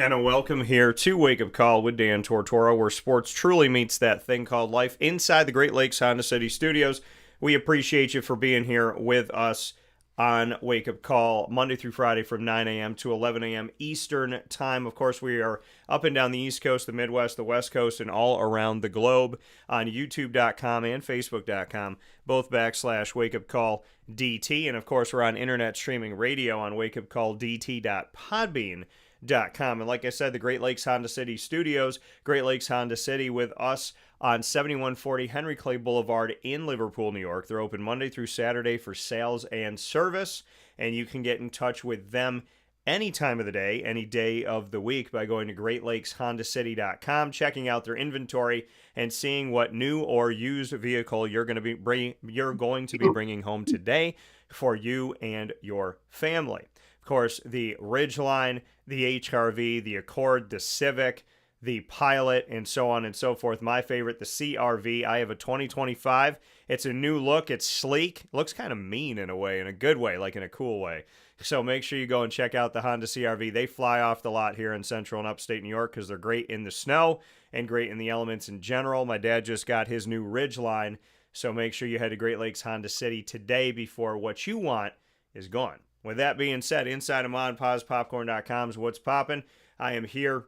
And a welcome here to Wake Up Call with Dan Tortora, where sports truly meets that thing called life inside the Great Lakes Honda City Studios. We appreciate you for being here with us on Wake Up Call Monday through Friday from 9 a.m. to 11 a.m. Eastern Time. Of course, we are up and down the East Coast, the Midwest, the West Coast, and all around the globe on YouTube.com and Facebook.com, both / Wake Up Call DT. And of course, we're on internet streaming radio on wakeupcalldt.podbean.com. And like I said, the Great Lakes Honda City Studios, Great Lakes Honda City with us on 7140 Henry Clay Boulevard in Liverpool, New York. They're open Monday through Saturday for sales and service, and you can get in touch with them any time of the day, any day of the week by going to greatlakeshondacity.com, checking out their inventory, and seeing what new or used vehicle you're going to be bringing home today for you and your family. Of course, the Ridgeline, the HRV, the Accord, the Civic, the Pilot, and so on and so forth. My favorite, the CRV. I have a 2025. It's a new look. It's sleek. It looks kind of mean in a way, in a good way, like in a cool way. So make sure you go and check out the Honda CRV. They fly off the lot here in central and upstate New York because they're great in the snow and great in the elements in general. My dad just got his new Ridgeline, so make sure you head to Great Lakes Honda City today before what you want is gone. With that being said, inside of ModPawsPopcorn.com is what's popping. I am here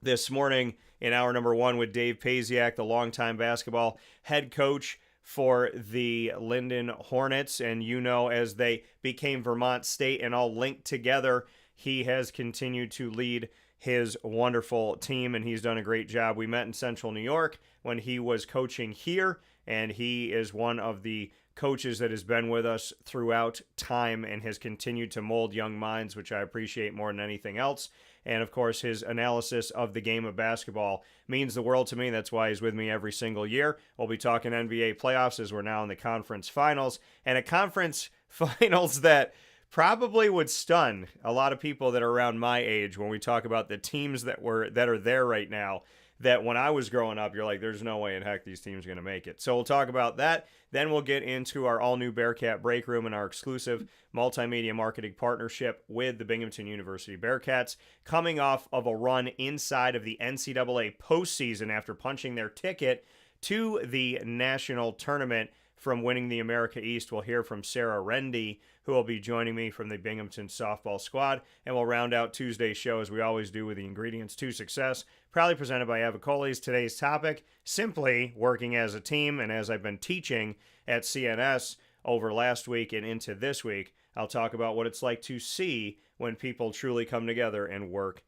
this morning in hour number one with Dave Paziak, the longtime basketball head coach for the Linden Hornets. And you know, as they became Vermont State and all linked together, he has continued to lead his wonderful team, and he's done a great job. We met in Central New York when he was coaching here, and he is one of the coaches that has been with us throughout time and has continued to mold young minds, which I appreciate more than anything else. And of course, his analysis of the game of basketball means the world to me. That's why he's with me every single year. We'll be talking NBA playoffs as we're now in the conference finals, and a conference finals that probably would stun a lot of people that are around my age when we talk about the teams that are there right now, that when I was growing up, you're like, there's no way in heck these teams are going to make it. So we'll talk about that. Then we'll get into our all-new Bearcat Breakroom and our exclusive multimedia marketing partnership with the Binghamton University Bearcats, coming off of a run inside of the NCAA postseason after punching their ticket to the national tournament from winning the America East. We'll hear from Sarah Rende, who will be joining me from the Binghamton softball squad, and we'll round out Tuesday's show as we always do with the ingredients to success, proudly presented by Avicolli's. Today's topic, simply working as a team, and as I've been teaching at CNS over last week and into this week, I'll talk about what it's like to see when people truly come together and work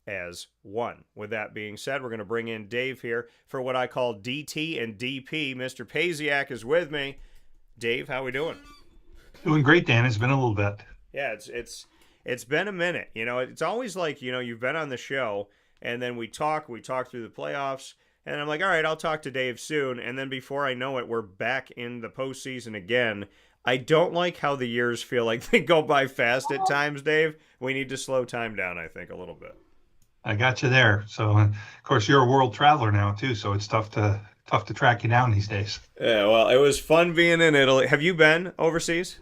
as one. With that being said, we're going to bring in Dave here for what I call DT and DP. Mr. Paziak is with me. Dave, how we doing? Doing great, Dan. It's been a little bit. Yeah, it's been a minute. You know, it's always like, you know, you've been on the show and then we talk through the playoffs, and I'm like, all right, I'll talk to Dave soon, and then before I know it, we're back in the postseason again. I don't like how the years feel like they go by fast at times, Dave. We need to slow time down, I think, a little bit. I got you there. So, of course, you're a world traveler now too, so it's tough to track you down these days. Yeah, well, it was fun being in Italy. Have you been overseas?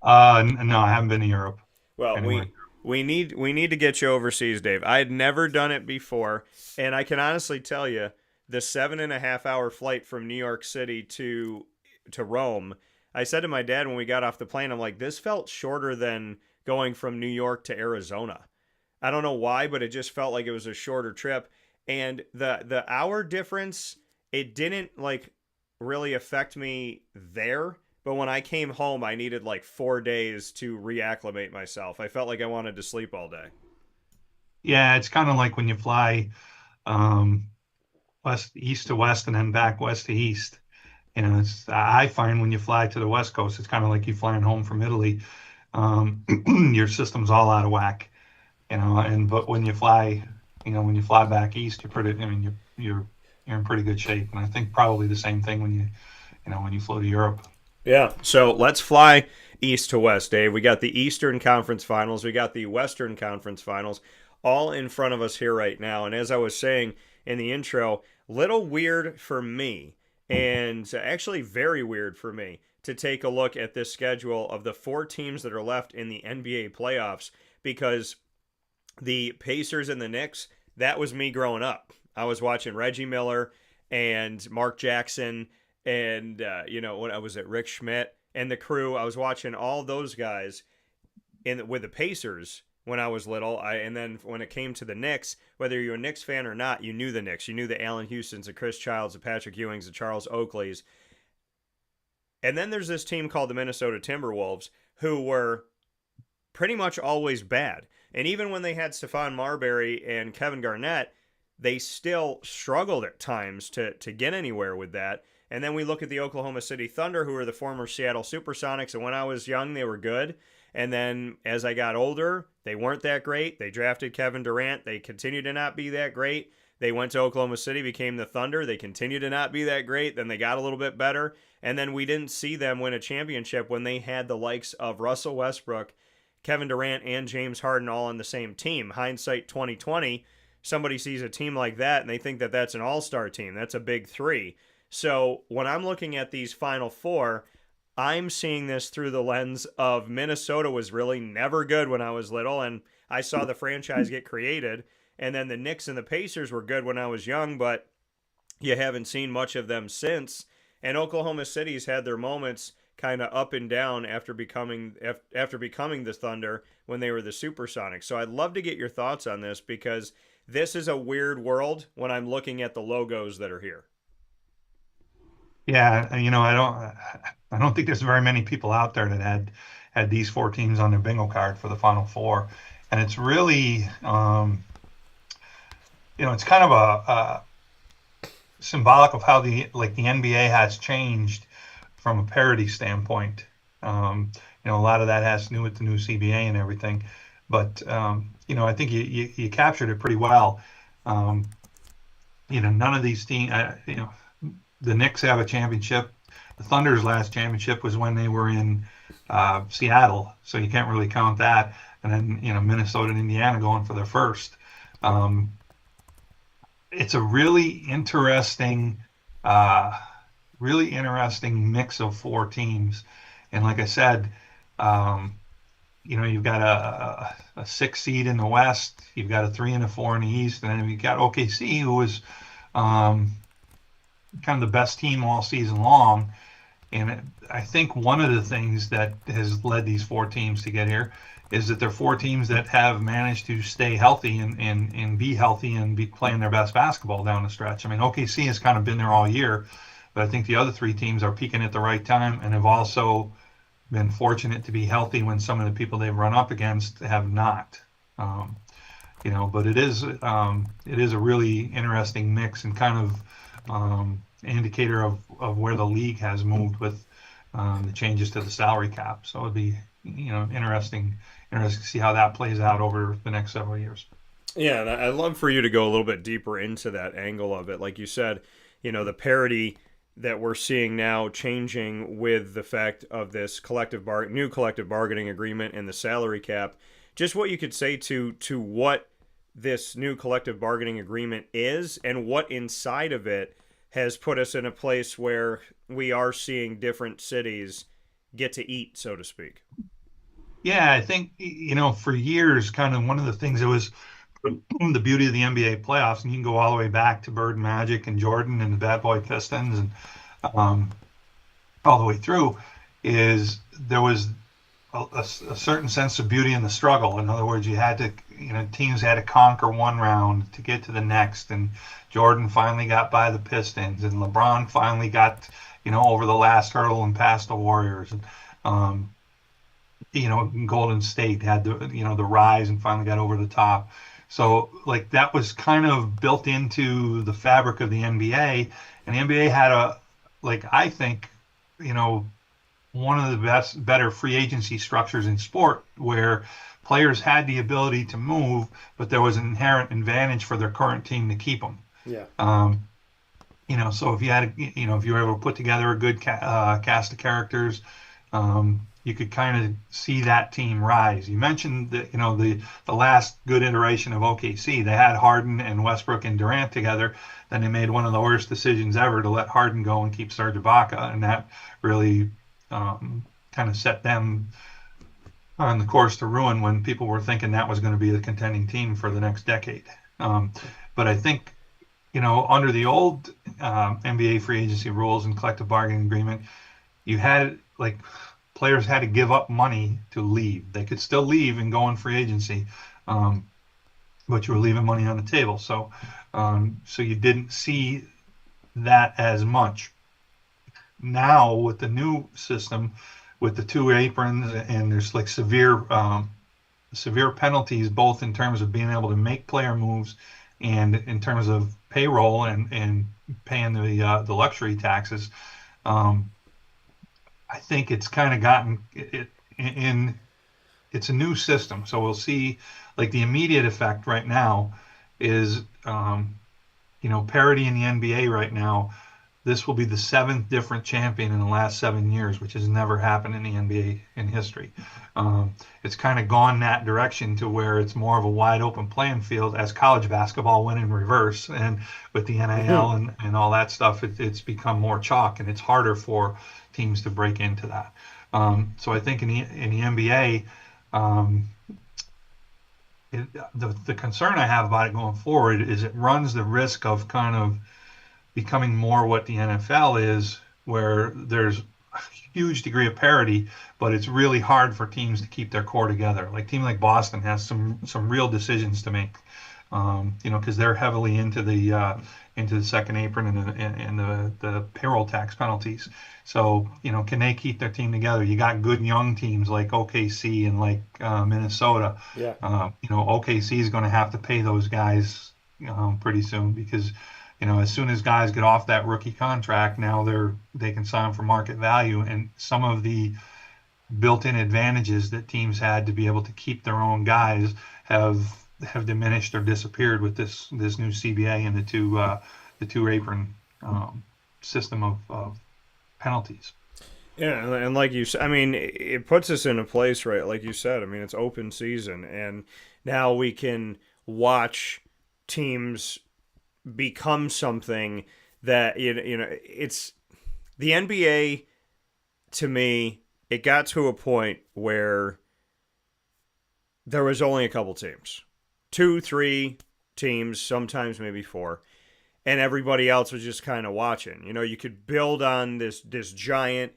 No, I haven't been to Europe. Well, Anyway, we need to get you overseas, Dave. I had never done it before, and I can honestly tell you, the 7.5 hour flight from New York City to Rome. I said to my dad when we got off the plane, I'm like, this felt shorter than going from New York to Arizona. I don't know why, but it just felt like it was a shorter trip. And the hour difference, it didn't like really affect me there. But when I came home, I needed like 4 days to reacclimate myself. I felt like I wanted to sleep all day. yeah, it's kind of like when you fly um, east to west and then back west to east. I find when you fly to the West Coast, it's kind of like you flying home from Italy. Your system's all out of whack. But when you fly back east, you're in pretty good shape. And I think probably the same thing when you flew to Europe. Yeah. So let's fly east to west, Dave. We got the Eastern Conference Finals. We got the Western Conference Finals all in front of us here right now. And as I was saying in the intro, little weird for me, and actually very weird for me, to take a look at this schedule of the 4 teams that are left in the NBA playoffs, because the Pacers and the Knicks, that was me growing up. I was watching Reggie Miller and Mark Jackson and when I was at Rick Schmidt and the crew. I was watching all those guys in with the Pacers when I was little. And then when it came to the Knicks, whether you're a Knicks fan or not, you knew the Knicks. You knew the Allen Houstons, the Chris Childs, the Patrick Ewings, the Charles Oakleys. And then there's this team called the Minnesota Timberwolves who were pretty much always bad. And even when they had Stephon Marbury and Kevin Garnett, they still struggled at times to get anywhere with that. And then we look at the Oklahoma City Thunder, who are the former Seattle Supersonics. And when I was young, they were good. And then as I got older, they weren't that great. They drafted Kevin Durant. They continued to not be that great. They went to Oklahoma City, became the Thunder. They continued to not be that great. Then they got a little bit better. And then we didn't see them win a championship when they had the likes of Russell Westbrook, Kevin Durant, and James Harden all on the same team. Hindsight 2020, somebody sees a team like that and they think that that's an all-star team. That's a big three. So when I'm looking at these Final Four, I'm seeing this through the lens of Minnesota was really never good when I was little, and I saw the franchise get created. And then the Knicks and the Pacers were good when I was young, but you haven't seen much of them since. And Oklahoma City's had their moments kind of up and down after becoming the Thunder when they were the Supersonics. So I'd love to get your thoughts on this because this is a weird world when I'm looking at the logos that are here. Yeah, I don't think there's very many people out there that had these four teams on their bingo card for the Final Four, and it's really, it's kind of a symbolic of how the NBA has changed from a parity standpoint. A lot of that has to do with the new CBA and everything, but I think you captured it pretty well. None of these teams, the Knicks have a championship. The Thunder's last championship was when they were in Seattle, so you can't really count that. And then Minnesota and Indiana going for their first. It's a really interesting mix of four teams. And like I said, you've got a 6 seed in the West, you've got a 3 and a 4 in the East, and then you've got OKC, who was kind of the best team all season long. And I think one of the things that has led these four teams to get here is that they're four teams that have managed to stay healthy and be healthy and be playing their best basketball down the stretch. I mean, OKC has kind of been there all year, but I think the other three teams are peaking at the right time and have also been fortunate to be healthy when some of the people they've run up against have not. But it is a really interesting mix and kind of indicator of where the league has moved with the changes to the salary cap. So it'd be interesting to see how that plays out over the next several years. Yeah, and I'd love for you to go a little bit deeper into that angle of it. Like you said, the parity that we're seeing now changing with the fact of this new collective bargaining agreement and the salary cap. Just what you could say to what this new collective bargaining agreement is and what inside of it has put us in a place where we are seeing different cities get to eat, so to speak. Yeah, I think, for years, kind of one of the things that was the beauty of the NBA playoffs, and you can go all the way back to Bird Magic and Jordan and the Bad Boy Pistons and all the way through, is there was a certain sense of beauty in the struggle. In other words, you had to, teams had to conquer one round to get to the next, and Jordan finally got by the Pistons, and LeBron finally got, over the last hurdle and past the Warriors. And, Golden State had the rise and finally got over the top. So that was kind of built into the fabric of the NBA, and the NBA had I think, one of the better free agency structures in sport, where players had the ability to move, but there was an inherent advantage for their current team to keep them. Yeah. So if you had, if you were able to put together a good cast of characters, you could kind of see that team rise. You mentioned that, the last good iteration of OKC, they had Harden and Westbrook and Durant together. Then they made one of the worst decisions ever to let Harden go and keep Serge Ibaka, and that really kind of set them on the course to ruin when people were thinking that was going to be the contending team for the next decade. Um, but I think, under the old NBA free agency rules and collective bargaining agreement, you had like players had to give up money to leave. They could still leave and go in free agency, um, but you were leaving money on the table. So you didn't see that as much. Now with the new system, with the two aprons, and there's like severe penalties, both in terms of being able to make player moves and in terms of payroll and paying the luxury taxes. Um, I think it's kind of gotten it in. It's a new system, so we'll see. Like the immediate effect right now is, parity in the NBA right now. This will be the seventh different champion in the last 7 years, which has never happened in the NBA in history. It's kind of gone that direction to where it's more of a wide open playing field as college basketball went in reverse. And with the NIL and all that stuff, it's become more chalk and it's harder for teams to break into that. So I think in the NBA, um, the concern I have about it going forward is it runs the risk of kind of becoming more what the NFL is, where there's a huge degree of parity, but it's really hard for teams to keep their core together. Like a team like Boston has some real decisions to make, because they're heavily into the second apron and the payroll tax penalties. So, can they keep their team together? You got good young teams like OKC and like Minnesota. Yeah. OKC is going to have to pay those guys pretty soon because as soon as guys get off that rookie contract, now they can sign for market value, and some of the built-in advantages that teams had to be able to keep their own guys have diminished or disappeared with this new CBA and the two apron system of penalties. Yeah, and like you said, I mean, it puts us in a place, right? Like you said, I mean, it's open season, and now we can watch teams become something that it's the NBA. To me, it got to a point where there was only a couple teams, 2, 3 teams, sometimes maybe 4, and everybody else was just kind of watching. You could build on this giant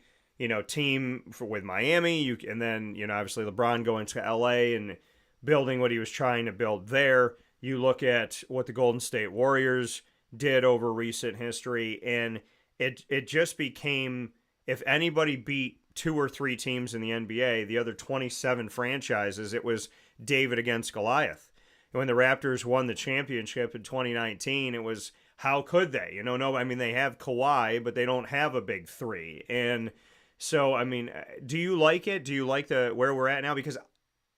team with Miami. And then obviously LeBron going to LA and building what he was trying to build there. You look at what the Golden State Warriors did over recent history, and it just became, if anybody beat 2 or 3 teams in the NBA, the other 27 franchises, it was David against Goliath. And when the Raptors won the championship in 2019, it was, how could they? No, I mean, they have Kawhi, but they don't have a big three. And so, I mean, do you like it? Do you like where we're at now? Because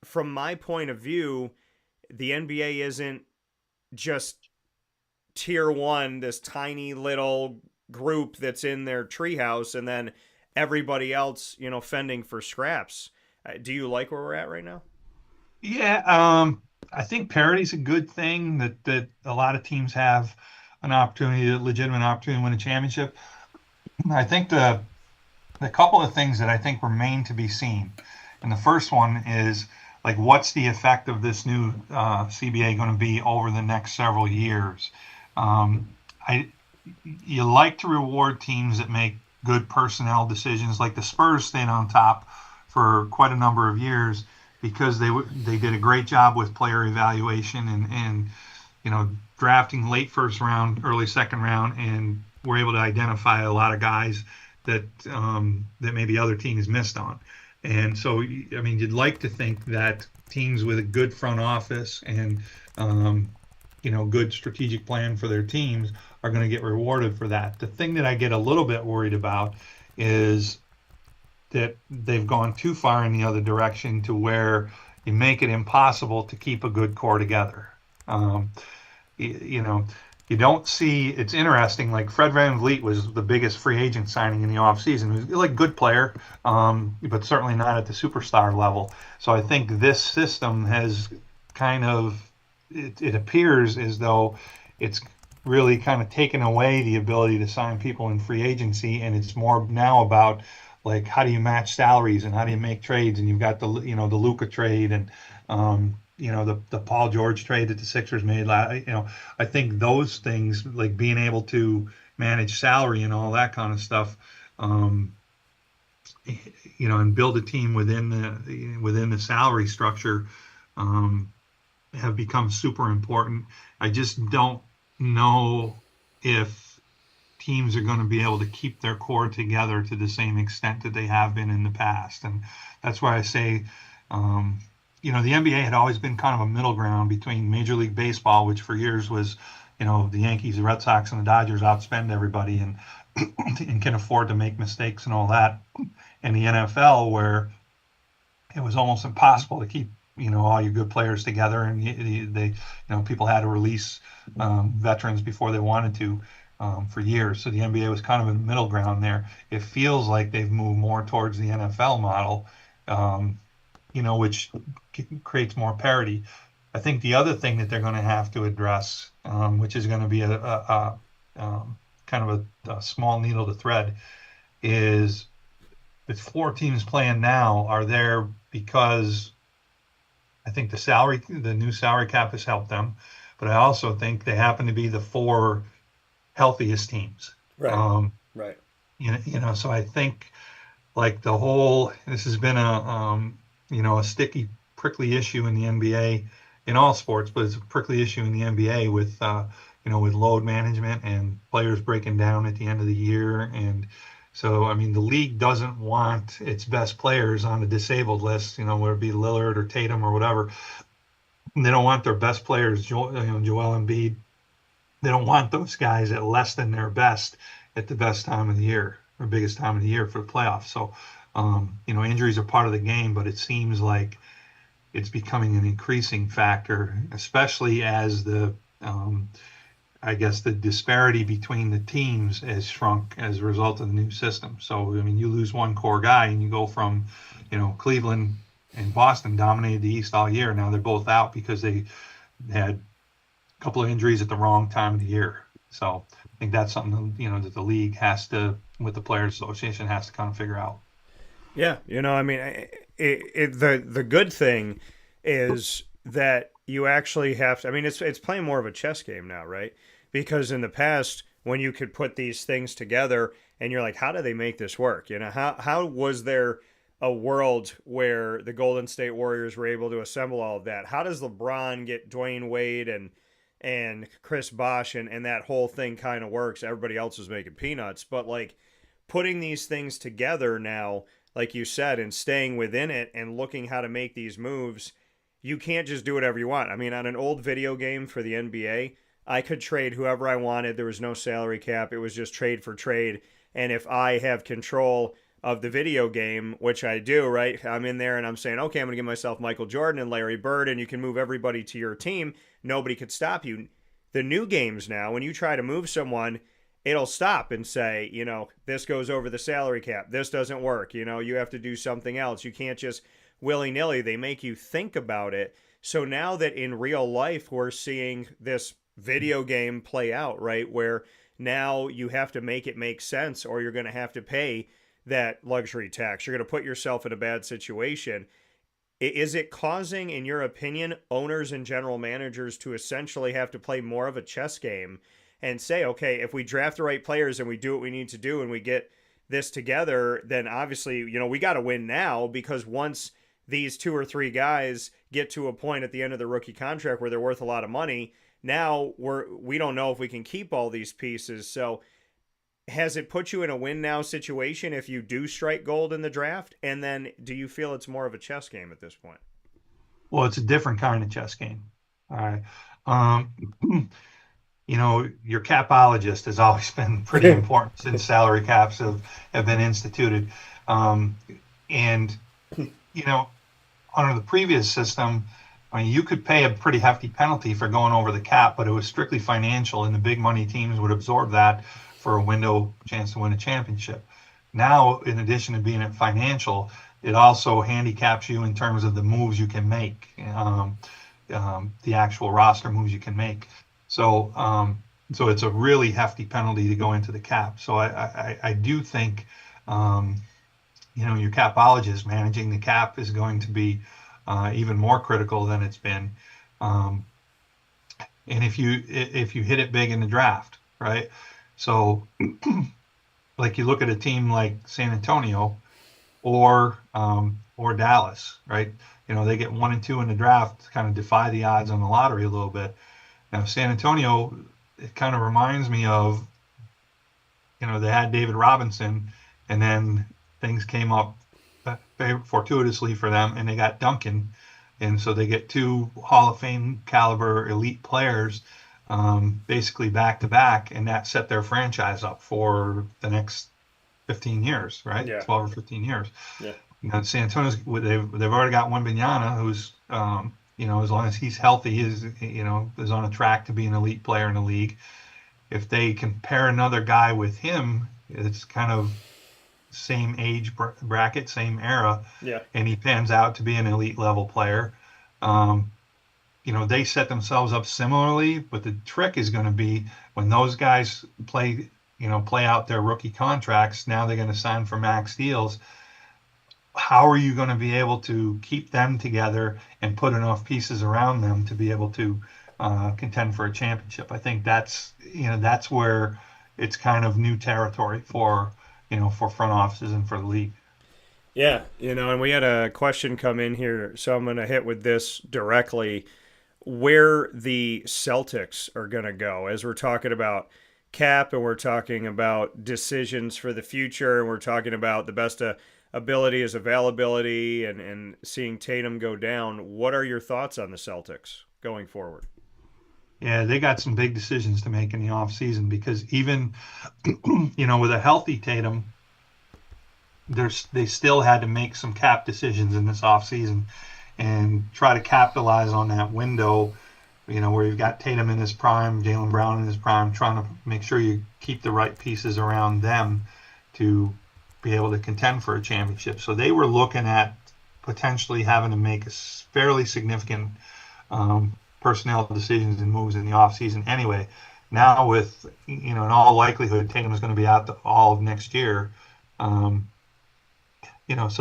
from my point of view, the NBA isn't just tier one, this tiny little group that's in their treehouse, and then everybody else, fending for scraps. Do you like where we're at right now? Yeah, I think parity is a good thing that a lot of teams have an opportunity, a legitimate opportunity to win a championship. I think the couple of things that I think remain to be seen, and the first one is like, what's the effect of this new CBA going to be over the next several years? I You like to reward teams that make good personnel decisions, like the Spurs stayed on top for quite a number of years because they did a great job with player evaluation and drafting late first round, early second round, and were able to identify a lot of guys that that maybe other teams missed on. And so, I mean, you'd like to think that teams with a good front office and good strategic plan for their teams are going to get rewarded for that. The thing that I get a little bit worried about is that they've gone too far in the other direction to where you make it impossible to keep a good core together. You don't see, it's interesting, like Fred VanVleet was the biggest free agent signing in the offseason. He was like a good player, but certainly not at the superstar level. So I think this system has kind of, it appears as though it's really kind of taken away the ability to sign people in free agency, and it's more now about like how do you match salaries and how do you make trades? And you've got the the Luka trade and the Paul George trade that the Sixers made. I think those things like being able to manage salary and all that kind of stuff. Um, and build a team within the salary structure have become super important. I just don't know if teams are going to be able to keep their core together to the same extent that they have been in the past. And that's why I say, the NBA had always been kind of a middle ground between Major League Baseball, which for years was, the Yankees, the Red Sox, and the Dodgers outspend everybody and and can afford to make mistakes and all that, and the NFL, where it was almost impossible to keep all your good players together, and people had to release veterans before they wanted to for years. So the NBA was kind of a middle ground there. It feels like they've moved more towards the NFL model, which creates more parity. I think the other thing that they're going to have to address, which is going to be a kind of a small needle to thread, is the 4 teams playing now are there because I think the new salary cap has helped them, but I also think they happen to be the 4 healthiest teams. Right. Right. So I think like this has been a sticky, prickly issue in the NBA in all sports, but it's a prickly issue in the NBA with with load management and players breaking down at the end of the year. And so, I mean, the league doesn't want its best players on the disabled list, whether it be Lillard or Tatum or whatever. And they don't want their best players, Joel Embiid. They don't want those guys at less than their best at the best time of the year or biggest time of the year for the playoffs. So, injuries are part of the game, but it seems like it's becoming an increasing factor, especially as I guess the disparity between the teams has shrunk as a result of the new system. So, I mean, you lose one core guy and you go from, Cleveland and Boston dominated the East all year. Now they're both out because they had a couple of injuries at the wrong time of the year. So I think that's something, that the league with the Players Association has to kind of figure out. Yeah. I mean, the good thing is that you actually have to, I mean, it's playing more of a chess game now, right? Because in the past, when you could put these things together and you're like, how do they make this work? How was there a world where the Golden State Warriors were able to assemble all of that? How does LeBron get Dwayne Wade and Chris Bosh and that whole thing kind of works? Everybody else was making peanuts, but like putting these things together now, like you said, and staying within it and looking how to make these moves, you can't just do whatever you want. I mean, on an old video game for the NBA, I could trade whoever I wanted. There was no salary cap. It was just trade for trade. And if I have control of the video game, which I do, right? I'm in there and I'm saying, okay, I'm going to give myself Michael Jordan and Larry Bird, and you can move everybody to your team. Nobody could stop you. The new games now, when you try to move someone, it'll stop and say, this goes over the salary cap. This doesn't work. You have to do something else. You can't just willy-nilly. They make you think about it. So now that in real life we're seeing this video game play out, right, where now you have to make it make sense or you're going to have to pay that luxury tax. You're going to put yourself in a bad situation. Is it causing, in your opinion, owners and general managers to essentially have to play more of a chess game and say, okay, if we draft the right players and we do what we need to do and we get this together, then obviously, we got to win now, because once these 2 or 3 guys get to a point at the end of the rookie contract where they're worth a lot of money, now we don't know if we can keep all these pieces. So has it put you in a win now situation if you do strike gold in the draft? And then do you feel it's more of a chess game at this point? Well, it's a different kind of chess game. All right. Your capologist has always been pretty important since salary caps have been instituted. And under the previous system, I mean, you could pay a pretty hefty penalty for going over the cap, but it was strictly financial, and the big money teams would absorb that for a chance to win a championship. Now, in addition to being financial, it also handicaps you in terms of the moves you can make, the actual roster moves you can make. So it's a really hefty penalty to go into the cap. So I do think your capologist managing the cap is going to be even more critical than it's been. Um, and if you hit it big in the draft, right? So, like you look at a team like San Antonio or Dallas, right? They get 1 and 2 in the draft, to kind of defy the odds on the lottery a little bit. Now, San Antonio, it kind of reminds me of, they had David Robinson, and then things came up fortuitously for them, and they got Duncan, and so they get two Hall of Fame caliber elite players, basically back to back, and that set their franchise up for the next 15 years, right? Yeah. 12 or 15 years. Yeah. San Antonio's they've already got Wembanyama, who's as long as he's healthy, is on a track to be an elite player in the league. If they can pair another guy with him, it's kind of same age bracket, same era, Yeah. and he pans out to be an elite level player. They set themselves up similarly, but the trick is going to be when those guys play out their rookie contracts. Now they're going to sign for max deals. How are you going to be able to keep them together and put enough pieces around them to be able to contend for a championship? I think that's where it's kind of new territory for front offices and for the league. Yeah, and we had a question come in here, so I'm going to hit with this directly. Where the Celtics are going to go, as we're talking about cap and we're talking about decisions for the future and we're talking about the best ability is availability and seeing Tatum go down. What are your thoughts on the Celtics going forward? Yeah, they got some big decisions to make in the offseason because even, with a healthy Tatum, they still had to make some cap decisions in this offseason and try to capitalize on that window, where you've got Tatum in his prime, Jaylen Brown in his prime, trying to make sure you keep the right pieces around them to be able to contend for a championship. So they were looking at potentially having to make a fairly significant personnel decisions and moves in the offseason anyway. Now with, in all likelihood, Tatum is going to be out all of next year. So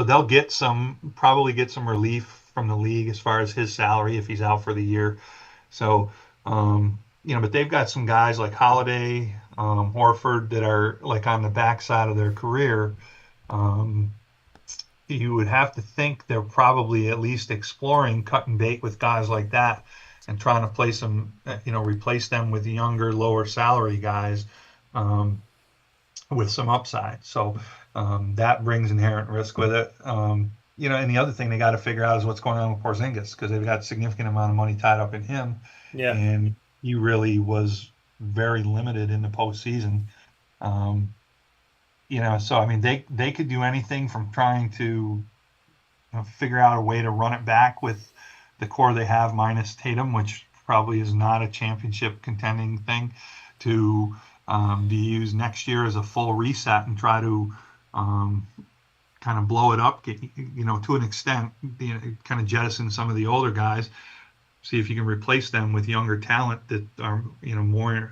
they'll probably get some relief from the league as far as his salary if he's out for the year. So, but they've got some guys like Holiday, Horford that are like on the backside of their career. You would have to think they're probably at least exploring cutting bait with guys like that and trying to place them, replace them with younger, lower salary guys with some upside. So that brings inherent risk with it. And the other thing they got to figure out is what's going on with Porzingis because they've got a significant amount of money tied up in him. Yeah. And he really was very limited in the postseason. So I mean, they could do anything from trying to figure out a way to run it back with the core they have minus Tatum, which probably is not a championship contending thing, to be used next year as a full reset and try to kind of blow it up, to an extent, kind of jettison some of the older guys, see if you can replace them with younger talent that are, more,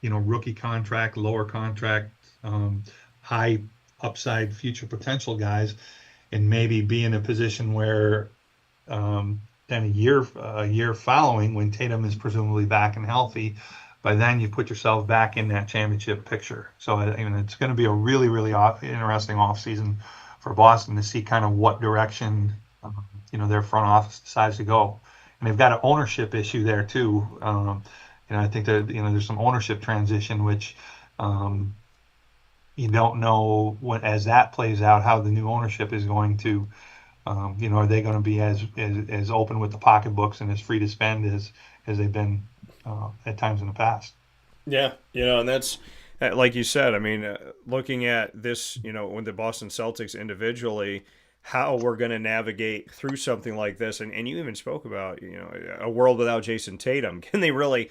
rookie contract, lower contract, high upside future potential guys, and maybe be in a position where then a year following when Tatum is presumably back and healthy, by then you put yourself back in that championship picture. So it's going to be a really, really interesting offseason for Boston to see kind of what direction, their front office decides to go. And they've got an ownership issue there too. I think that, there's some ownership transition, which you don't know as that plays out, how the new ownership is going to, are they going to be as open with the pocketbooks and as free to spend as they've been at times in the past. Yeah, and that's like you said. I mean, looking at this, with the Boston Celtics individually, how we're going to navigate through something like this, and you even spoke about a world without Jason Tatum. Can they really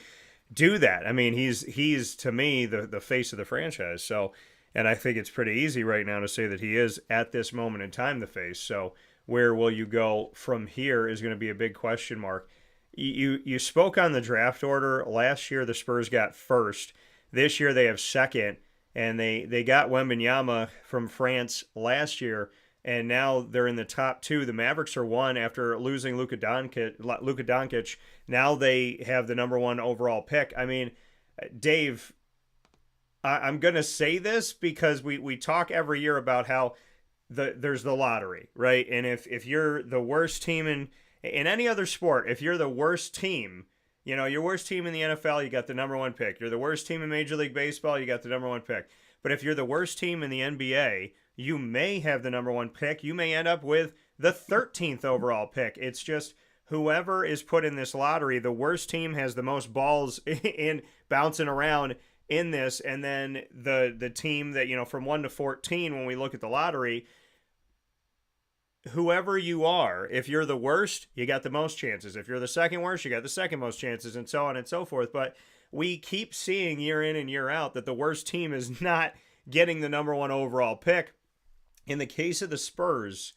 do that? I mean, he's to me the face of the franchise. So, and I think it's pretty easy right now to say that he is at this moment in time the face. So, where will you go from here is going to be a big question mark. You spoke on the draft order. Last year, the Spurs got first. This year, they have second. and they got Wembanyama from France last year, and now they're in the top two. The Mavericks are one after losing Luka Doncic. Now they have the number one overall pick. I mean, Dave, I'm gonna say this because we talk every year about how there's the lottery, right? And if you're the worst team in any other sport, if you're the worst team, your worst team in the NFL, you got the number one pick. You're the worst team in Major League Baseball, you got the number one pick. But if you're the worst team in the NBA, you may have the number one pick. You may end up with the 13th overall pick. It's just whoever is put in this lottery, the worst team has the most balls in bouncing around in this, and then the team that from 1 to 14, when we look at the lottery, whoever you are, if you're the worst, you got the most chances. If you're the second worst, you got the second most chances, and so on and so forth. But we keep seeing year in and year out that the worst team is not getting the number one overall pick. In the case of the Spurs,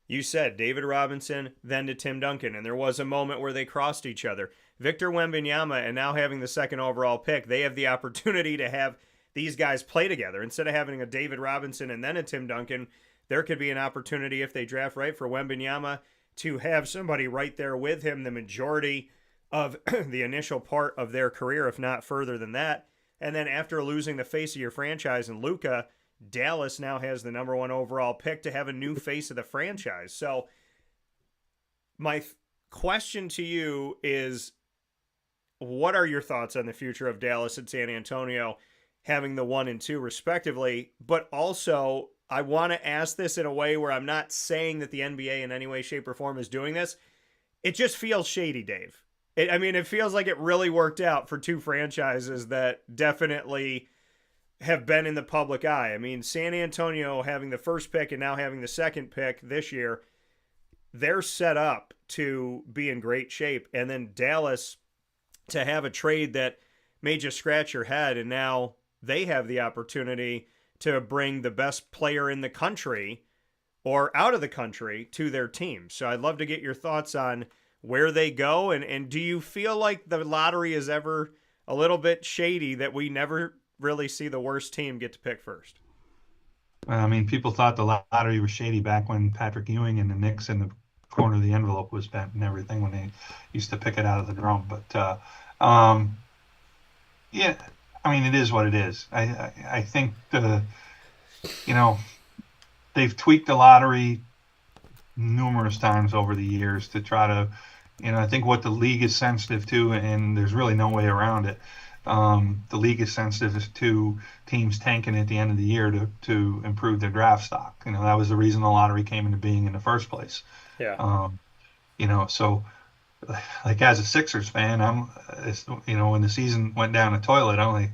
you said David Robinson, then to Tim Duncan, and there was a moment where they crossed each other. Victor Wembanyama, and now having the second overall pick, they have the opportunity to have these guys play together. Instead of having a David Robinson and then a Tim Duncan, there could be an opportunity, if they draft right, for Wembanyama to have somebody right there with him the majority of the initial part of their career, if not further than that. And then after losing the face of your franchise in Luka, Dallas now has the number one overall pick to have a new face of the franchise. So my question to you is, what are your thoughts on the future of Dallas and San Antonio having the 1 and 2 respectively? But also, I want to ask this in a way where I'm not saying that the NBA in any way, shape, or form is doing this. It just feels shady, Dave. It feels like it really worked out for two franchises that definitely have been in the public eye. I mean, San Antonio having the first pick and now having the second pick this year, they're set up to be in great shape. And then Dallas to have a trade that made you scratch your head, and now they have the opportunity to bring the best player in the country or out of the country to their team. So I'd love to get your thoughts on where they go, and do you feel like the lottery is ever a little bit shady that we never really see the worst team get to pick first? I mean, people thought the lottery was shady back when Patrick Ewing and the Knicks in the corner of the envelope was bent and everything when they used to pick it out of the drum. But yeah, I mean, it is what it is. I think they've tweaked the lottery numerous times over the years to try to, I think what the league is sensitive to, and there's really no way around it. The league is sensitive to teams tanking at the end of the year to improve their draft stock. That was the reason the lottery came into being in the first place. Yeah. So like as a Sixers fan, when the season went down the toilet, I'm like,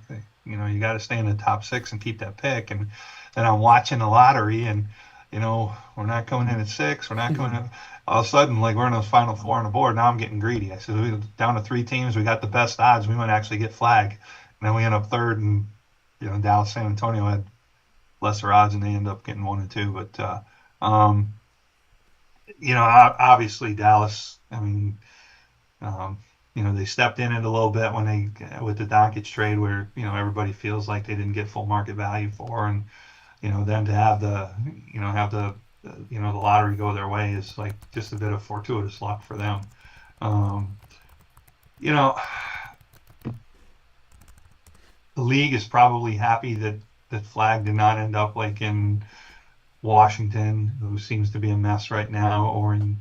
you got to stay in the top 6 and keep that pick. And then I'm watching the lottery, and we're not coming in at 6. We're not coming in. All of a sudden, like, we're in those final 4 on the board. Now I'm getting greedy. I said, we down to 3 teams. We got the best odds. We might actually get flagged. And then we end up third, and Dallas, San Antonio had lesser odds, and they end up getting 1 and 2. But obviously Dallas. I mean, they stepped in it a little bit with the Doncic trade, where everybody feels like they didn't get full market value for, and then to have the lottery go their way is like just a bit of fortuitous luck for them. The league is probably happy that flag did not end up like in Washington, who seems to be a mess right now, or in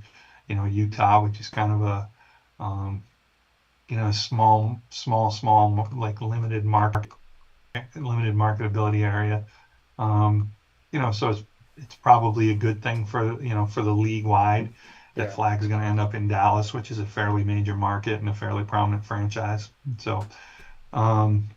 Utah, which is kind of a small like limited marketability area. So it's probably a good thing for the league wide that Flag's going to end up in Dallas, which is a fairly major market and a fairly prominent franchise. So, and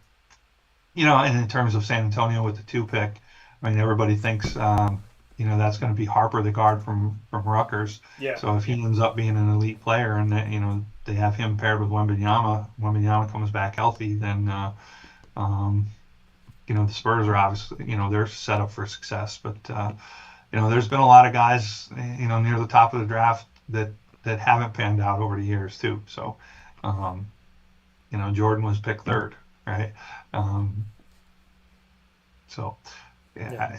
in terms of San Antonio with the 2 pick, I mean, everybody thinks that's going to be Harper, the guard from Rutgers. Yeah. So if he ends up being an elite player, and they have him paired with Wembanyama comes back healthy, then the Spurs are obviously they're set up for success. But there's been a lot of guys near the top of the draft that haven't panned out over the years too. So Jordan was picked 3rd, right? So Yeah.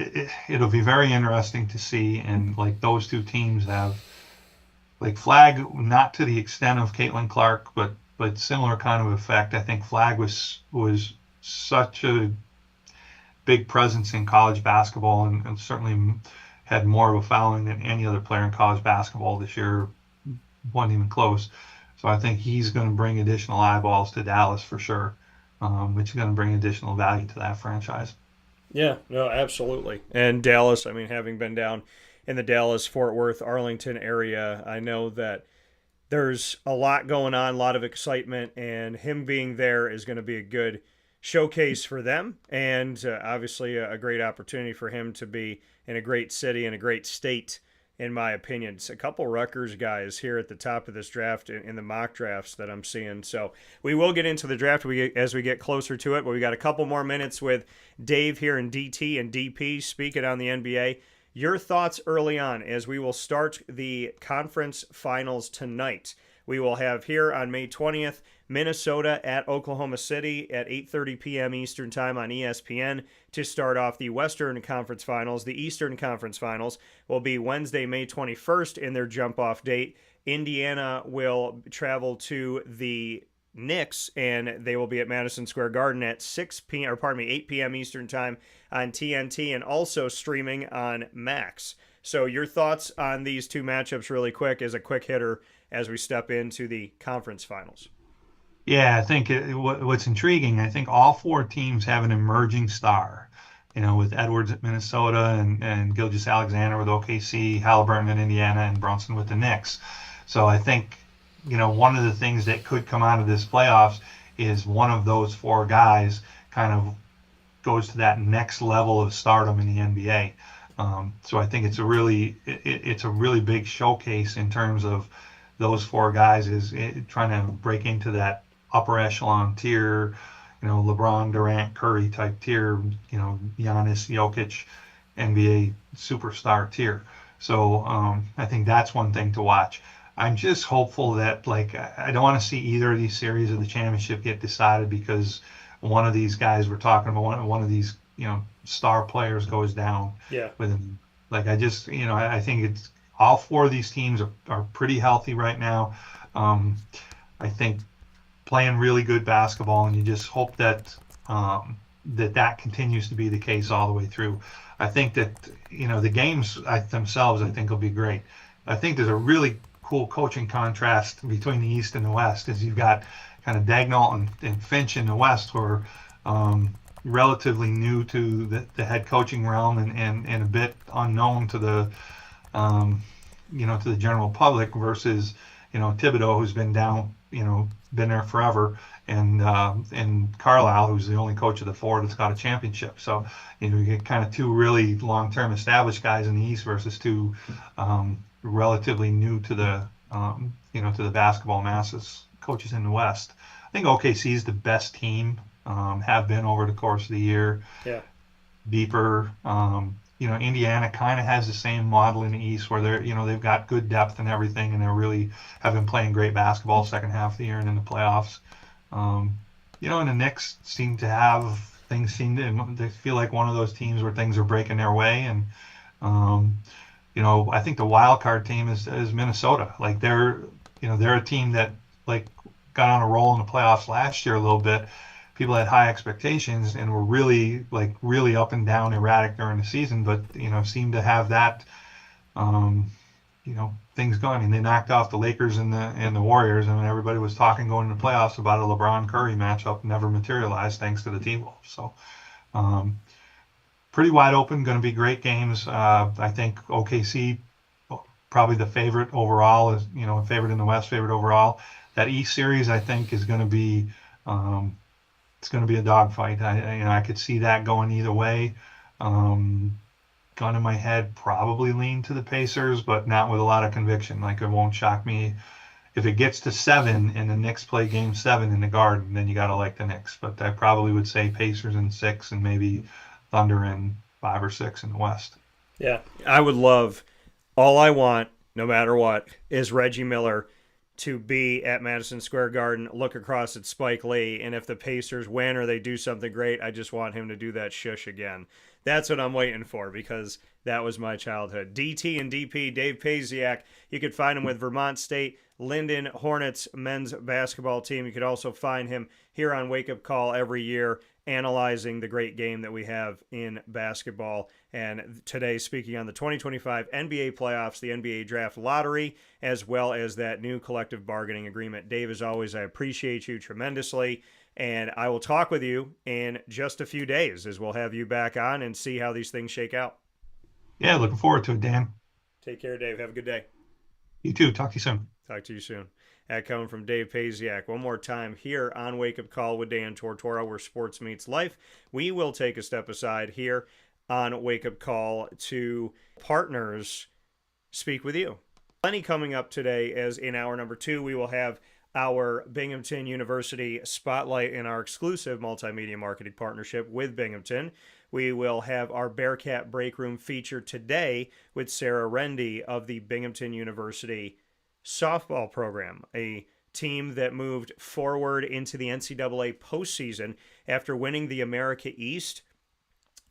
it'll be very interesting to see. And like those two teams have like Flag, not to the extent of Caitlin Clark, but similar kind of effect. I think Flag was such a big presence in college basketball, and certainly had more of a following than any other player in college basketball this year. Wasn't even close. So I think he's going to bring additional eyeballs to Dallas for sure, which is going to bring additional value to that franchise. Yeah, no, absolutely. And Dallas, I mean, having been down in the Dallas, Fort Worth, Arlington area, I know that there's a lot going on, a lot of excitement, and him being there is going to be a good showcase for them, and obviously a great opportunity for him to be in a great city and a great state, in my opinion. It's a couple Rutgers guys here at the top of this draft in the mock drafts that I'm seeing. So we will get into the draft as we get closer to it, but we got a couple more minutes with Dave here in DT and DP speaking on the NBA. Your thoughts early on as we will start the conference finals tonight. We will have here on May 20th, Minnesota at Oklahoma City at 8:30 p.m. Eastern Time on ESPN to start off the Western Conference Finals. The Eastern Conference Finals will be Wednesday, May 21st in their jump-off date. Indiana will travel to the Knicks, and they will be at Madison Square Garden at 8 p.m. Eastern Time on TNT, and also streaming on Max. So your thoughts on these two matchups really quick as a quick hitter as we step into the conference finals. Yeah, I think what's intriguing, I think all four teams have an emerging star. With Edwards at Minnesota and Gilgeous-Alexander with OKC, Halliburton in Indiana, and Brunson with the Knicks. So I think, one of the things that could come out of this playoffs is one of those four guys kind of goes to that next level of stardom in the NBA. So I think it's a really big showcase in terms of those four guys trying to break into that upper echelon tier, LeBron, Durant, Curry type tier, Giannis, Jokic, NBA superstar tier. So I think that's one thing to watch. I'm just hopeful that I don't want to see either of these series of the championship get decided because one of these guys we're talking about, one of these star players goes down. Yeah. With him. I think it's all four of these teams are pretty healthy right now. I think playing really good basketball, and you just hope that that continues to be the case all the way through. I think that the games themselves I think will be great. I think there's a really cool coaching contrast between the East and the West, as you've got kind of Dagnall and Finch in the West, who are relatively new to the head coaching realm and a bit unknown to the to the general public, versus Thibodeau, who's been been there forever, and Carlisle, who's the only coach of the four that's got a championship. So you get kind of two really long-term established guys in the East versus two relatively new to the to the basketball masses coaches in the West. I think OKC is the best team, have been over the course of the year. Yeah. Deeper. Indiana kind of has the same model in the East where they've got good depth and everything, and they're really have been playing great basketball second half of the year and in the playoffs. And the Knicks seem to have they feel like one of those teams where things are breaking their way, and I think the wild card team is Minnesota. They're a team that got on a roll in the playoffs last year a little bit. People had high expectations and were really up and down, erratic during the season, but seemed to have that things going. I mean, they knocked off the Lakers and the Warriors. I mean, everybody was talking going into the playoffs about a LeBron Curry matchup, never materialized thanks to the T-Wolves. So pretty wide open, going to be great games. I think OKC probably the favorite overall, is favorite in the West, favorite overall. That East series I think is going to be it's going to be a dogfight. I could see that going either way. Gun in my head, probably lean to the Pacers, but not with a lot of conviction. It won't shock me if it gets to 7 and the Knicks play Game 7 in the Garden. Then you got to like the Knicks. But I probably would say Pacers in 6 and maybe Thunder in 5 or 6 in the West. Yeah, I would love. All I want, no matter what, is Reggie Miller to be at Madison Square Garden, look across at Spike Lee, and if the Pacers win or they do something great, I just want him to do that shush again. That's what I'm waiting for, because that was my childhood. DT and DP, Dave Paziak, you could find him with Vermont State Linden Hornets men's basketball team. You could also find him here on Wake Up Call every year, analyzing the great game that we have in basketball. And today, speaking on the 2025 NBA playoffs, the NBA draft lottery, as well as that new collective bargaining agreement. Dave, as always, I appreciate you tremendously. And I will talk with you in just a few days, as we'll have you back on and see how these things shake out. Yeah, looking forward to it, Dan. Take care, Dave. Have a good day. You too. Talk to you soon. Talk to you soon. That coming from Dave Paziak. One more time here on Wake Up Call with Dan Tortora, where sports meets life. We will take a step aside here on Wake Up Call to partners speak with you. Plenty coming up today, as in hour number 2, we will have our Binghamton University Spotlight in our exclusive multimedia marketing partnership with Binghamton. We will have our Bearcat Breakroom feature today with Sarah Rende of the Binghamton University softball program, a team that moved forward into the NCAA postseason after winning the America East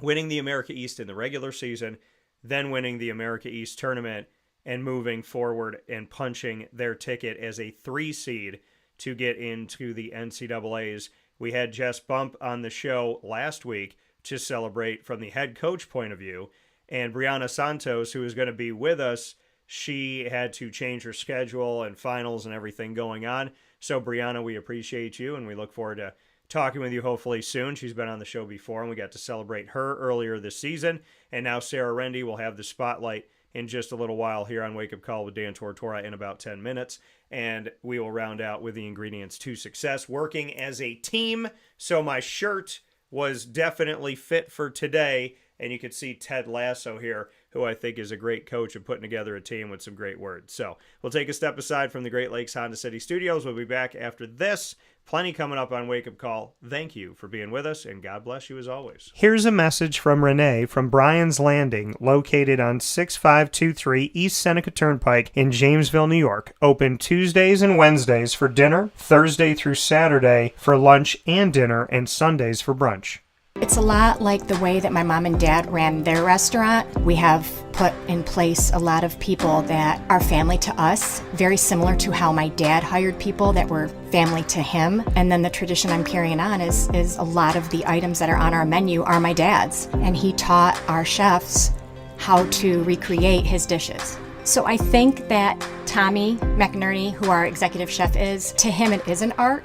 in the regular season, then winning the America East tournament and moving forward and punching their ticket as a 3 seed to get into the NCAAs. We had Jess Bump on the show last week to celebrate from the head coach point of view, and Brianna Santos, who is going to be with us, she had to change her schedule and finals and everything going on. So Brianna, we appreciate you, and we look forward to talking with you hopefully soon. She's been on the show before, and we got to celebrate her earlier this season. And now Sarah Rende will have the spotlight in just a little while here on Wake Up Call with Dan Tortora in about 10 minutes. And we will round out with the ingredients to success, working as a team. So my shirt was definitely fit for today. And you can see Ted Lasso here, who I think is a great coach of putting together a team with some great words. So we'll take a step aside from the Great Lakes Honda City Studios. We'll be back after this. Plenty coming up on Wake Up Call. Thank you for being with us, and God bless you as always. Here's a message from Rende from Bryan's Landing, located on 6523 East Seneca Turnpike in Jamesville, New York. Open Tuesdays and Wednesdays for dinner, Thursday through Saturday for lunch and dinner, and Sundays for brunch. It's a lot like the way that my mom and dad ran their restaurant. We have put in place a lot of people that are family to us, very similar to how my dad hired people that were family to him. And then the tradition I'm carrying on is a lot of the items that are on our menu are my dad's. And he taught our chefs how to recreate his dishes. So I think that Tommy McNerney, who our executive chef is, to him it is an art.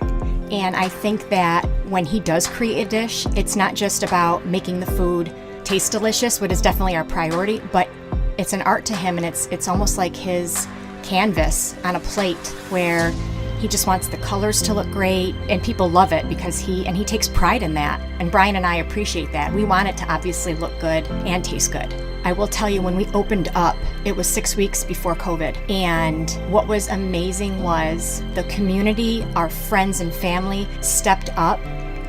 And I think that when he does create a dish, it's not just about making the food taste delicious, which is definitely our priority, but it's an art to him, and it's almost like his canvas on a plate where he just wants the colors to look great, and people love it because he takes pride in that. And Brian and I appreciate that. We want it to obviously look good and taste good. I will tell you, when we opened up, it was 6 weeks before COVID. And what was amazing was the community, our friends and family stepped up,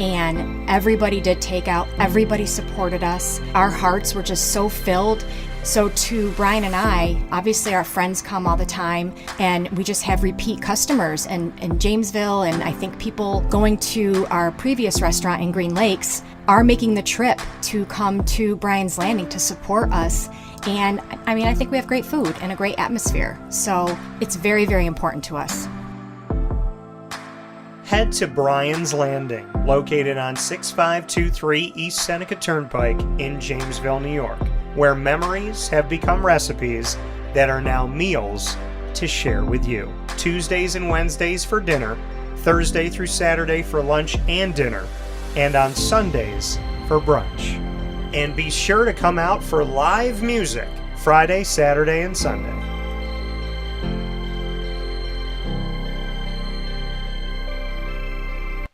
and everybody did takeout. Everybody supported us. Our hearts were just so filled. So to Brian and I, obviously our friends come all the time, and we just have repeat customers in Jamesville, and I think people going to our previous restaurant in Green Lakes are making the trip to come to Bryan's Landing to support us. And I mean, I think we have great food and a great atmosphere. So it's very, very important to us. Head to Bryan's Landing, located on 6523 East Seneca Turnpike in Jamesville, New York, where memories have become recipes that are now meals to share with you. Tuesdays and Wednesdays for dinner, Thursday through Saturday for lunch and dinner, and on Sundays for brunch. And be sure to come out for live music Friday, Saturday, and Sunday.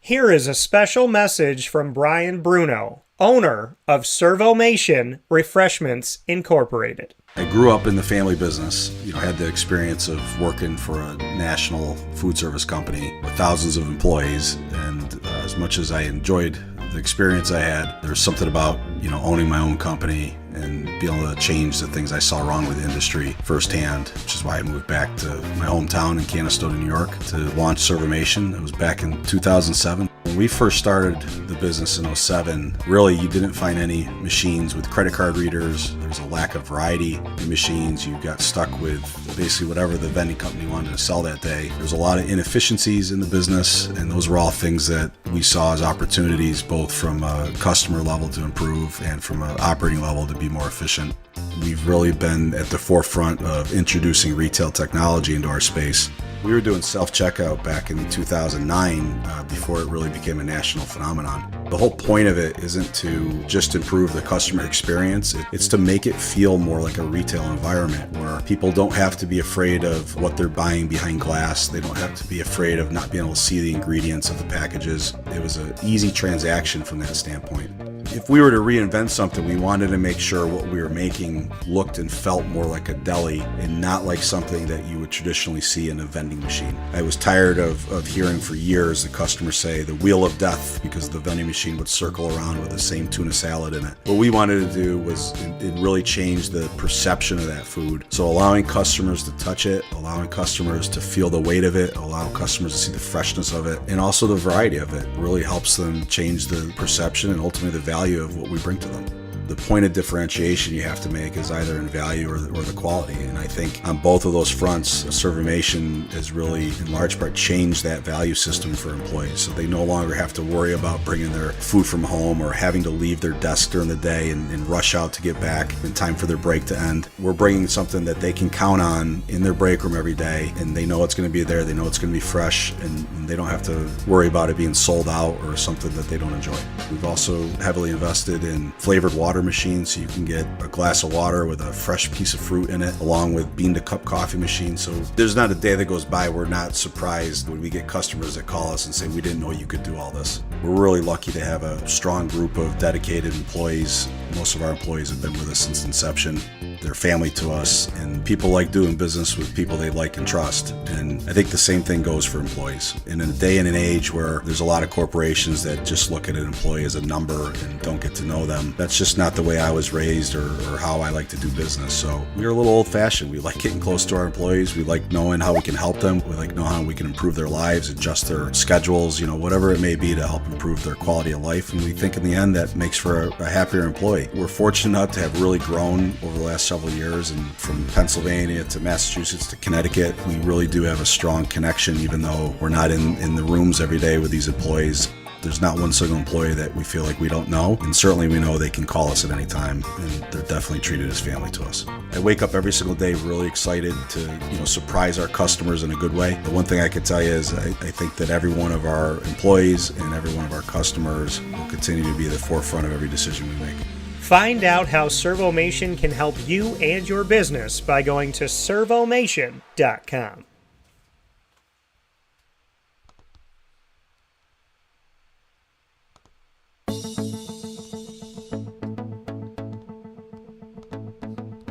Here is a special message from Brian Bruno, owner of Servomation Refreshments Incorporated. I grew up in the family business, had the experience of working for a national food service company with thousands of employees, and as much as I enjoyed the experience I had, there's something about, owning my own company and be able to change the things I saw wrong with the industry firsthand, which is why I moved back to my hometown in Canastota, New York to launch Servomation. It was back in 2007. When we first started the business in 2007, really you didn't find any machines with credit card readers. There was a lack of variety in machines. You got stuck with basically whatever the vending company wanted to sell that day. There was a lot of inefficiencies in the business, and those were all things that we saw as opportunities, both from a customer level to improve and from an operating level to be more efficient. We've really been at the forefront of introducing retail technology into our space. We were doing self-checkout back in 2009 before it really became a national phenomenon. The whole point of it isn't to just improve the customer experience. It's to make it feel more like a retail environment where people don't have to be afraid of what they're buying behind glass. They don't have to be afraid of not being able to see the ingredients of the packages. It was an easy transaction from that standpoint. If we were to reinvent something, we wanted to make sure what we were making looked and felt more like a deli and not like something that you would traditionally see in a vending machine. I was tired of hearing for years the customers say the wheel of death because the vending machine would circle around with the same tuna salad in it. What we wanted to do was it really change the perception of that food. So allowing customers to touch it, allowing customers to feel the weight of it, allow customers to see the freshness of it, and also the variety of it really helps them change the perception and ultimately the value of what we bring to them. The point of differentiation you have to make is either in value or the quality. And I think on both of those fronts, Servomation has really, in large part, changed that value system for employees. So they no longer have to worry about bringing their food from home or having to leave their desk during the day and rush out to get back in time for their break to end. We're bringing something that they can count on in their break room every day, and they know it's going to be there, they know it's going to be fresh, and they don't have to worry about it being sold out or something that they don't enjoy. We've also heavily invested in flavored water machines, so you can get a glass of water with a fresh piece of fruit in it, along with bean to cup coffee machines. So there's not a day that goes by we're not surprised when we get customers that call us and say, we didn't know you could do all this. We're really lucky to have a strong group of dedicated employees. Most of our employees have been with us since inception. They're family to us, and people like doing business with people they like and trust. And I think the same thing goes for employees. In a day and an age where there's a lot of corporations that just look at an employee as a number and don't get to know them, that's just not the way I was raised or how I like to do business. So we're a little old-fashioned. We like getting close to our employees. We like knowing how we can help them. We like knowing how we can improve their lives, adjust their schedules, whatever it may be to help improve their quality of life. And we think in the end that makes for a happier employee. We're fortunate enough to have really grown over the last several years, and from Pennsylvania to Massachusetts to Connecticut, we really do have a strong connection, even though we're not in the rooms every day with these employees. There's not one single employee that we feel like we don't know, and certainly we know they can call us at any time, and they're definitely treated as family to us. I wake up every single day really excited to surprise our customers in a good way. The one thing I can tell you is I think that every one of our employees and every one of our customers will continue to be at the forefront of every decision we make. Find out how Servomation can help you and your business by going to servomation.com.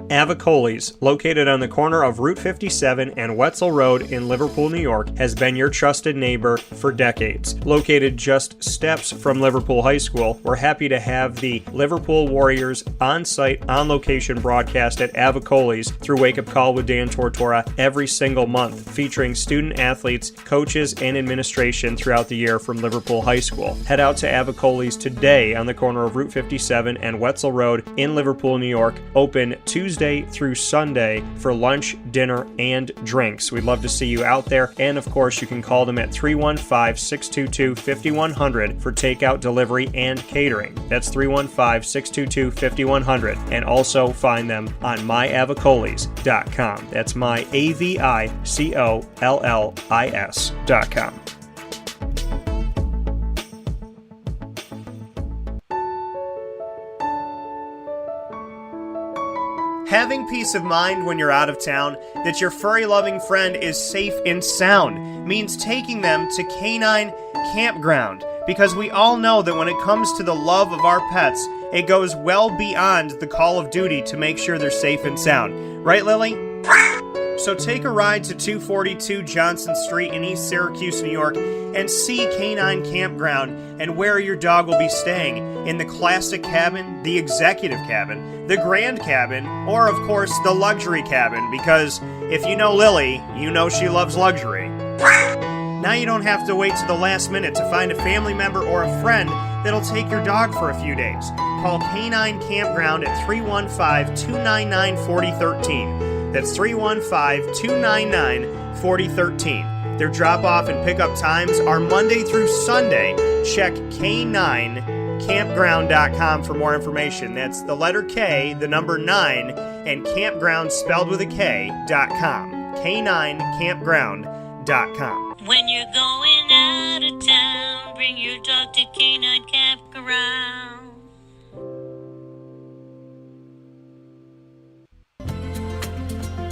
Avicolli's, located on the corner of Route 57 and Wetzel Road in Liverpool, New York, has been your trusted neighbor for decades. Located just steps from Liverpool High School, we're happy to have the Liverpool Warriors on-site, on-location broadcast at Avicolli's through Wake Up Call with Dan Tortora every single month, featuring student athletes, coaches, and administration throughout the year from Liverpool High School. Head out to Avicolli's today on the corner of Route 57 and Wetzel Road in Liverpool, New York, open Tuesday through Sunday for lunch, dinner, and drinks. We'd love to see you out there, and of course you can call them at 315-622-5100 for takeout, delivery, and catering. That's 315-622-5100, and also find them on myavicollis.com. That's myavicollis.com. Having peace of mind when you're out of town that your furry-loving friend is safe and sound means taking them to Canine Campground, because we all know that when it comes to the love of our pets, it goes well beyond the call of duty to make sure they're safe and sound. Right, Lily? So take a ride to 242 Johnson Street in East Syracuse, New York, and see Canine Campground and where your dog will be staying in the classic cabin, the executive cabin, the grand cabin, or of course the luxury cabin, because if you know Lily, you know she loves luxury. Now you don't have to wait to the last minute to find a family member or a friend that'll take your dog for a few days. Call Canine Campground at 315-299-4013. That's 315-299-4013. Their drop-off and pickup times are Monday through Sunday. Check K9campground.com for more information. That's the letter K, the number 9, and campground spelled with a K.com. K9campground.com. When you're going out of town, bring your dog to Canine Campground.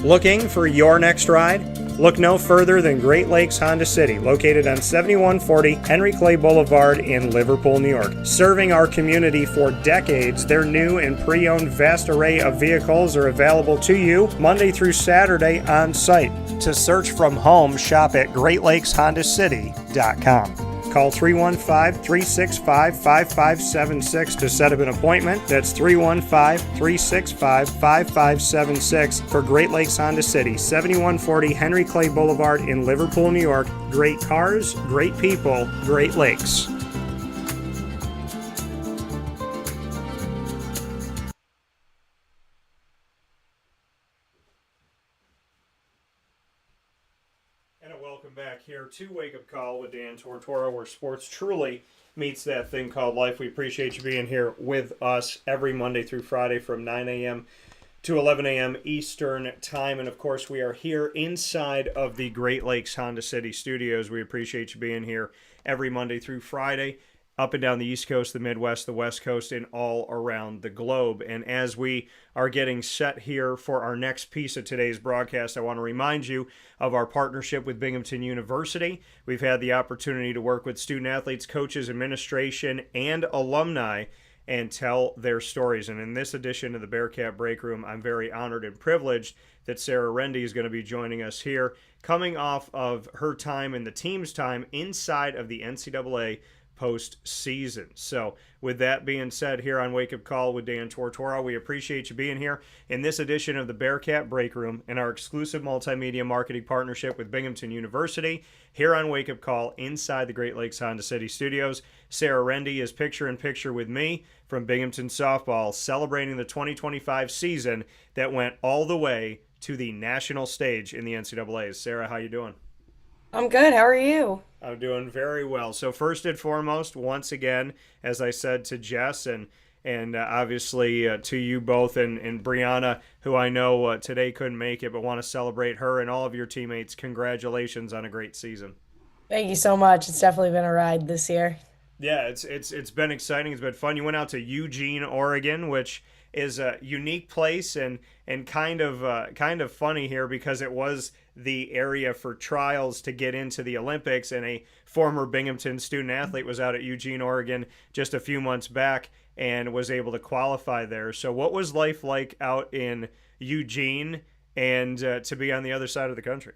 Looking for your next ride? Look no further than Great Lakes Honda City, located on 7140 Henry Clay Boulevard in Liverpool, New York. Serving our community for decades, their new and pre-owned vast array of vehicles are available to you Monday through Saturday on site. To search from home, shop at GreatLakesHondaCity.com. Call 315-365-5576 to set up an appointment. That's 315-365-5576 for Great Lakes Honda City, 7140 Henry Clay Boulevard in Liverpool, New York. Great cars, great people, Great Lakes. Welcome back here to Wake Up Call with Dan Tortora, where sports truly meets that thing called life. We appreciate you being here with us every Monday through Friday from 9 a.m. to 11 a.m. Eastern Time. And, of course, we are here inside of the Great Lakes Honda City studios. We appreciate you being here every Monday through Friday, up and down the East Coast, the Midwest, the West Coast, and all around the globe. And as we are getting set here for our next piece of today's broadcast, I want to remind you of our partnership with Binghamton University. We've had the opportunity to work with student athletes, coaches, administration, and alumni and tell their stories. And in this edition of the Bearcat Breakroom, I'm very honored and privileged that Sarah Rende is going to be joining us here, coming off of her time and the team's time inside of the NCAA postseason. So with that being said, here on Wake Up Call with Dan Tortora, we appreciate you being here in this edition of the Bearcat Breakroom and our exclusive multimedia marketing partnership with Binghamton University. Here on Wake Up Call inside the Great Lakes Honda City studios, Sarah Rende is picture-in-picture with me from Binghamton Softball, celebrating the 2025 season that went all the way to the national stage in the NCAAs. Sarah, how you doing? I'm good. How are you? I'm doing very well. So first and foremost, once again, as I said to Jess and obviously to you both and Brianna, who I know today couldn't make it, but want to celebrate her and all of your teammates. Congratulations on a great season. Thank you so much. It's definitely been a ride this year. Yeah, it's been exciting. It's been fun. You went out to Eugene, Oregon, which is a unique place and kind of funny here because it was the area for trials to get into the Olympics, and a former Binghamton student athlete was out at Eugene, Oregon just a few months back and was able to qualify there. So what was life like out in Eugene and to be on the other side of the country?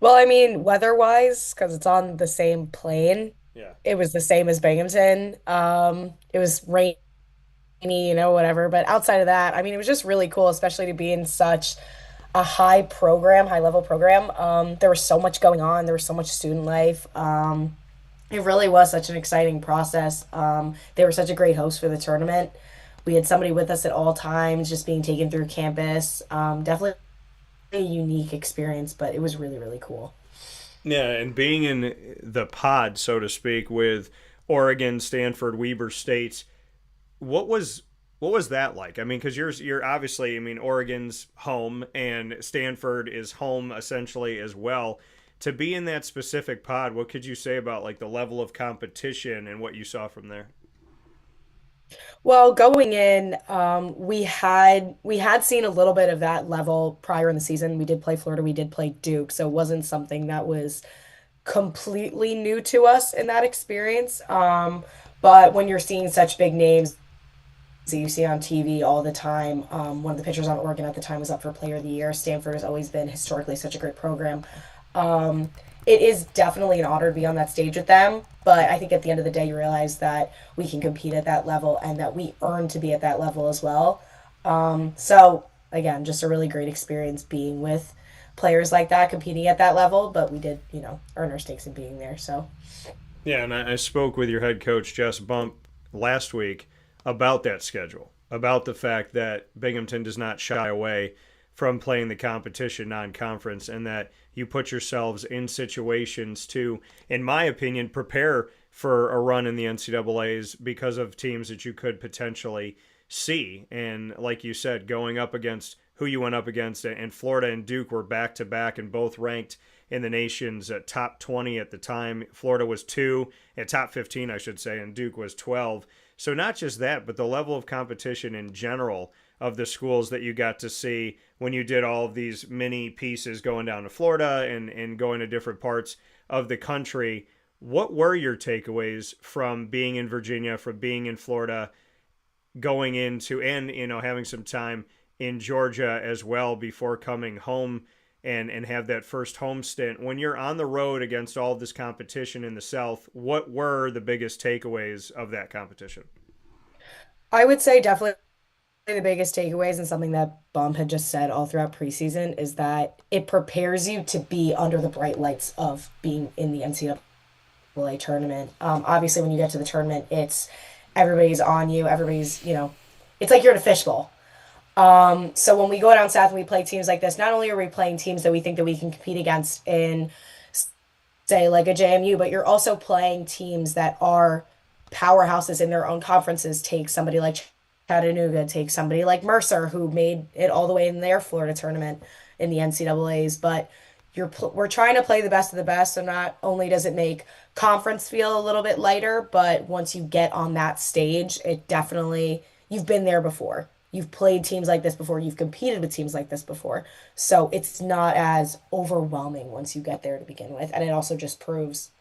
Well, I mean, weather-wise, because it's on the same plane, Yeah. it was the same as Binghamton. It was rainy, whatever. But outside of that, I mean, it was just really cool, especially to be in such a high-level program. There was so much going on. There was so much student life. It really was such an exciting process. They were such a great host for the tournament. We had somebody with us at all times, just being taken through campus. Definitely a unique experience, but it was really, really cool. Yeah, and being in the pod, so to speak, with Oregon, Stanford, Weber State, what was that like? I mean, because you're obviously, I mean, Oregon's home and Stanford is home essentially as well. To be in that specific pod, what could you say about like the level of competition and what you saw from there? Well, going in, we had seen a little bit of that level prior in the season. We did play Florida, we did play Duke, so it wasn't something that was completely new to us in that experience. But when you're seeing such big names that you see on TV all the time. One of the pitchers on Oregon at the time was up for Player of the Year. Stanford has always been historically such a great program. Um, it is definitely an honor to be on that stage with them, but I think at the end of the day, you realize that we can compete at that level and that we earn to be at that level as well. So, again, just a really great experience being with players like that, competing at that level, but we did, earn our stakes in being there. So, Yeah, and I spoke with your head coach, Jess Bump, last week about that schedule, about the fact that Binghamton does not shy away from playing the competition non-conference, and that you put yourselves in situations to, in my opinion, prepare for a run in the NCAAs because of teams that you could potentially see. And like you said, going up against who you went up against, and Florida and Duke were back to back and both ranked in the nation's top 20 at the time. Florida was 2, at top 15, I should say, and Duke was 12. So not just that, but the level of competition in general of the schools that you got to see when you did all of these mini pieces going down to Florida and going to different parts of the country. What were your takeaways from being in Virginia, from being in Florida, going into, and having some time in Georgia as well before coming home and have that first home stint? When you're on the road against all of this competition in the South, what were the biggest takeaways of that competition? I would say definitely the biggest takeaways, and something that Bump had just said all throughout preseason, is that it prepares you to be under the bright lights of being in the NCAA tournament. Obviously, when you get to the tournament, it's everybody's on you. Everybody's, it's like you're in a fishbowl. So when we go down south and we play teams like this, not only are we playing teams that we think that we can compete against in, say, like a JMU, but you're also playing teams that are powerhouses in their own conferences. Take somebody like Chattanooga, take somebody like Mercer, who made it all the way in their Florida tournament in the NCAAs. But we're trying to play the best of the best. So not only does it make conference feel a little bit lighter, but once you get on that stage, it definitely, you've been there before. You've played teams like this before. You've competed with teams like this before. So it's not as overwhelming once you get there to begin with. And it also just proves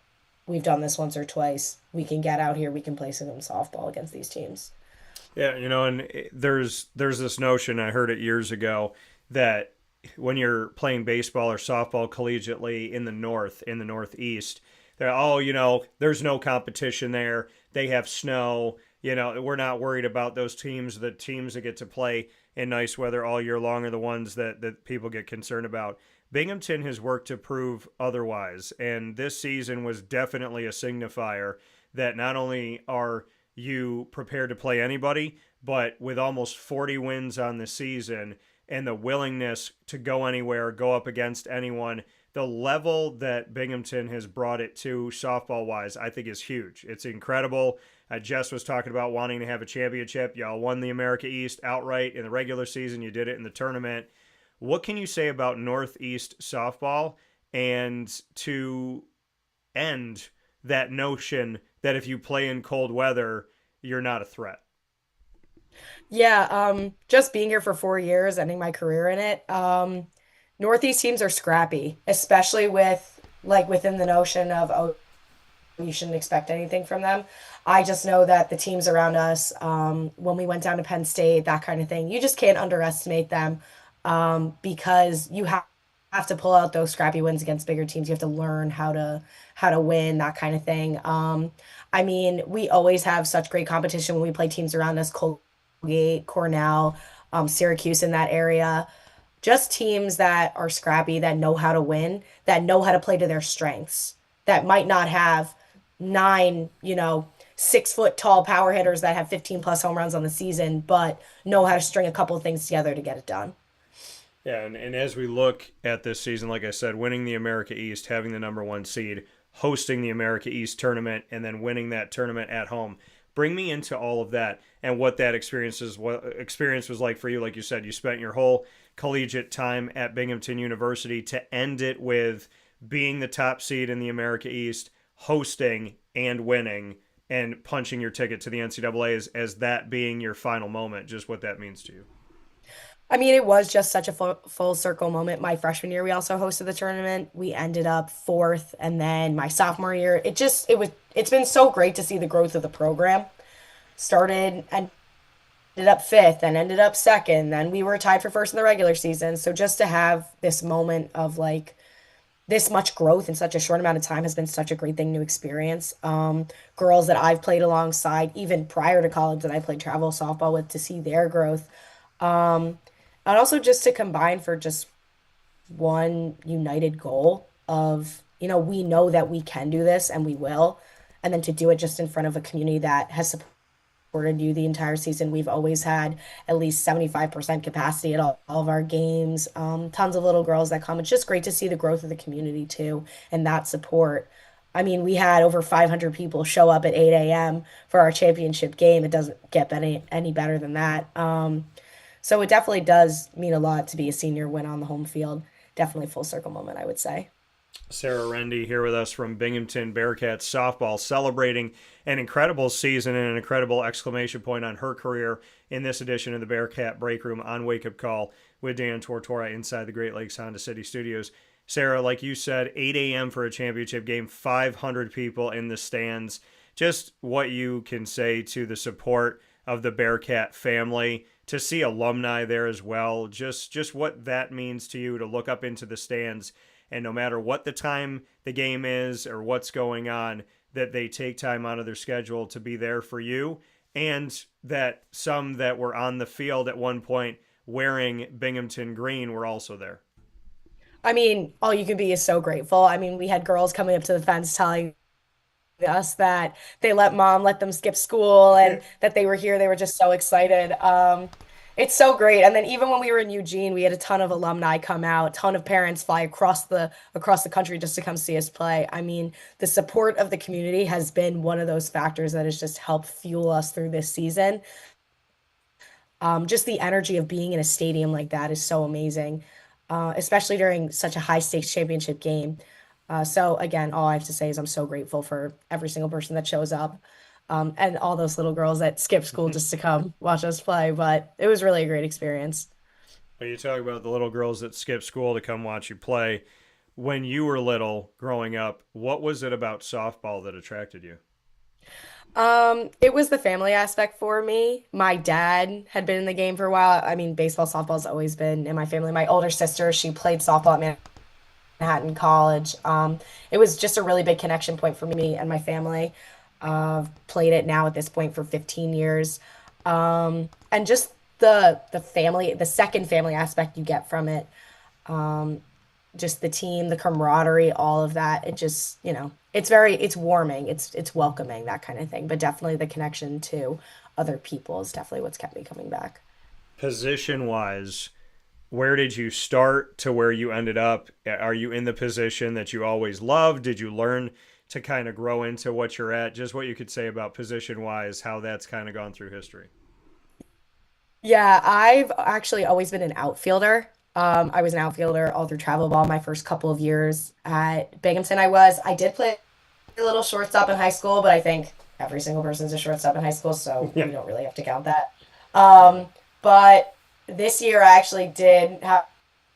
we've done this once or twice. We can get out here. We can play some softball against these teams. Yeah, and there's this notion, I heard it years ago, that when you're playing baseball or softball collegiately in the North, in the Northeast, that, there's no competition there. They have snow. We're not worried about those teams. The teams that get to play in nice weather all year long are the ones that people get concerned about. Binghamton has worked to prove otherwise, and this season was definitely a signifier that not only are you prepared to play anybody, but with almost 40 wins on the season and the willingness to go anywhere, go up against anyone, the level that Binghamton has brought it to softball-wise, I think is huge. It's incredible. Jess was talking about wanting to have a championship. Y'all won the America East outright in the regular season. You did it in the tournament. What can you say about Northeast softball, and to end that notion that if you play in cold weather, you're not a threat? Yeah, just being here for 4 years, ending my career in it. Northeast teams are scrappy, especially within the notion of, oh, you shouldn't expect anything from them. I just know that the teams around us, when we went down to Penn State, that kind of thing, you just can't underestimate them, because you have to pull out those scrappy wins against bigger teams. You have to learn how to win, that kind of thing. I mean, we always have such great competition when we play teams around us, Colgate, Cornell, Syracuse, in that area. Just teams that are scrappy, that know how to win, that know how to play to their strengths, that might not have 9, 6-foot tall power hitters that have 15 plus home runs on the season, but know how to string a couple of things together to get it done. Yeah, and as we look at this season, like I said, winning the America East, having the number 1 seed, hosting the America East tournament, and then winning that tournament at home. Bring me into all of that and what that experience was like for you. Like you said, you spent your whole collegiate time at Binghamton University to end it with being the top seed in the America East, hosting and winning, and punching your ticket to the NCAAs as that being your final moment, just what that means to you. I mean, it was just such a full circle moment. My freshman year, we also hosted the tournament. We ended up fourth, and then my sophomore year, it's been so great to see the growth of the program. Started and up fifth and ended up second. Then we were tied for first in the regular season. So just to have this moment of like this much growth in such a short amount of time has been such a great thing to experience. Girls that I've played alongside, even prior to college, that I played travel softball with, to see their growth. Um, and also just to combine for just one united goal of, we know that we can do this and we will. And then to do it just in front of a community that has supported you the entire season. We've always had at least 75% capacity at all of our games. Tons of little girls that come. It's just great to see the growth of the community too and that support. I mean, we had over 500 people show up at 8 a.m. for our championship game. It doesn't get any better than that. So it definitely does mean a lot to be a senior win on the home field. Definitely full circle moment, I would say. Sarah Rende here with us from Binghamton Bearcats softball, celebrating an incredible season and an incredible exclamation point on her career in this edition of the Bearcat Breakroom on Wake Up Call with Dan Tortora inside the Great Lakes Honda City Studios. Sarah, like you said, 8 a.m. for a championship game, 500 people in the stands. Just what you can say to the support of the Bearcat family, to see alumni there as well, just what that means to you to look up into the stands and no matter what the time the game is or what's going on, that they take time out of their schedule to be there for you, and that some that were on the field at one point wearing Binghamton green were also there. I mean, all you can be is so grateful. I mean, we had girls coming up to the fence telling us that they let them skip school and that they were here. They were just so excited. It's so great. And then even when we were in Eugene, we had a ton of alumni come out, ton of parents fly across the country just to come see us play. I mean, the support of the community has been one of those factors that has just helped fuel us through this season. Just the energy of being in a stadium like that is so amazing, especially during such a high stakes championship game. So again, all I have to say is I'm so grateful for every single person that shows up, and all those little girls that skip school just to come watch us play. But it was really a great experience. When you talk about the little girls that skip school to come watch you play, when you were little growing up, what was it about softball that attracted you? It was the family aspect for me. My dad had been in the game for a while. I mean, baseball, softball's always been in my family. My older sister, she played softball at Manhattan College. It was just a really big connection point for me and my family. Played it now at this point for 15 years. And just the family, the second family aspect you get from it. Just the team, the camaraderie, all of that. It just, it's warming, it's welcoming, that kind of thing. But definitely the connection to other people is definitely what's kept me coming back. Position wise, where did you start to where you ended up? Are you in the position that you always loved? Did you learn to kind of grow into what you're at? Just what you could say about position wise, how that's kind of gone through history. Yeah, I've actually always been an outfielder. I was an outfielder all through travel ball my first couple of years at Binghamton. I did play a little shortstop in high school, but I think every single person's a shortstop in high school, so we don't really have to count that. But this year I actually did have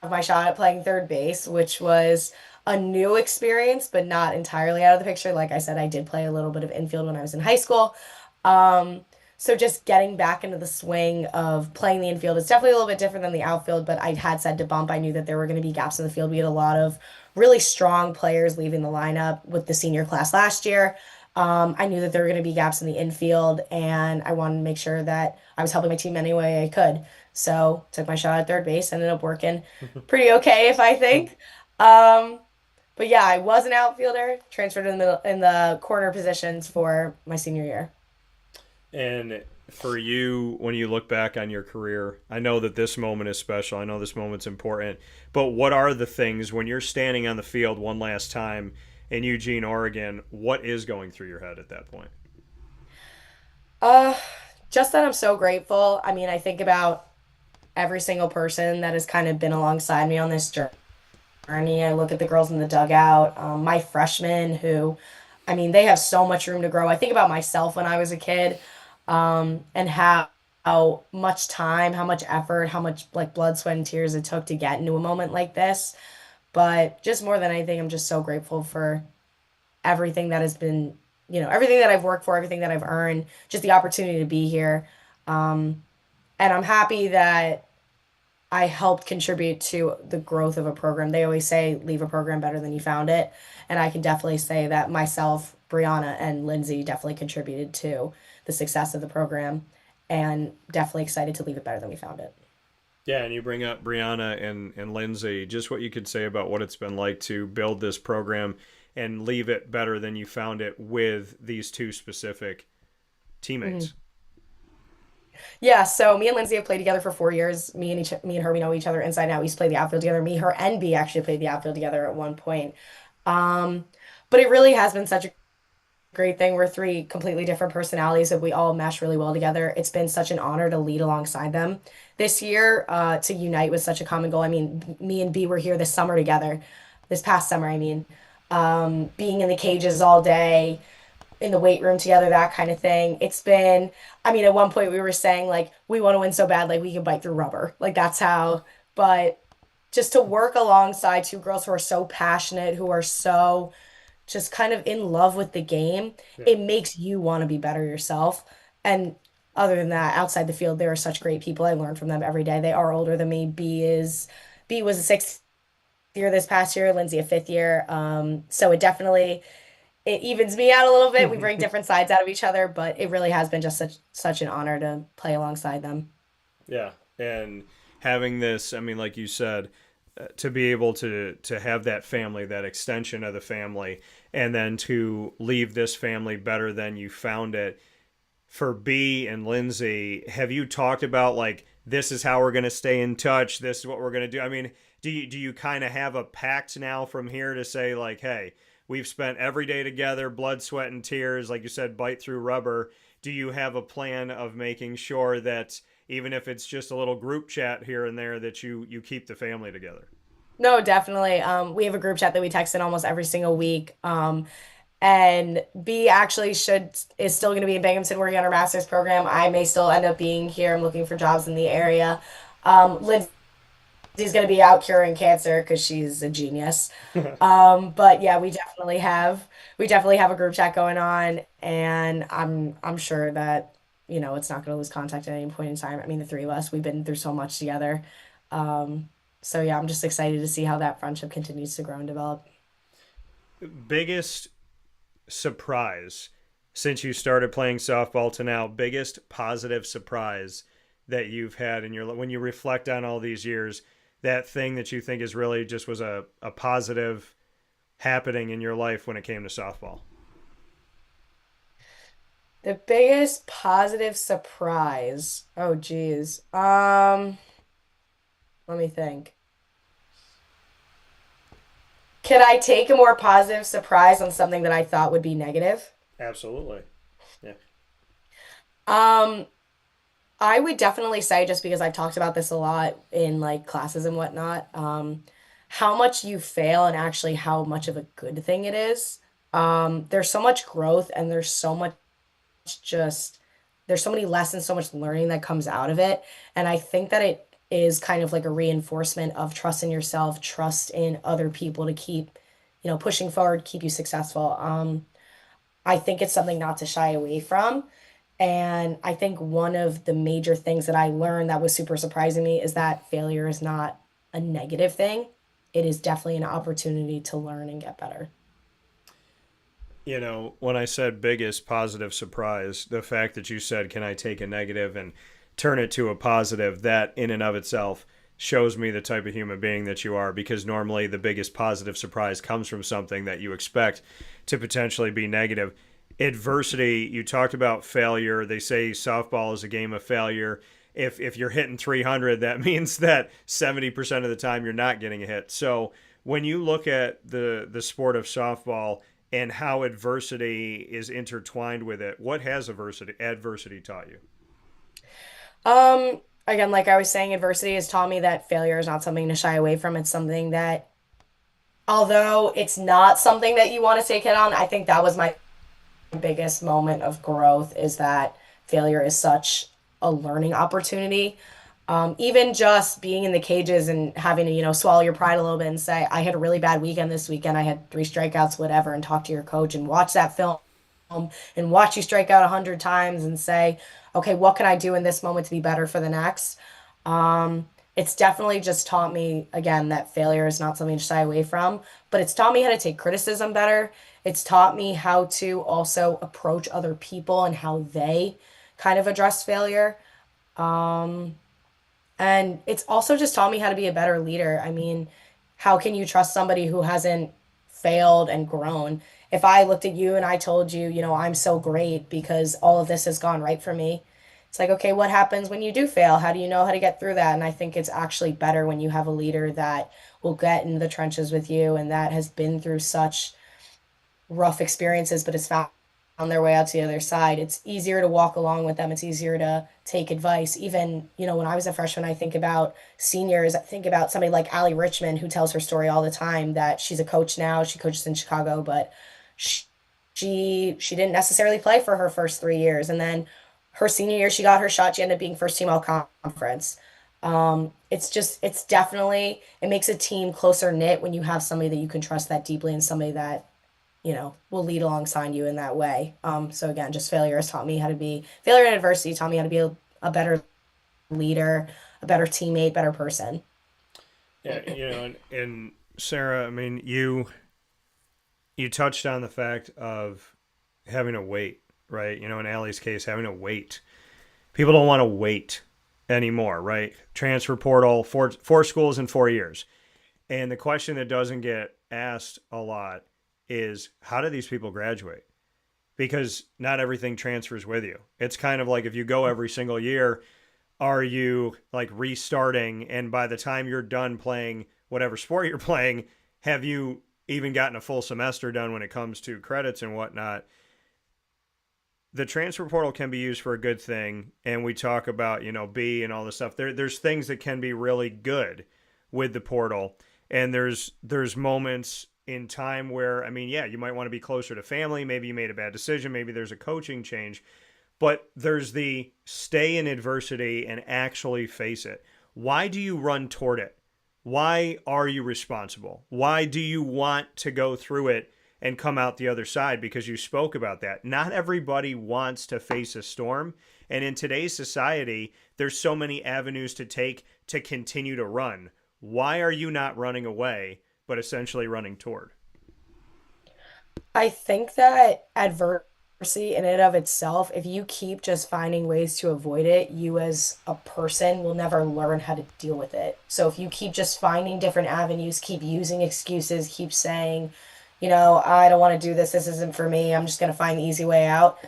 my shot at playing third base, which was a new experience, but not entirely out of the picture. Like I said, I did play a little bit of infield when I was in high school. So just getting back into the swing of playing the infield is definitely a little bit different than the outfield, but I had said to bump, I knew that there were going to be gaps in the field. We had a lot of really strong players leaving the lineup with the senior class last year. I knew that there were going to be gaps in the infield, and I wanted to make sure that I was helping my team any way I could. So took my shot at third base, ended up working pretty okay, if I think. But yeah, I was an outfielder, transferred in the corner positions for my senior year. And for you, when you look back on your career, I know that this moment is special. I know this moment's important. But what are the things when you're standing on the field one last time in Eugene, Oregon, what is going through your head at that point? Uh, just that I'm so grateful. I mean, I think about every single person that has kind of been alongside me on this journey. I look at the girls in the dugout, my freshmen who, I mean, they have so much room to grow. I think about myself when I was a kid, and how much time, how much effort, how much like blood, sweat, and tears it took to get into a moment like this. But just more than anything, I'm just so grateful for everything that has been, everything that I've worked for, everything that I've earned, just the opportunity to be here. And I'm happy that I helped contribute to the growth of a program. They always say, leave a program better than you found it. And I can definitely say that myself, Brianna, and Lindsay definitely contributed to the success of the program, and definitely excited to leave it better than we found it. Yeah, and you bring up Brianna and Lindsay, just what you could say about what it's been like to build this program and leave it better than you found it with these two specific teammates. Yeah, so me and Lindsay have played together for 4 years. Me and her, we know each other inside and out. We used to play the outfield together. Me, her, and B actually played the outfield together at one point. Um, but it really has been such a great thing. We're three completely different personalities that we all mesh really well together. It's been such an honor to lead alongside them this year, to unite with such a common goal. I mean, me and B were here this summer together, this past summer, I mean, being in the cages all day, in the weight room together, that kind of thing. It's been, I mean, at one point we were saying like, we want to win so bad, like we can bite through rubber. Like that's how, but just to work alongside two girls who are so passionate, who are so just kind of in love with the game, Yeah. it makes you want to be better yourself. And other than that, outside the field, there are such great people. I learn from them every day. They are older than me. B was a sixth year this past year, Lindsay a fifth year. So it evens me out a little bit. We bring different sides out of each other, but it really has been just such an honor to play alongside them. Yeah, and having this, I mean, like you said, to be able to have that family, that extension of the family, and then to leave this family better than you found it. For B and Lindsay, have you talked about like this is how we're going to stay in touch? This is what we're going to do. I mean, do you kind of have a pact now from here to say like, hey, we've spent every day together, blood, sweat, and tears, like you said, bite through rubber. Do you have a plan of making sure that even if it's just a little group chat here and there, that you keep the family together? No, definitely. We have a group chat that we text in almost every single week. And B actually should is still going to be in Binghamton working on her master's program. I may still end up being here. I'm looking for jobs in the area. Lindsay's going to be out curing cancer because she's a genius. But yeah, we definitely have a group chat going on, and I'm sure that it's not going to lose contact at any point in time. I mean, the three of us, we've been through so much together. So yeah, I'm just excited to see how that friendship continues to grow and develop. Biggest surprise since you started playing softball to now, biggest positive surprise that you've had in your when you reflect on all these years, that thing that you think is really just was a positive happening in your life when it came to softball? The biggest positive surprise. Oh geez. Let me think. Could I take a more positive surprise on something that I thought would be negative? Absolutely. Yeah. Um, I would definitely say, just because I've talked about this a lot in like classes and whatnot, how much you fail and actually how much of a good thing it is. There's so much growth, and just there's so many lessons, so much learning that comes out of it. And I think that it is kind of like a reinforcement of trust in yourself, trust in other people to keep, pushing forward, keep you successful. I think it's something not to shy away from. And I think one of the major things that I learned that was super surprising me is that failure is not a negative thing. It is definitely an opportunity to learn and get better. When I said biggest positive surprise, the fact that you said, can I take a negative and turn it to a positive, that in and of itself shows me the type of human being that you are, because normally the biggest positive surprise comes from something that you expect to potentially be negative. Adversity, you talked about failure. They say softball is a game of failure. If you're hitting 300, that means that 70% of the time you're not getting a hit. So when you look at the sport of softball and how adversity is intertwined with it, what has adversity taught you? Again, like I was saying, adversity has taught me that failure is not something to shy away from. It's something that, although it's not something that you want to take it on, I think that was my biggest moment of growth, is that failure is such a learning opportunity. Even just being in the cages and having to, swallow your pride a little bit and say, I had a really bad weekend this weekend. I had 3 strikeouts, whatever, and talk to your coach and watch that film and watch you strike out 100 times and say, okay, what can I do in this moment to be better for the next? It's definitely just taught me again that failure is not something to shy away from, but it's taught me how to take criticism better. It's taught me how to also approach other people and how they kind of address failure. And it's also just taught me how to be a better leader. I mean, how can you trust somebody who hasn't failed and grown? If I looked at you and I told you, I'm so great because all of this has gone right for me, it's like, okay, what happens when you do fail? How do you know how to get through that? And I think it's actually better when you have a leader that will get in the trenches with you and that has been through such rough experiences, but has found their way out to the other side. It's easier to walk along with them. It's easier to take advice. Even, when I was a freshman, I think about seniors. I think about somebody like Allie Richmond, who tells her story all the time that she's a coach now. She coaches in Chicago, but she, she didn't necessarily play for her first 3 years. And then her senior year, she got her shot. She ended up being first team all conference. It's definitely, it makes a team closer knit when you have somebody that you can trust that deeply and somebody that will lead alongside you in that way. So again, just failure and adversity taught me how to be a better leader, a better teammate, better person. Yeah, and Sarah, I mean, you touched on the fact of having to wait, right? In Allie's case, having to wait. People don't want to wait anymore, right? Transfer portal, four schools in 4 years. And the question that doesn't get asked a lot is, how do these people graduate? Because not everything transfers with you. It's kind of like, if you go every single year, are you like restarting? And by the time you're done playing whatever sport you're playing, have you even gotten a full semester done when it comes to credits and whatnot? The transfer portal can be used for a good thing. And we talk about, B and all this stuff. There's things that can be really good with the portal. And there's moments in time where, I mean, yeah, you might want to be closer to family. Maybe you made a bad decision. Maybe there's a coaching change. But there's the stay in adversity and actually face it. Why do you run toward it? Why are you responsible? Why do you want to go through it and come out the other side? Because you spoke about that. Not everybody wants to face a storm. And in today's society, there's so many avenues to take to continue to run. Why are you not running away, but essentially running toward? I think that adversity in and of itself, if you keep just finding ways to avoid it, you as a person will never learn how to deal with it. So if you keep just finding different avenues, keep using excuses, keep saying, I don't want to do this, this isn't for me, I'm just going to find the easy way out.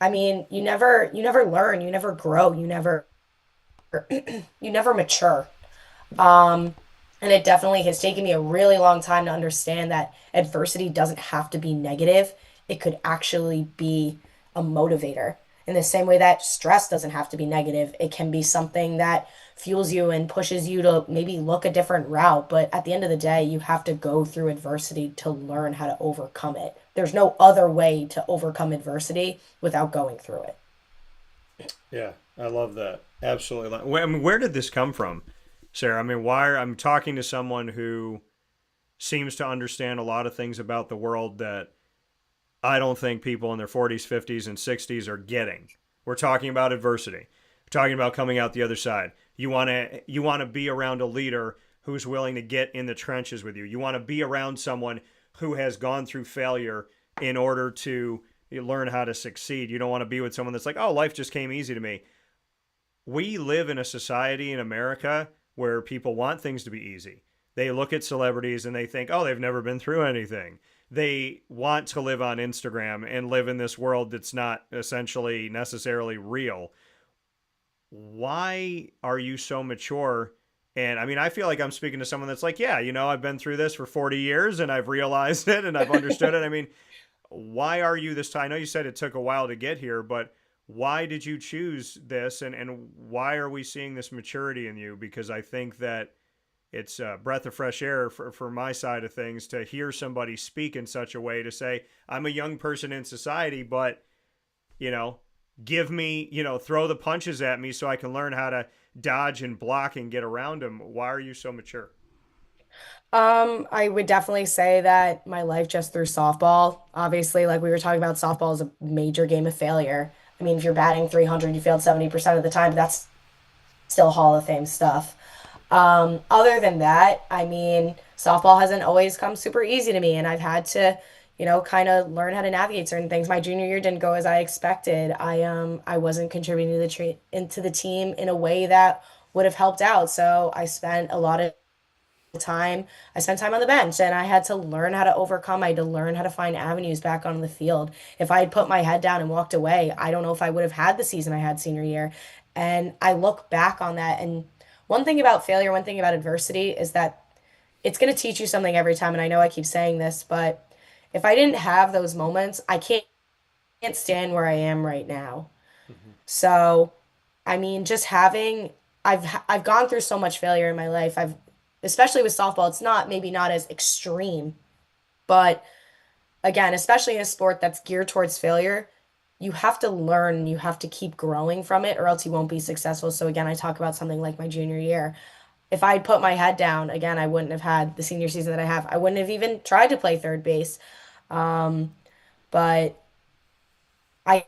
I mean, you never learn, you never grow, you never mature. Um, and it definitely has taken me a really long time to understand that adversity doesn't have to be negative. It could actually be a motivator. In the same way that stress doesn't have to be negative, it can be something that fuels you and pushes you to maybe look a different route. But at the end of the day, you have to go through adversity to learn how to overcome it. There's no other way to overcome adversity without going through it. Yeah, I love that. Absolutely. I mean, where did this come from, Sarah? I mean, I'm talking to someone who seems to understand a lot of things about the world that I don't think people in their 40s, 50s, and 60s are getting. We're talking about adversity. We're talking about coming out the other side. You want to be around a leader who's willing to get in the trenches with you. You want to be around someone who has gone through failure in order to learn how to succeed. You don't want to be with someone that's like, "Oh, life just came easy to me." We live in a society in America where people want things to be easy. They look at celebrities and they think, "Oh, they've never been through anything." They want to live on Instagram and live in this world that's not essentially necessarily real. Why are you so mature? And I mean, I feel like I'm speaking to someone that's like, yeah, I've been through this for 40 years and I've realized it and I've understood it. I mean, why are you this time? I know you said it took a while to get here, but why did you choose this? And why are we seeing this maturity in you? Because I think that it's a breath of fresh air for my side of things to hear somebody speak in such a way to say, I'm a young person in society, but, you know, give me, throw the punches at me so I can learn how to dodge and block and get around them. Why are you so mature? I would definitely say that my life just through softball. Obviously, like we were talking about, softball is a major game of failure. I mean, if you're batting 300, you failed 70% of the time, but that's still Hall of Fame stuff. Other than that, I mean, softball hasn't always come super easy to me, and I've had to, kind of learn how to navigate certain things. My junior year didn't go as I expected. I wasn't contributing to into the team in a way that would have helped out. So I spent time on the bench, and I had to learn how to overcome. I had to learn how to find avenues back on the field. If I had put my head down and walked away, I don't know if I would have had the season I had senior year. And I look back on that, and one thing about failure, one thing about adversity is that it's going to teach you something every time. And I know I keep saying this, but if I didn't have those moments, I can't stand where I am right now. So, I mean, just having I've gone through so much failure in my life. I've especially with softball, it's not maybe not as extreme, but again, especially in a sport that's geared towards failure, you have to learn, you have to keep growing from it, or else you won't be successful. So again, I talk about something like my junior year. If I'd put my head down, again, I wouldn't have had the senior season that I have. I wouldn't have even tried to play third base. Um, but I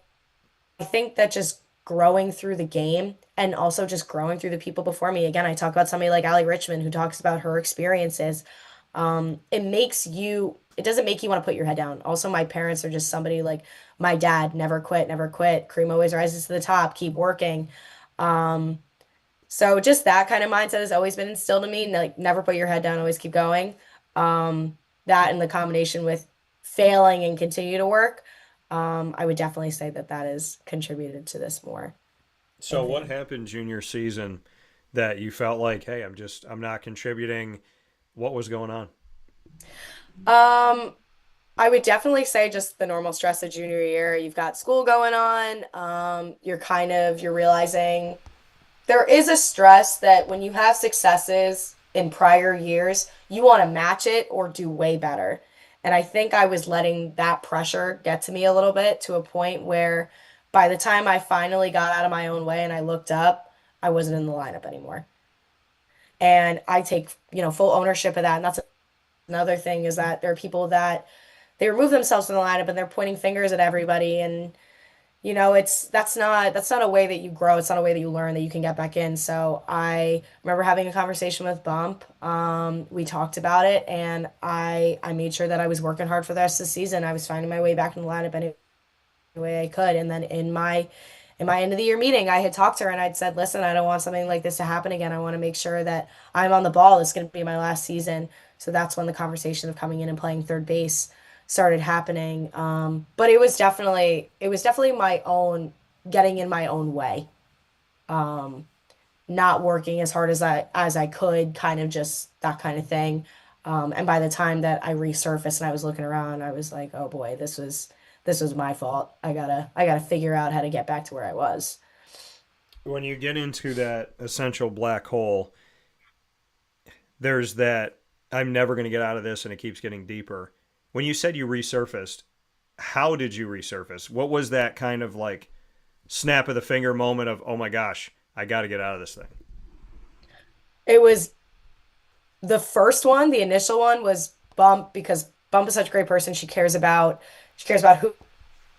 think that just growing through the game and also just growing through the people before me. Again, I talk about somebody like Allie Richmond who talks about her experiences. It doesn't make you want to put your head down. Also, my parents are just somebody like my dad, never quit, never quit. Cream always rises to the top, keep working. Um, so just that kind of mindset has always been instilled in me. Like never put your head down, always keep going. That and the combination with failing and continue to work, I would definitely say that that has contributed to this more. I So what think. happened junior season that you felt like, hey, I'm not contributing? What was going on? Um, I would definitely say just the normal stress of junior year. You've got school going on. You're realizing there is a stress that when you have successes in prior years, you want to match it or do way better. And I think I was letting that pressure get to me a little bit to a point where by the time I finally got out of my own way and I looked up, I wasn't in the lineup anymore. And I take, full ownership of that. And that's another thing is that there are people that they remove themselves from the lineup and they're pointing fingers at everybody. And it's that's not a way that you grow. It's not a way that you learn that you can get back in. So I remember having a conversation with Bump. We talked about it, and I made sure that I was working hard for the rest of the season. I was finding my way back in the lineup any way I could. And then in my end of the year meeting, I had talked to her and I'd said, "Listen, I don't want something like this to happen again. I want to make sure that I'm on the ball. It's going to be my last season." So that's when the conversation of coming in and playing third base started happening. But it was definitely my own getting in my own way, um, not working as hard as I could, kind of just that kind of thing. And by the time that I resurfaced and I was looking around, I was like, oh boy, this was my fault. I gotta figure out how to get back to where I was. When you get into that essential black hole, there's that I'm never going to get out of this and it keeps getting deeper. When you said you resurfaced, how did you resurface? What was that kind of like snap of the finger moment of, oh my gosh, I got to get out of this thing? It was the first one, the initial one was Bump because Bump is such a great person. She cares about who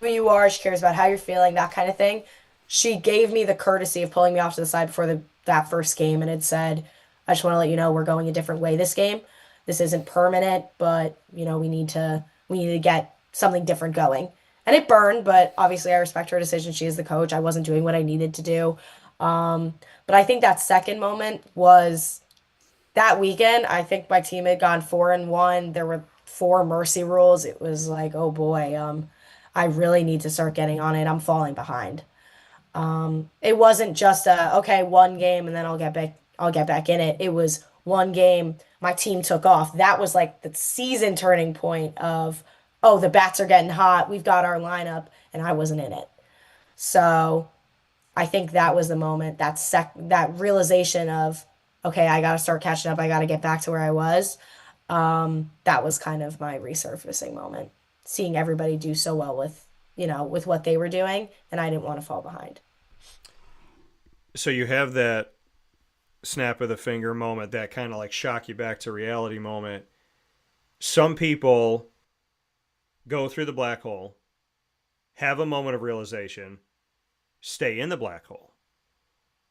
you are. She cares about how you're feeling, that kind of thing. She gave me the courtesy of pulling me off to the side before that first game and had said, I just want to let you know we're going a different way this game. This isn't permanent, but we need to get something different going. And it burned, but obviously I respect her decision. She is the coach. I wasn't doing what I needed to do. But I think that second moment was that weekend. I think my team had gone 4-1. There were four mercy rules. It was like, oh boy, I really need to start getting on it. I'm falling behind. It wasn't just okay, one game and then I'll get back in it. It was one game, my team took off. That was like the season turning point of, oh, the bats are getting hot. We've got our lineup, and I wasn't in it. So I think that was the moment, that realization of, okay, I got to start catching up. I got to get back to where I was. That was kind of my resurfacing moment, seeing everybody do so well with what they were doing, and I didn't want to fall behind. So you have that snap of the finger moment, that kind of like shock you back to reality moment. Some people go through the black hole, have a moment of realization, stay in the black hole?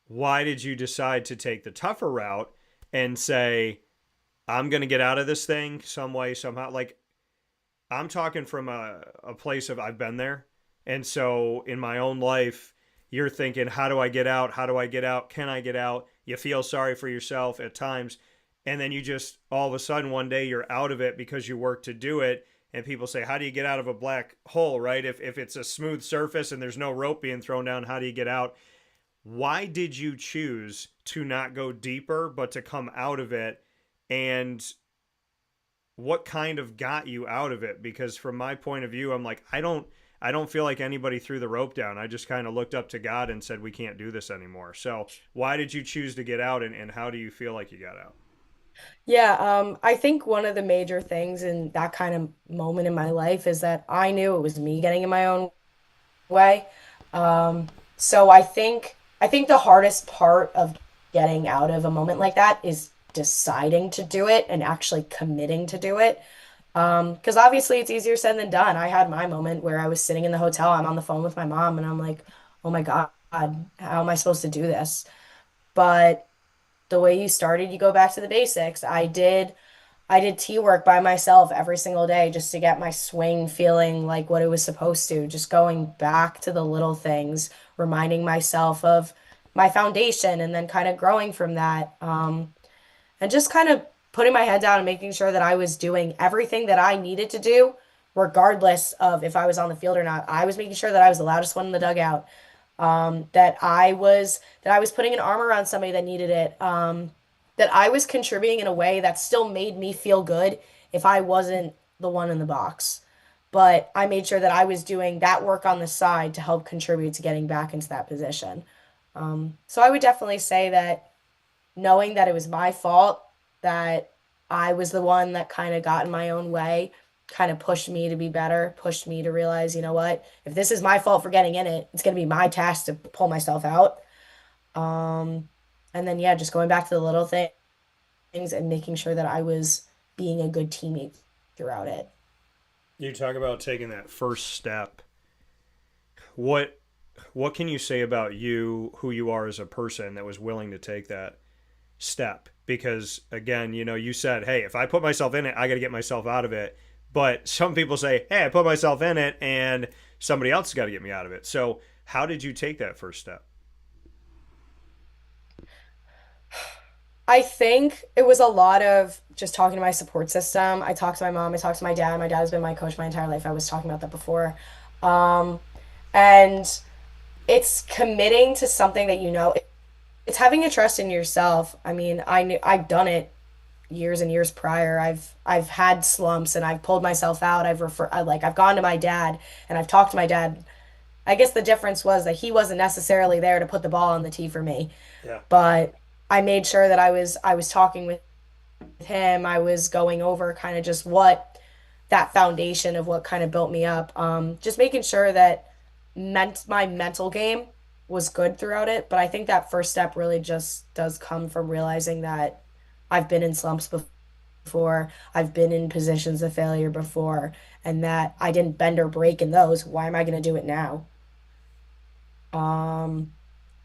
Why did you decide to take the tougher route and say, I'm going to get out of this thing some way, somehow? Like, I'm talking from a place of I've been there. And so in my own life, you're thinking, how do I get out? How do I get out? Can I get out? You feel sorry for yourself at times. And then you just, all of a sudden, one day you're out of it because you work to do it. And people say, how do you get out of a black hole, right? If it's a smooth surface and there's no rope being thrown down, how do you get out? Why did you choose to not go deeper, but to come out of it? And what kind of got you out of it? Because from my point of view, I'm like, I don't feel like anybody threw the rope down. I just kind of looked up to God and said, we can't do this anymore. So why did you choose to get out, and how do you feel like you got out? Yeah, I think one of the major things in that kind of moment in my life is that I knew it was me getting in my own way. So I think the hardest part of getting out of a moment like that is deciding to do it and actually committing to do it. Because obviously it's easier said than done. I had my moment where I was sitting in the hotel, I'm on the phone with my mom, and I'm like, oh my God, how am I supposed to do this? But the way you started, you go back to the basics. I did tea work by myself every single day just to get my swing feeling like what it was supposed to. Just going back to the little things, reminding myself of my foundation, and then kind of growing from that. And just kind of putting my head down and making sure that I was doing everything that I needed to do, regardless of if I was on the field or not. I was making sure that I was the loudest one in the dugout, that I was putting an arm around somebody that needed it, that I was contributing in a way that still made me feel good if I wasn't the one in the box. But I made sure that I was doing that work on the side to help contribute to getting back into that position. So I would definitely say that knowing that it was my fault, that I was the one that kind of got in my own way, kind of pushed me to be better, pushed me to realize, you know what, if this is my fault for getting in it, it's going to be my task to pull myself out. Um, and then, yeah, just going back to the little things and making sure that I was being a good teammate throughout it. You talk about taking that first step. What what can you say about you, who you are as a person that was willing to take that step? Because again, you said, hey, if I put myself in it, I got to get myself out of it. But some people say, hey, I put myself in it and somebody else has got to get me out of it. So how did you take that first step? I think it was a lot of just talking to my support system. I talked to my mom, I talked to my dad. My dad has been my coach my entire life. I was talking about that before. Um, and it's committing to something that you know. It's having a trust in yourself. I mean, I knew I've done it years and years prior. I've had slumps and I've pulled myself out. I've gone to my dad and I've talked to my dad. I guess the difference was that he wasn't necessarily there to put the ball on the tee for me, Yeah. but I made sure that I was talking with him. I was going over kind of just what that foundation of what kind of built me up. Just making sure that my mental game was good throughout it. But I think that first step really just does come from realizing that I've been in slumps before, I've been in positions of failure before, and that I didn't bend or break in those. Why am I going to do it now? Um,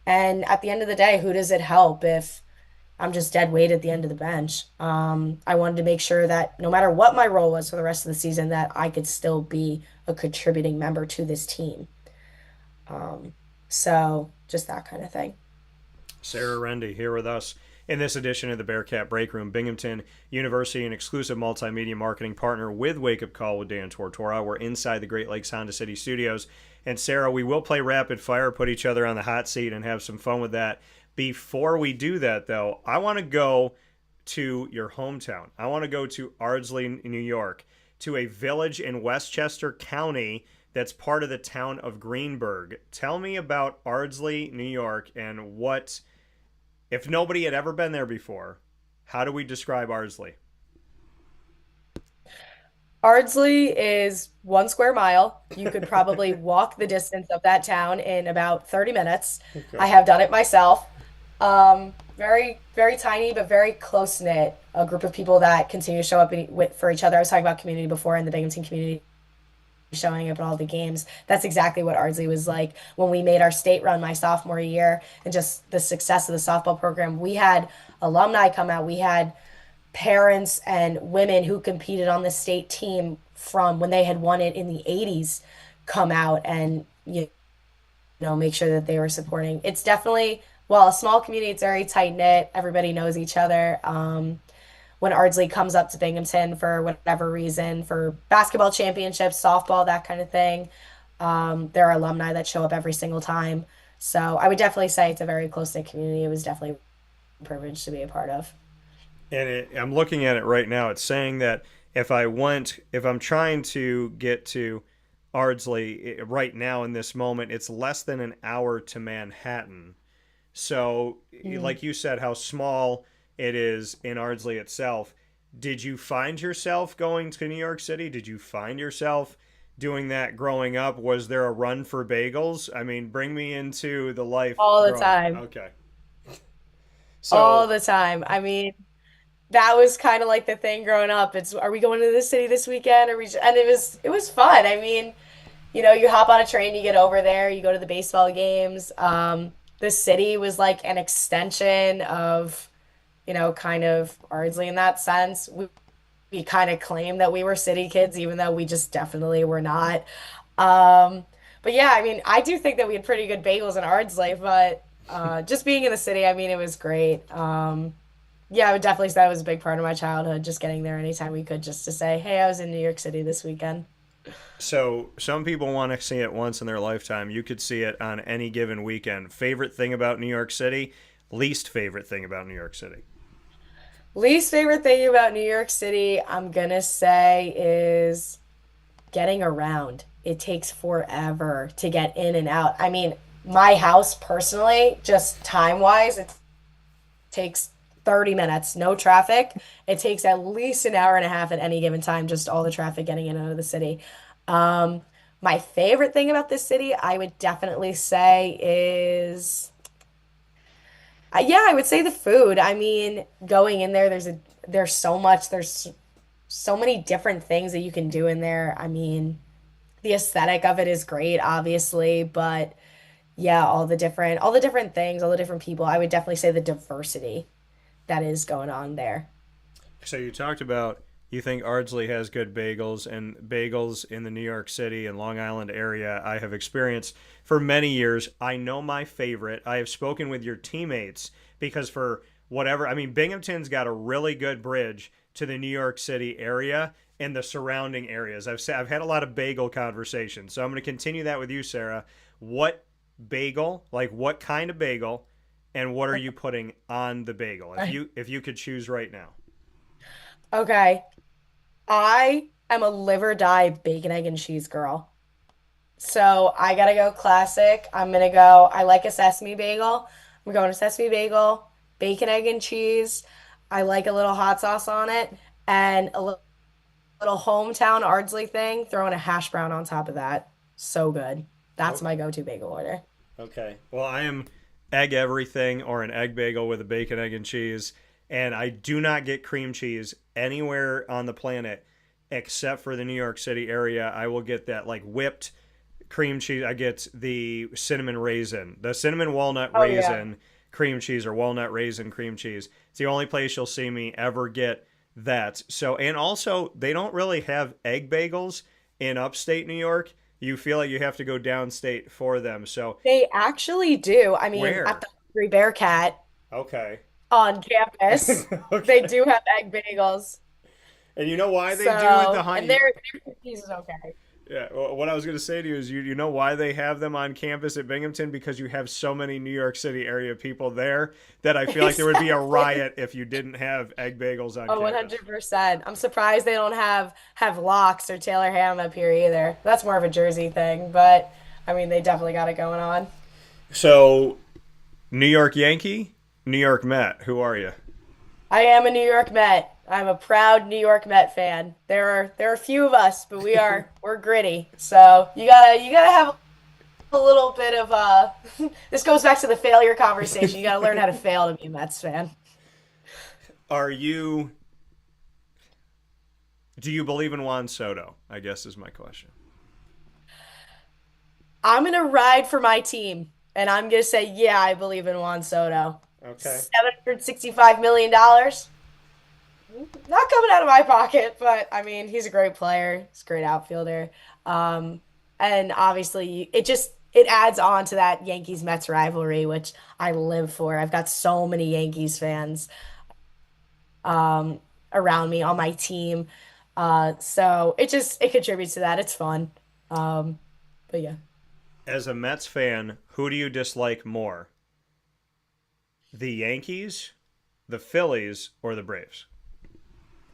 and at the end of the day, who does it help if I'm just dead weight at the end of the bench? I wanted to make sure that no matter what my role was for the rest of the season, that I could still be a contributing member to this team. Um, so just that kind of thing. Sarah Rende here with us in this edition of the Bearcat Breakroom. Binghamton University, an exclusive multimedia marketing partner with Wake Up Call with Dan Tortora. We're inside the Great Lakes Honda City studios. And Sarah, we will play rapid fire, put each other on the hot seat, and have some fun with that. Before we do that, though, I want to go to your hometown. I want to go to Ardsley, New York, to a village in Westchester County that's part of the town of Greenburgh. Tell me about Ardsley, New York, and what, if nobody had ever been there before, how do we describe Ardsley? Ardsley is 1 square mile. You could probably walk the distance of that town in about 30 minutes. Okay. I have done it myself. Very, very tiny, but very close knit. A group of people that continue to show up for each other. I was talking about community before in the Binghamton community showing up at all the games. That's exactly what Ardsley was like when we made our state run my sophomore year, and just the success of the softball program. We had alumni come out. We had parents and women who competed on the state team from when they had won it in the 80s come out and make sure that they were supporting. It's definitely, well, a small community, it's very tight knit. Everybody knows each other. When Ardsley comes up to Binghamton for whatever reason, for basketball championships, softball, that kind of thing, there are alumni that show up every single time. So I would definitely say it's a very close-knit community. It was definitely a privilege to be a part of. And I'm looking at it right now. It's saying that if I'm trying to get to Ardsley right now in this moment, it's less than an hour to Manhattan. So, like you said, how small it is in Ardsley itself. Did you find yourself going to New York City? Did you find yourself doing that growing up? Was there a run for bagels? I mean, bring me into the life. All the time. Okay. All So, the time. I mean, that was kind of like the thing growing up. It's, are we going to the city this weekend? And it was fun. I mean, you hop on a train, you get over there, you go to the baseball games. The city was like an extension of, kind of Ardsley in that sense. We kind of claimed that we were city kids, even though we just definitely were not. Um, but yeah, I mean, I do think that we had pretty good bagels in Ardsley, but just being in the city, I mean, it was great. Yeah, I would definitely say that was a big part of my childhood, just getting there anytime we could, just to say, hey, I was in New York City this weekend. so some people want to see it once in their lifetime. You could see it on any given weekend. Favorite thing about New York City? Least favorite thing about New York City? Least favorite thing about New York City, I'm gonna say, is getting around. It takes forever to get in and out. I mean, my house personally, just time wise, it takes 30 minutes, no traffic. It takes at least an hour and a half at any given time, just all the traffic getting in and out of the city. Um, my favorite thing about this city, I would definitely say, is yeah, I would say the food. I mean, going in there, there's so many different things that you can do in there. I mean, the aesthetic of it is great, obviously, but yeah, all the different things, all the different people. I would definitely say the diversity that is going on there. So you talked about you think Ardsley has good bagels, and bagels in the New York City and Long Island area I have experienced for many years. I know my favorite. I have spoken with your teammates because for whatever, I mean, Binghamton's got a really good bridge to the New York City area and the surrounding areas. I've had a lot of bagel conversations, so I'm going to continue that with you, Sarah. What bagel, like what kind of bagel, and what are you putting on the bagel if you could choose right now? Okay. I am a live or die bacon, egg, and cheese girl. So I gotta go classic. I like a sesame bagel. I'm going to sesame bagel, bacon, egg, and cheese. I like a little hot sauce on it, and little hometown Ardsley thing, throwing a hash brown on top of that. So good. That's Oh, my go-to bagel order. okay. Well, I am egg everything or an egg bagel with a bacon, egg, and cheese. And I do not get cream cheese anywhere on the planet except for the New York City area. I will get that like whipped cream cheese. I get the cinnamon raisin, the cinnamon walnut Oh yeah. raisin cream cheese or walnut raisin cream cheese. It's the only place you'll see me ever get that. So, and also, they don't really have egg bagels in upstate New York. You feel like you have to go downstate for them. So, They actually do. I mean, at where? the Hungry Bearcat Okay. on campus, they Okay. do have egg bagels. And you know why they do it? The So, and honey. their cheese is okay. Yeah, well, what I was going to say to you is you know why they have them on campus at Binghamton? Because you have so many New York City area people there that I feel like there would be a Exactly. riot if you didn't have egg bagels on Oh, campus. 100%. I'm surprised they don't have locks or Taylor ham up here either. That's more of a Jersey thing, but I mean, they definitely got it going on. So, New York Yankee, New York Met, who are you? I am a New York Met. I'm a proud New York Met fan. There are a few of us, but we're gritty. So you gotta have a little bit of this goes back to the failure conversation. You gotta learn how to fail to be a Mets fan. Are you, do you believe in Juan Soto? I guess is my question. I'm gonna ride for my team, and I'm gonna say, yeah, I believe in Juan Soto. Okay. $765 million. Not coming out of my pocket, but I mean, he's a great player. He's a great outfielder. Um, and obviously, it adds on to that Yankees Mets rivalry, which I live for. I've got so many Yankees fans around me on my team. So it contributes to that. It's fun. Um, but yeah, As a Mets fan, who do you dislike more? The Yankees, the Phillies, or the Braves?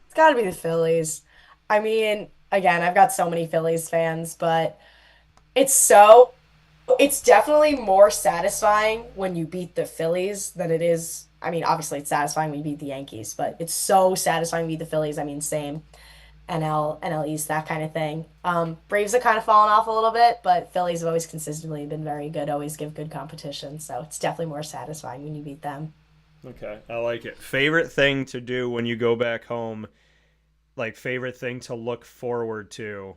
it's got to be the Phillies. I mean, again, I've got so many Phillies fans, but it's so it's definitely more satisfying when you beat the Phillies than it is. I mean, obviously it's satisfying when you beat the Yankees, but it's so satisfying when you beat the Phillies. I mean, same NL East, that kind of thing. Braves have kind of fallen off a little bit, but Phillies have always consistently been very good, always give good competition. So it's definitely more satisfying when you beat them. Okay, I like it. Favorite thing to do when you go back home, like favorite thing to look forward to.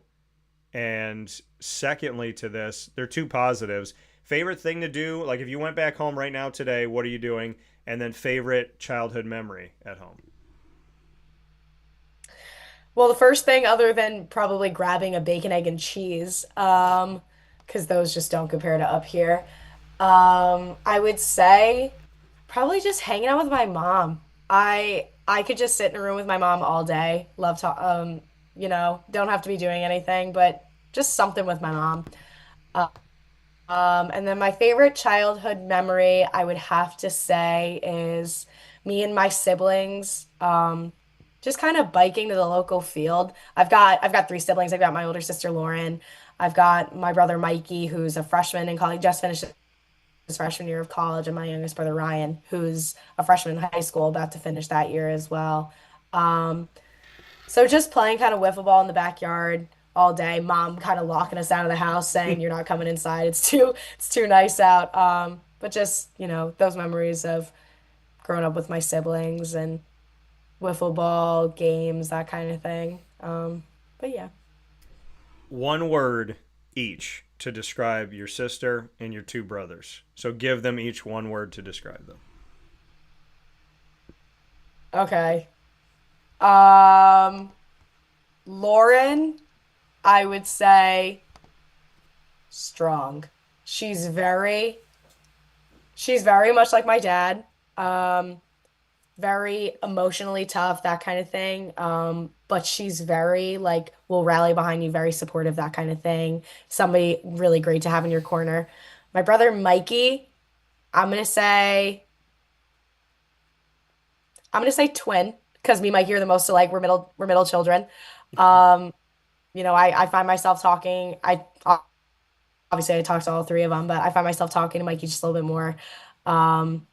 And secondly to this, there are two positives. Favorite thing to do, like if you went back home right now today, what are you doing? And then favorite childhood memory at home. Well, the first thing, other than probably grabbing a bacon, egg, and cheese, because those just don't compare to up here, I would say probably just hanging out with my mom. I could just sit in a room with my mom all day. Love to, don't have to be doing anything, but just something with my mom. And then my favorite childhood memory, I would have to say, is me and my siblings, just kind of biking to the local field. I've got three siblings. I've got my older sister Lauren. I've got my brother Mikey, who's a freshman in college, just finished his freshman year of college, and my youngest brother Ryan, who's a freshman in high school, about to finish that year as well. Um, so just playing kind of wiffle ball in the backyard all day. Mom kind of locking us out of the house, saying you're not coming inside. It's too nice out. But just those memories of growing up with my siblings and wiffle ball games, that kind of thing. But yeah. One word each to describe your sister and your two brothers. So give them each one word to describe them. Okay. Um, Lauren, I would say strong. She's very she's very much like my dad. Um, very emotionally tough, that kind of thing. But she's very like will rally behind you, very supportive, that kind of thing. Somebody really great to have in your corner. My brother Mikey, I'm gonna say I'm gonna say twin because me and Mikey are the most alike. We're middle children. Um, I find myself talking. Obviously I talk to all three of them, but I find myself talking to Mikey just a little bit more. Um,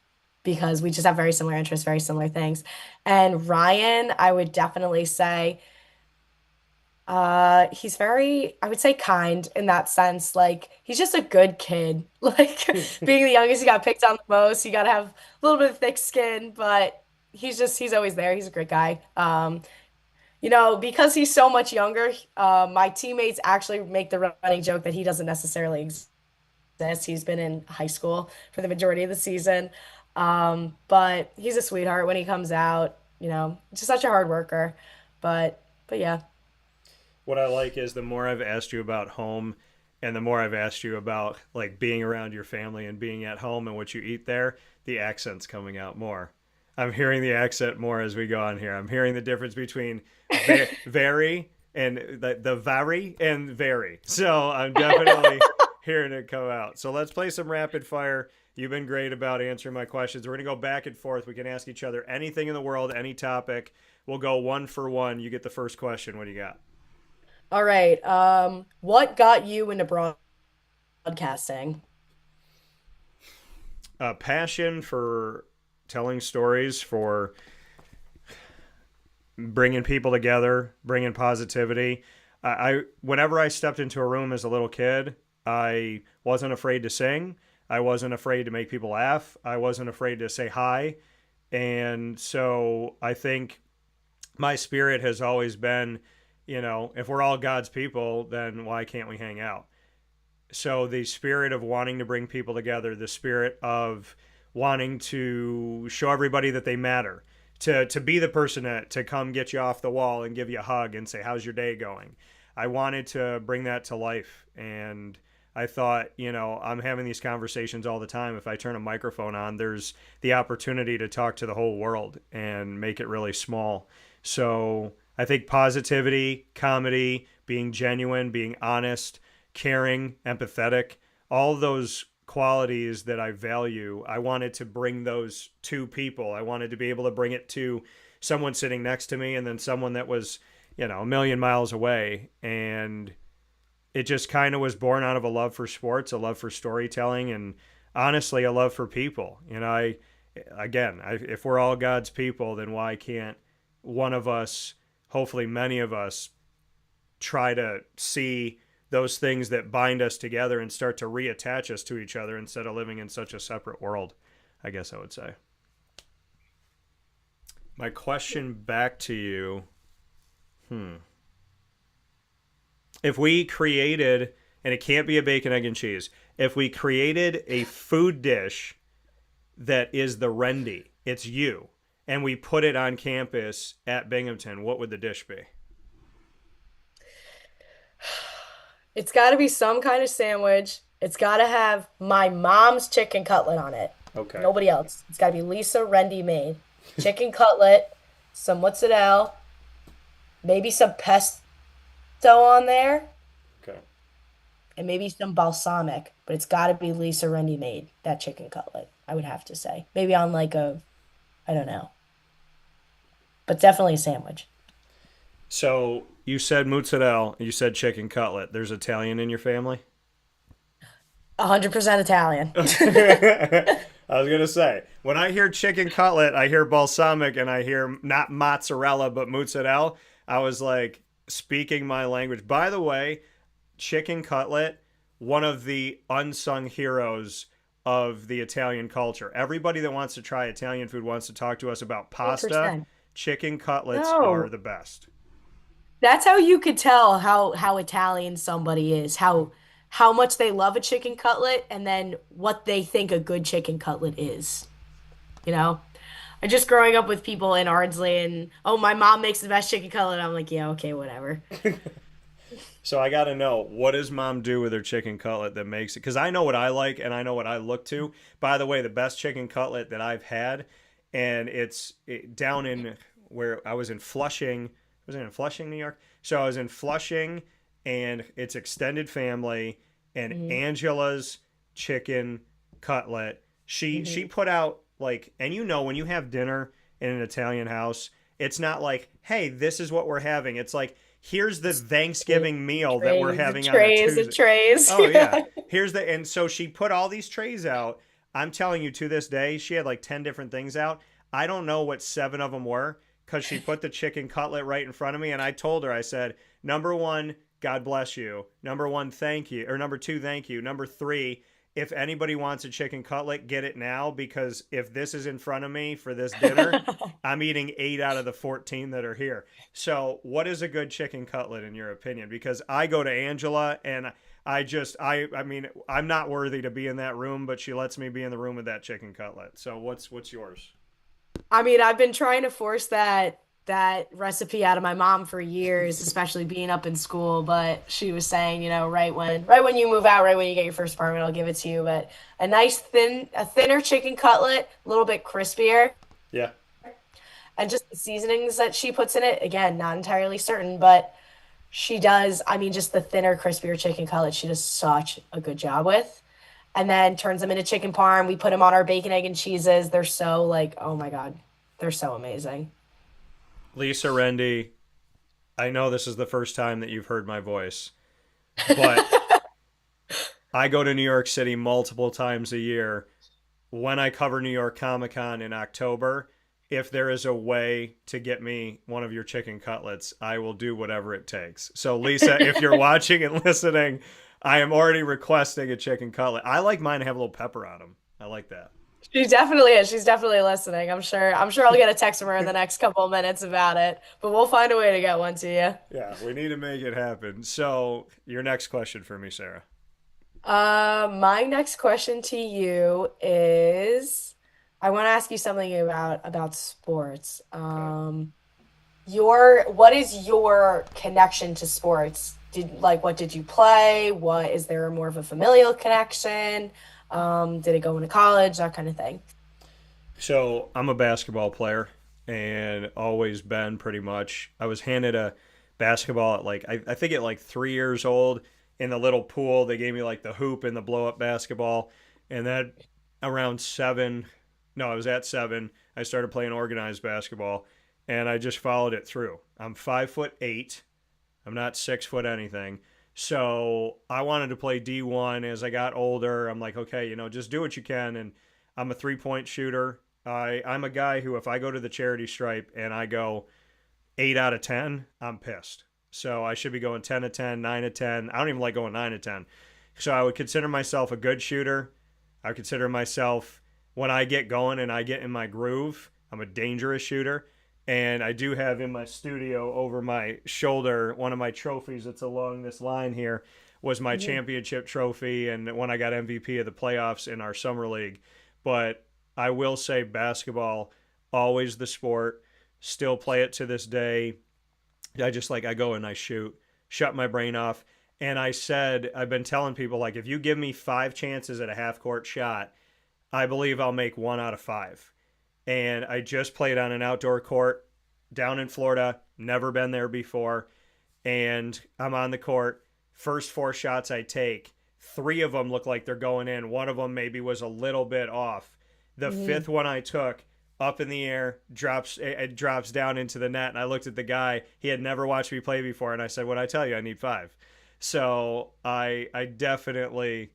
because we just have very similar interests, very similar things. And Ryan, I would definitely say, he's very, I would say kind in that sense. Like he's just a good kid. Like being the youngest, he got picked on the most. You got to have a little bit of thick skin, but he's always there. He's a great guy. Because he's so much younger, my teammates actually make the running joke that he doesn't necessarily exist. He's been in high school for the majority of the season. But he's a sweetheart when he comes out, just such a hard worker. But yeah. What I like is the more I've asked you about home and the more I've asked you about like being around your family and being at home and what you eat there, the accent's coming out more. I'm hearing the accent more as we go on here. I'm hearing the difference between very and the very and very. So I'm definitely hearing it come out. So let's play some rapid fire. You've been great about answering my questions. We're going to go back and forth. We can ask each other anything in the world, any topic. We'll go one for one. You get the first question. What do you got? All right. What got you into broadcasting? A passion for telling stories, for bringing people together, bringing positivity. Whenever I stepped into a room as a little kid, I wasn't afraid to sing. I wasn't afraid to make people laugh. I wasn't afraid to say hi. And so I think my spirit has always been, if we're all God's people, then why can't we hang out? So the spirit of wanting to bring people together, the spirit of wanting to show everybody that they matter, to be the person to come get you off the wall and give you a hug and say, how's your day going? I wanted to bring that to life. And I thought, I'm having these conversations all the time. If I turn a microphone on, there's the opportunity to talk to the whole world and make it really small. So I think positivity, comedy, being genuine, being honest, caring, empathetic, all those qualities that I value, I wanted to bring those to people. I wanted to be able to bring it to someone sitting next to me and then someone that was, a million miles away. And it just kind of was born out of a love for sports, a love for storytelling, and honestly, a love for people. If we're all God's people, then why can't one of us, hopefully many of us, try to see those things that bind us together and start to reattach us to each other instead of living in such a separate world, I guess I would say. My question back to you, if we created, and it can't be a bacon, egg, and cheese, if we created a food dish that is the Rende, it's you, and we put it on campus at Binghamton, what would the dish be? It's got to be some kind of sandwich. It's got to have my mom's chicken cutlet on it. Okay. Nobody else. It's got to be Lisa Rende made. Chicken cutlet, some mozzarella, maybe some pesto on there, Okay. and maybe some balsamic. But it's got to be Lisa Rende made, that chicken cutlet, I would have to say. Maybe on I don't know. But definitely a sandwich. So you said mozzarella, you said chicken cutlet. There's Italian in your family? 100% Italian. I was going to say, when I hear chicken cutlet, I hear balsamic and I hear not mozzarella, but mozzarella. I was like speaking my language. By the way, chicken cutlet, one of the unsung heroes of the Italian culture. Everybody that wants to try Italian food wants to talk to us about pasta. 100%. Chicken cutlets No. are the best. That's how you could tell how Italian somebody is, how much they love a chicken cutlet, and then what they think a good chicken cutlet is. You know? I just growing up with people in Ardsley and, oh, my mom makes the best chicken cutlet. I'm like, yeah, okay, whatever. So I got to know, what does mom do with her chicken cutlet that makes it? Because I know what I like and I know what I look to. By the way, the best chicken cutlet that I've had, and it's down in where I was in Flushing. Was it in Flushing, New York? So I was in Flushing, and it's extended family, and Angela's chicken cutlet. She put out, like, and when you have dinner in an Italian house, it's not like, hey, this is what we're having. It's like, here's the Thanksgiving meal that we're having on a Tuesday. Trays. Oh, yeah. And so she put all these trays out. I'm telling you, to this day, she had like 10 different things out. I don't know what 7 of them were, because she put the chicken cutlet right in front of me. And I told her, I said, number 1, God bless you. Number 1, thank you. Or number 2, thank you. Number 3, if anybody wants a chicken cutlet, get it now, because if this is in front of me for this dinner, I'm eating 8 out of the 14 that are here. So what is a good chicken cutlet in your opinion? Because I go to Angela and I mean, I'm not worthy to be in that room, but she lets me be in the room with that chicken cutlet. So what's yours? I mean, I've been trying to force that recipe out of my mom for years, especially being up in school. But she was saying, right when you move out, right when you get your first apartment, I'll give it to you. But a thinner chicken cutlet, a little bit crispier, Yeah. and just the seasonings that she puts in it. Again, not entirely certain, but she does. I mean, just the thinner, crispier chicken cutlet, she does such a good job with. And then turns them into chicken parm. We put them on our bacon, egg, and cheeses. They're so oh my God, they're so amazing. Lisa Rende, I know this is the first time that you've heard my voice, but I go to New York City multiple times a year. When I cover New York Comic Con in October, if there is a way to get me one of your chicken cutlets, I will do whatever it takes. So Lisa, if you're watching and listening, I am already requesting a chicken cutlet. I like mine to have a little pepper on them. I like that. She definitely is. She's definitely listening. I'm sure I'll get a text from her in the next couple of minutes about it, but we'll find a way to get one to you. Yeah, we need to make it happen. So your next question for me, Sarah. My next question to you is, I want to ask you something about sports. Okay. What is your connection to sports? What did you play? What is there more of a familial connection? Did it go into college? That kind of thing. So I'm a basketball player and always been pretty much. I was handed a basketball at like I think at like 3 years old in the little pool. They gave me like the hoop and the blow up basketball, and then around seven, no, I was at seven. I started playing organized basketball, and I just followed it through. I'm 5'8". I'm not 6 foot anything. So I wanted to play D1 as I got older. I'm like, okay, just do what you can. And I'm a 3-point shooter. I'm a guy who, if I go to the charity stripe and I go 8 out of 10, I'm pissed. So I should be going 10 of 10, 9 of 10. I don't even like going 9 of 10. So I would consider myself a good shooter. I consider myself, when I get going and I get in my groove, I'm a dangerous shooter. And I do have in my studio over my shoulder one of my trophies that's along this line here was my Mhm. championship trophy and when I got MVP of the playoffs in our summer league. But I will say basketball, always the sport, still play it to this day. I go and I shoot, shut my brain off. And I've been telling people, like, if you give me 5 chances at a half court shot, I believe I'll make 1 out of 5. And I just played on an outdoor court down in Florida, never been there before. And I'm on the court. First 4 shots I take, 3 of them look like they're going in. One of them maybe was a little bit off. The Mhm. fifth one I took, up in the air, it drops down into the net. And I looked at the guy. He had never watched me play before. And I said, "What'd I tell you? I need 5." So I definitely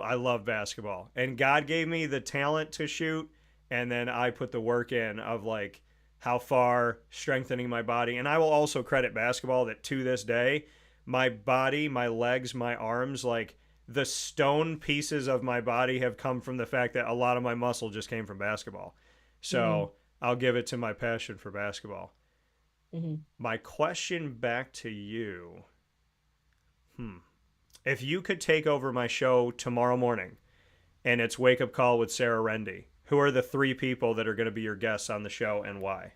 I love basketball, and God gave me the talent to shoot, and then I put the work in of like how far strengthening my body. And I will also credit basketball that to this day, my body, my legs, my arms, like the stone pieces of my body have come from the fact that a lot of my muscle just came from basketball. Mhm. So I'll give it to my passion for basketball. Mhm. My question back to you. If you could take over my show tomorrow morning and it's Wake Up Call with Sarah Rende, who are the 3 people that are going to be your guests on the show and why?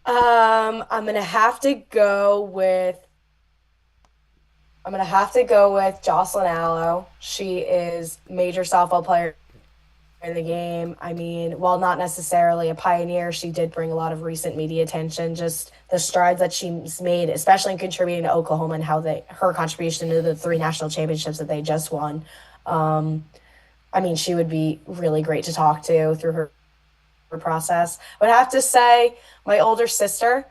I'm gonna have to go with Jocelyn Allo. She is major softball player in the game. I mean, while not necessarily a pioneer, she did bring a lot of recent media attention. Just the strides that she's made, especially in contributing to Oklahoma and her contribution to the 3 national championships that they just won. Um, I mean, she would be really great to talk to through her process. I would have to say my older sister,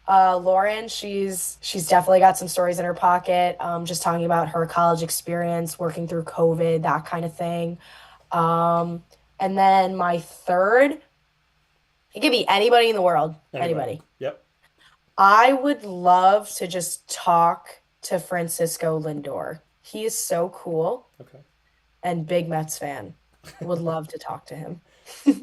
Lauren, she's definitely got some stories in her pocket. Just talking about her college experience, working through COVID, that kind of thing. Um, and then my third, it could be anybody in the world, Anybody? anybody. Yep. I would love to just talk to Francisco Lindor. He is so cool Okay. and big Mets fan. Would love to talk to him.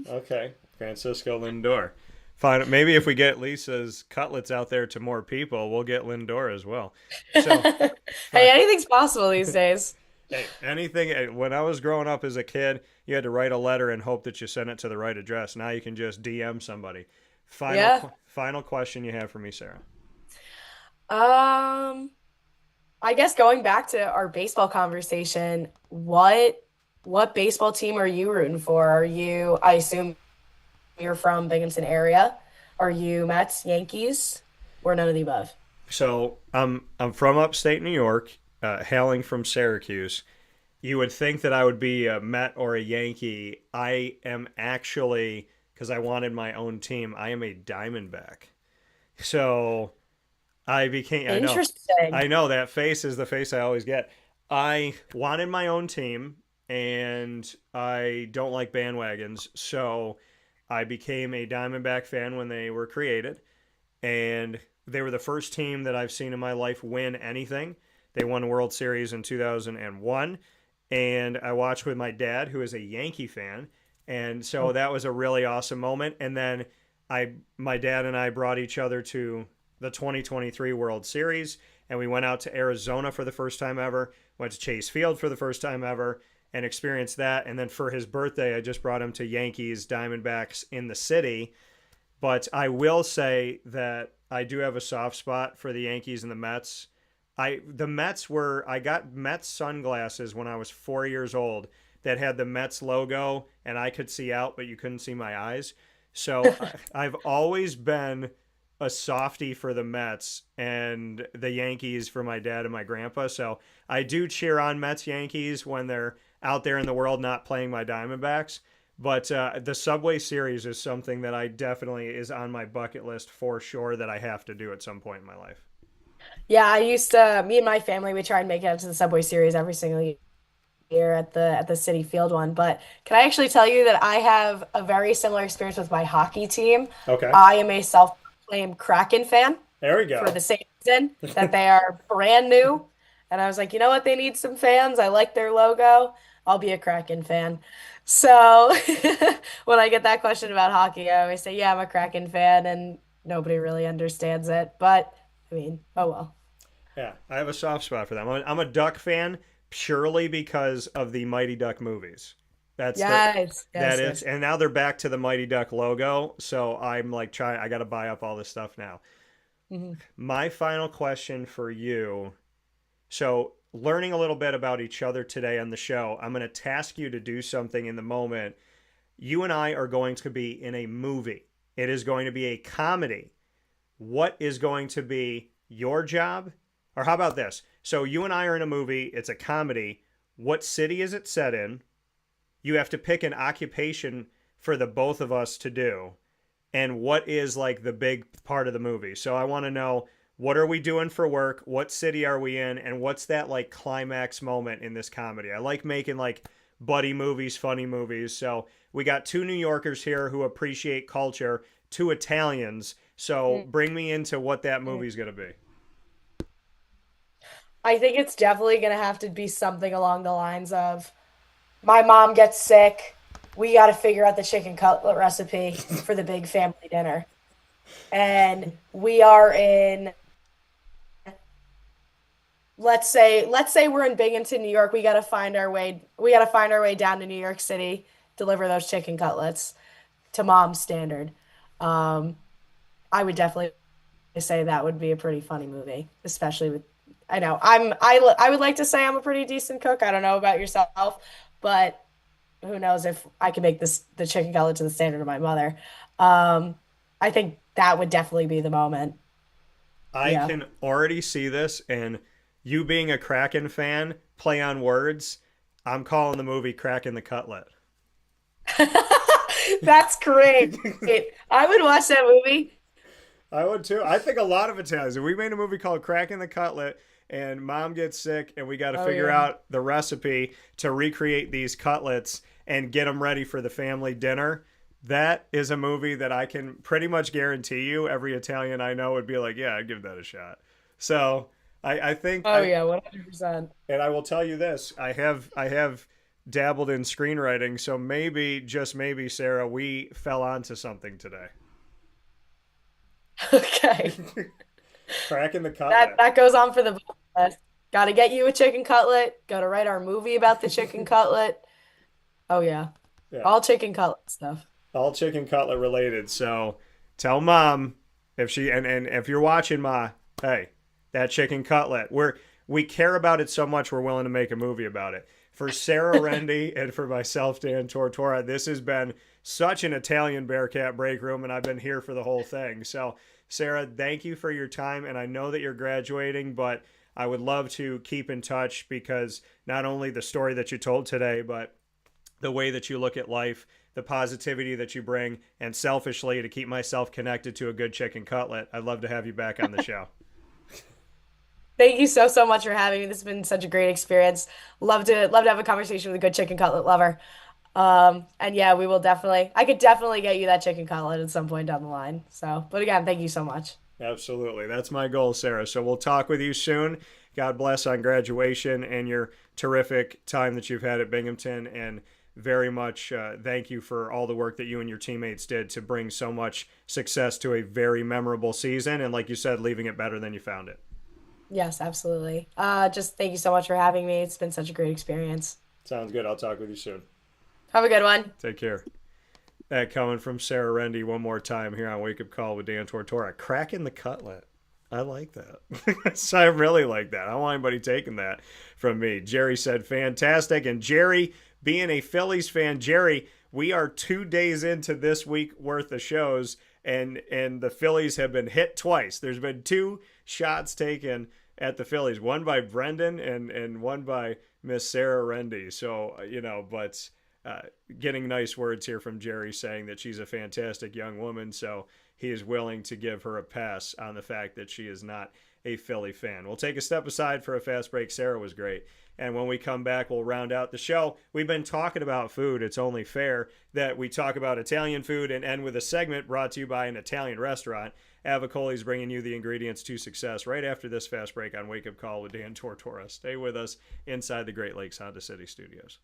Okay. Francisco Lindor. Fine. Maybe if we get Lisa's cutlets out there to more people, we'll get Lindor as well. So, Hey, fine. anything's possible these days. Hey, anything. When I was growing up as a kid, you had to write a letter and hope that you sent it to the right address. Now you can just DM somebody. Yeah. Final question you have for me, Sarah. Um, I guess going back to our baseball conversation, what baseball team are you rooting for? I assume you're from Binghamton area. Are you Mets, Yankees, or none of the above? So I'm from upstate New York, hailing from Syracuse. You would think that I would be a Met or a Yankee. I am actually, because I wanted my own team, I am a Diamondback. So Interesting. I know that face is the face I always get. I wanted my own team and I don't like bandwagons. So I became a Diamondback fan when they were created. And they were the first team that I've seen in my life win anything. They won the World Series in 2001. And I watched with my dad, who is a Yankee fan. And so that was a really awesome moment. And then my dad and I brought each other to the 2023 World Series. and we went out to Arizona for the first time ever, went to Chase Field for the first time ever, and experienced that. And then for his birthday, I just brought him to Yankees Diamondbacks in the city. But I will say that I do have a soft spot for the Yankees and the Mets. I got Mets sunglasses when I was 4 years old that had the Mets logo, and I could see out, but you couldn't see my eyes. So I've always been a softie for the Mets and the Yankees for my dad and my grandpa. So I do cheer on Mets Yankees when they're out there in the world not playing my Diamondbacks. But the Subway Series is something that I definitely is on my bucket list for sure that I have to do at some point in my life. Yeah, me and my family, we try and make it up to the Subway Series every single year at the City Field one. But can I actually tell you that I have a very similar experience with my hockey team? Okay. I am a self-proclaimed Kraken fan There we go. for the same reason that they are brand new. And I was like, you know what? They need some fans. I like their logo. I'll be a Kraken fan. So when I get that question about hockey, I always say, yeah, I'm a Kraken fan, and nobody really understands it. But I mean, oh well. Yeah, I have a soft spot for them. I'm a Duck fan purely because of the Mighty Duck movies. Yes, That yes, is, yes. and now they're back to the Mighty Duck logo. So I'm like I got to buy up all this stuff now. Mhm. My final question for you. So, learning a little bit about each other today on the show, I'm going to task you to do something in the moment. You and I are going to be in a movie. It is going to be a comedy. What is going to be your job? Or how about this? So, you and I are in a movie. It's a comedy. What city is it set in? You have to pick an occupation for the both of us to do. And what is like the big part of the movie? So, I want to know, what are we doing for work? What city are we in? And what's that like climax moment in this comedy? I like making like buddy movies, funny movies. So we got two New Yorkers here who appreciate culture, two Italians. So bring me into what that movie's going to be. I think it's definitely gonna have to be something along the lines of my mom gets sick. We got to figure out the chicken cutlet recipe for the big family dinner. And we are in, let's say we're in Binghamton, New York. We got to find our way down to New York City, deliver those chicken cutlets to mom's standard. Um, I would definitely say that would be a pretty funny movie, especially with I know I would like to say I'm a pretty decent cook. I don't know about yourself, but who knows if I can make the chicken cutlet to the standard of my mother. Um, I think that would definitely be the moment. I Yeah. can already see this, and you being a Kraken fan, play on words. I'm calling the movie Cracking the Cutlet. That's great. I would watch that movie. I would too. I think a lot of Italians. If we made a movie called Cracking the Cutlet and mom gets sick and we got to Oh figure yeah. out the recipe to recreate these cutlets and get them ready for the family dinner, that is a movie that I can pretty much guarantee you every Italian I know would be like, yeah, I'd give that a shot. So I think Oh yeah, 100%. and I will tell you this, I have dabbled in screenwriting, so maybe, just maybe, Sarah, we fell onto something today. Okay. Cracking the That Cutlet. that goes on for the both of us. Got to get you a chicken cutlet. Got to write our movie about the chicken cutlet. Oh yeah. Yeah. All chicken cutlet stuff. All chicken cutlet related. So tell mom if she and if you're watching, ma, hey, that chicken cutlet. We care about it so much we're willing to make a movie about it. For Sarah Rende and for myself, Dan Tortora, this has been such an Italian Bearcat Breakroom, and I've been here for the whole thing. So, Sarah, thank you for your time, and I know that you're graduating, but I would love to keep in touch because not only the story that you told today, but the way that you look at life, the positivity that you bring, and selfishly to keep myself connected to a good chicken cutlet. I'd love to have you back on the show. Thank you so much for having me. This has been such a great experience. Love to have a conversation with a good chicken cutlet lover. And yeah, we will definitely. I could definitely get you that chicken cutlet at some point down the line. So, but again, thank you so much. Absolutely. That's my goal, Sarah. So we'll talk with you soon. God bless on graduation and your terrific time that you've had at Binghamton. And very much thank you for all the work that you and your teammates did to bring so much success to a very memorable season. And like you said, leaving it better than you found it. Yes, absolutely. Just thank you so much for having me. It's been such a great experience. Sounds good. I'll talk with you soon. Have a good one. Take care. That coming from Sarah Rende one more time here on Wake Up Call with Dan Tortora. Cracking the cutlet. I like that. So I really like that. I don't want anybody taking that from me. Jerry said fantastic. And Jerry, being a Phillies fan, Jerry, we are 2 days into this week worth of shows, and the Phillies have been hit twice. There's been 2 shots taken at the Phillies, one by Brendan and one by Miss Sarah Rende. So, but getting nice words here from Jerry saying that she's a fantastic young woman. So he is willing to give her a pass on the fact that she is not a Philly fan. We'll take a step aside for a fast break. Sarah was great. And when we come back, we'll round out the show. We've been talking about food. It's only fair that we talk about Italian food and end with a segment brought to you by an Italian restaurant. Avicolli is bringing you the ingredients to success right after this fast break on Wake Up Call with Dan Tortora. Stay with us inside the Great Lakes Honda City studios.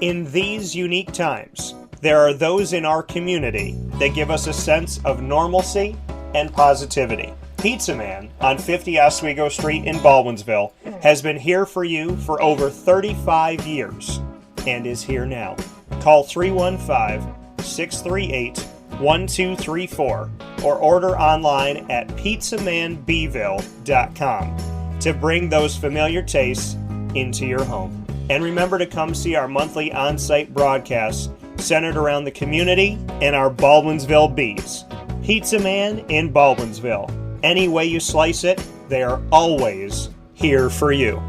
In these unique times, there are those in our community that give us a sense of normalcy and positivity. Pizza Man on 50 Oswego Street in Baldwinsville has been here for you for over 35 years and is here now. Call 315-638-1234 or order online at pizzamanbville.com to bring those familiar tastes into your home. And remember to come see our monthly on-site broadcasts centered around the community and our Baldwinsville Bees. Pizza Man in Baldwinsville. Any way you slice it, they are always here for you.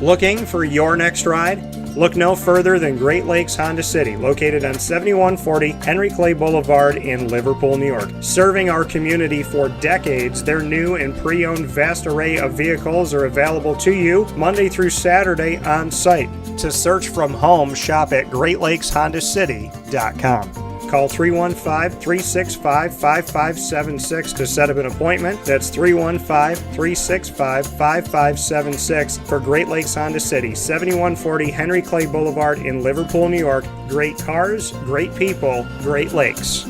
Looking for your next ride? Look no further than Great Lakes Honda City, located on 7140 Henry Clay Boulevard in Liverpool, New York. Serving our community for decades, their new and pre-owned vast array of vehicles are available to you Monday through Saturday on site. To search from home, shop at GreatLakesHondaCity.com. Call 315-365-5576 to set up an appointment. That's 315-365-5576 for Great Lakes Honda City, 7140 Henry Clay Boulevard in Liverpool, New York. Great cars, great people, Great Lakes.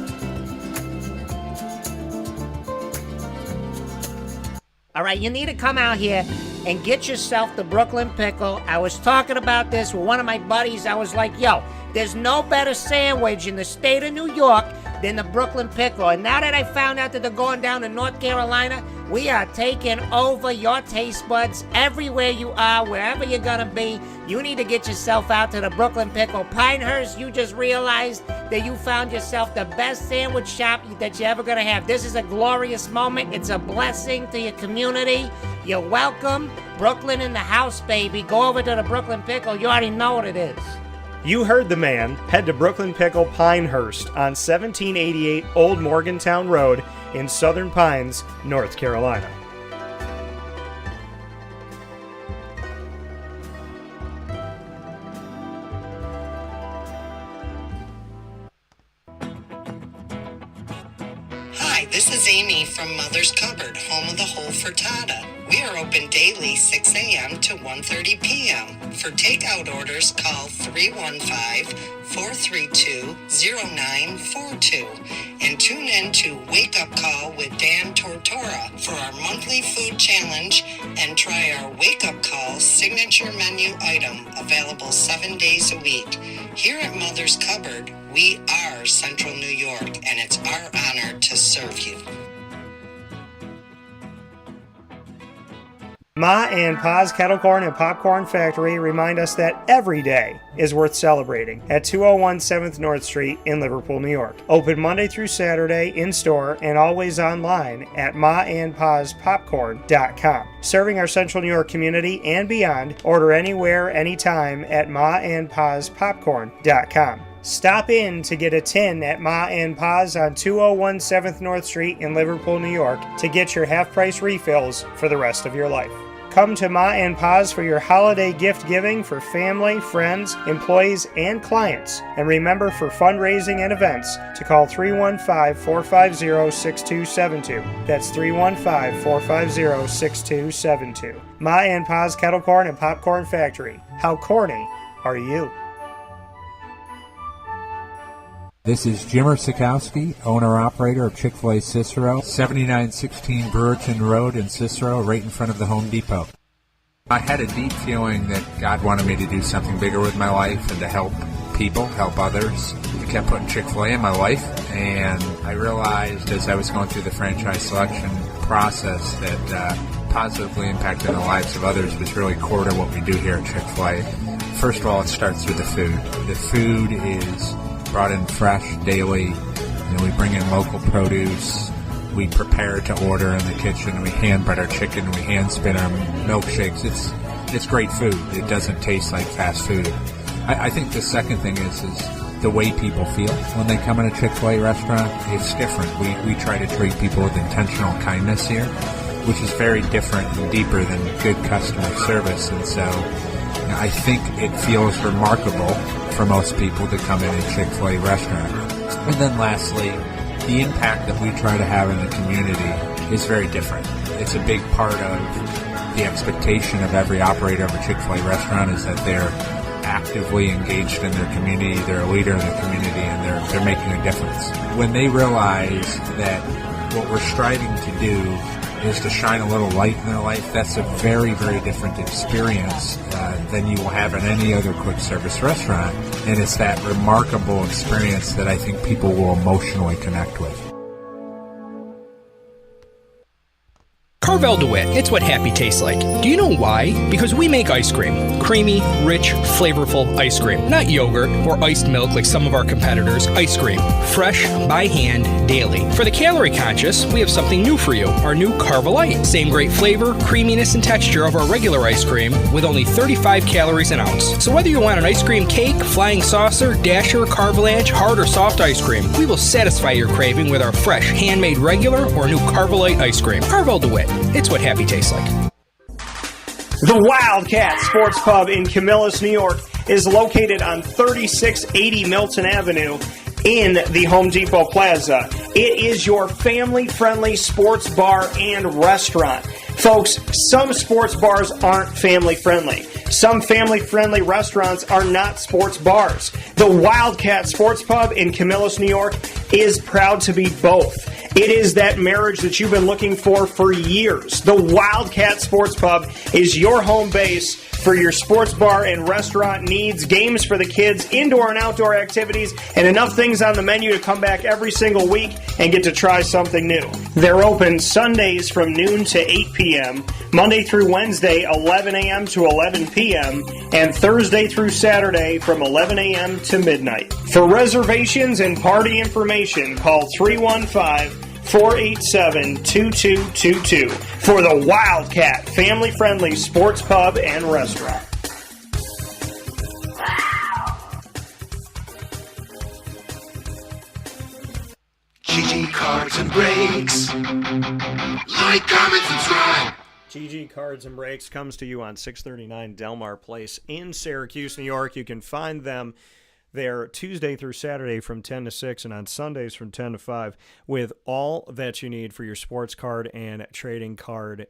All right, you need to come out here and get yourself the Brooklyn Pickle. I was talking about this with one of my buddies. I was like, yo, there's no better sandwich in the state of New York than the Brooklyn Pickle. And now that I found out that they're going down to North Carolina, we are taking over your taste buds everywhere you are, wherever you're going to be. You need to get yourself out to the Brooklyn Pickle. Pinehurst, you just realized that you found yourself the best sandwich shop that you're ever going to have. This is a glorious moment. It's a blessing to your community. You're welcome. Brooklyn in the house, baby. Go over to the Brooklyn Pickle. You already know what it is. You heard the man. Head to Brooklyn Pickle Pinehurst on 1788 Old Morgantown Road in Southern Pines, North Carolina. Hi, this is Amy from Mother's Cupboard, home of the whole frittata. We are open daily 6 a.m. to 1:30 p.m. For takeout orders, call 315-432-0942 and tune in to Wake Up Call with Dan Tortora for our monthly food challenge and try our Wake Up Call signature menu item available 7 days a week. Here at Mother's Cupboard, we are Central New York, and it's our honor to serve you. Ma and Pa's Kettle Corn and Popcorn Factory remind us that every day is worth celebrating at 201 7th North Street in Liverpool, New York. Open Monday through Saturday in-store and always online at maandpaspopcorn.com. Serving our Central New York community and beyond, order anywhere, anytime at maandpaspopcorn.com. Stop in to get a tin at Ma and Pa's on 201 7th North Street in Liverpool, New York to get your half-price refills for the rest of your life. Come to Ma and Pa's for your holiday gift giving for family, friends, employees, and clients. And remember, for fundraising and events, to call 315-450-6272. That's 315-450-6272. Ma and Pa's Kettle Corn and Popcorn Factory. How corny are you? This is Jimmer Sikowski, owner-operator of Chick-fil-A Cicero, 7916 Brewerton Road in Cicero, right in front of the Home Depot. I had a deep feeling that God wanted me to do something bigger with my life and to help people, help others. I kept putting Chick-fil-A in my life, and I realized as I was going through the franchise selection process that positively impacting the lives of others was really core to what we do here at Chick-fil-A. First of all, it starts with the food. The food is brought in fresh daily. We bring in local produce. We prepare to order in the kitchen. We hand bread our chicken. We hand spin our milkshakes. It's great food. It doesn't taste like fast food. I think the second thing is the way people feel when they come in a Chick-fil-A restaurant. It's different. We try to treat people with intentional kindness here, which is very different and deeper than good customer service. And so I think it feels remarkable for most people to come in a Chick-fil-A restaurant. And then lastly, the impact that we try to have in the community is very different. It's a big part of the expectation of every operator of a Chick-fil-A restaurant is that they're actively engaged in their community, they're a leader in the community, and they're making a difference. When they realize that what we're striving to do is to shine a little light in their life, that's a very, very different experience than you will have in any other quick service restaurant. And it's that remarkable experience that I think people will emotionally connect with. Carvel DeWitt, it's what happy tastes like. Do you know why? Because we make ice cream. Creamy, rich, flavorful ice cream. Not yogurt or iced milk like some of our competitors. Ice cream. Fresh, by hand, daily. For the calorie conscious, we have something new for you. Our new Carvelite. Same great flavor, creaminess, and texture of our regular ice cream with only 35 calories an ounce. So whether you want an ice cream cake, flying saucer, dasher, carvalanche, hard or soft ice cream, we will satisfy your craving with our fresh, handmade regular or new Carvelite ice cream. Carvel DeWitt. It's what happy tastes like. The Wildcat Sports Pub in Camillus, New York is located on 3680 Milton Avenue in the Home Depot Plaza. It is your family-friendly sports bar and restaurant. Folks, some sports bars aren't family-friendly. Some family-friendly restaurants are not sports bars. The Wildcat Sports Pub in Camillus, New York is proud to be both. It is that marriage that you've been looking for years. The Wildcat Sports Pub is your home base for your sports bar and restaurant needs, games for the kids, indoor and outdoor activities, and enough things on the menu to come back every single week and get to try something new. They're open Sundays from noon to 8 p.m., Monday through Wednesday, 11 a.m. to 11 p.m., and Thursday through Saturday from 11 a.m. to midnight. For reservations and party information, call 315-487-2222 for the Wildcat family-friendly sports pub and restaurant. GG Cards and Breaks. Like, comment, subscribe. GG Cards and Breaks comes to you on 639 Delmar Place in Syracuse, New York. You can find them there Tuesday through Saturday from 10 to 6 and on Sundays from 10 to 5 with all that you need for your sports card and trading card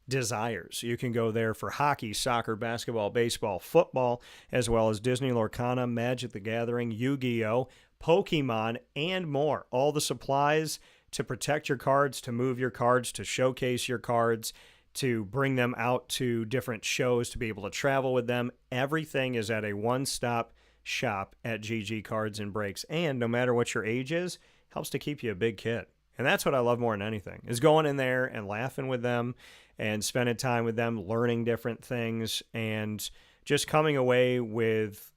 desires. You can go there for hockey, soccer, basketball, baseball, football, as well as Disney Lorcana, Magic the Gathering, Yu-Gi-Oh!, Pokemon, and more. All the supplies to protect your cards, to move your cards, to showcase your cards, to bring them out to different shows, to be able to travel with them. Everything is at a one-stop shop at GG Cards and Breaks. And no matter what your age is, helps to keep you a big kid. And that's what I love more than anything, is going in there and laughing with them and spending time with them, learning different things, and just coming away with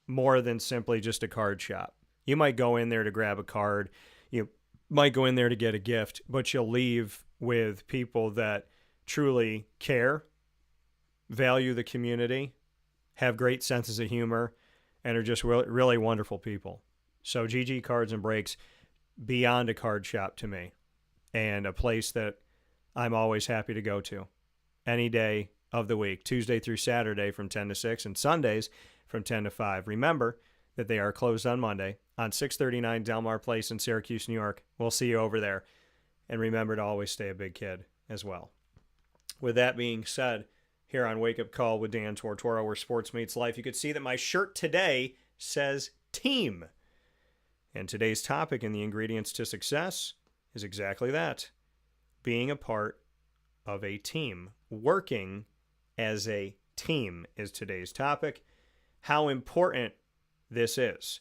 more than simply just a card shop. You might go in there to grab a card, you might go in there to get a gift, but you'll leave with people that truly care, value the community, have great senses of humor, and are just really wonderful people. So GG Cards and Breaks, beyond a card shop to me, and a place that I'm always happy to go to. any day of the week, Tuesday through Saturday from 10 to 6, and Sundays from 10 to 5. Remember that they are closed on Monday on 639 Delmar Place in Syracuse, New York. We'll see you over there. And remember to always stay a big kid as well. With that being said, here on Wake Up Call with Dan Tortora, where sports meets life, you could see that my shirt today says team. And today's topic in the ingredients to success is exactly that. Being a part of a team. Working as a team is today's topic. How important this is.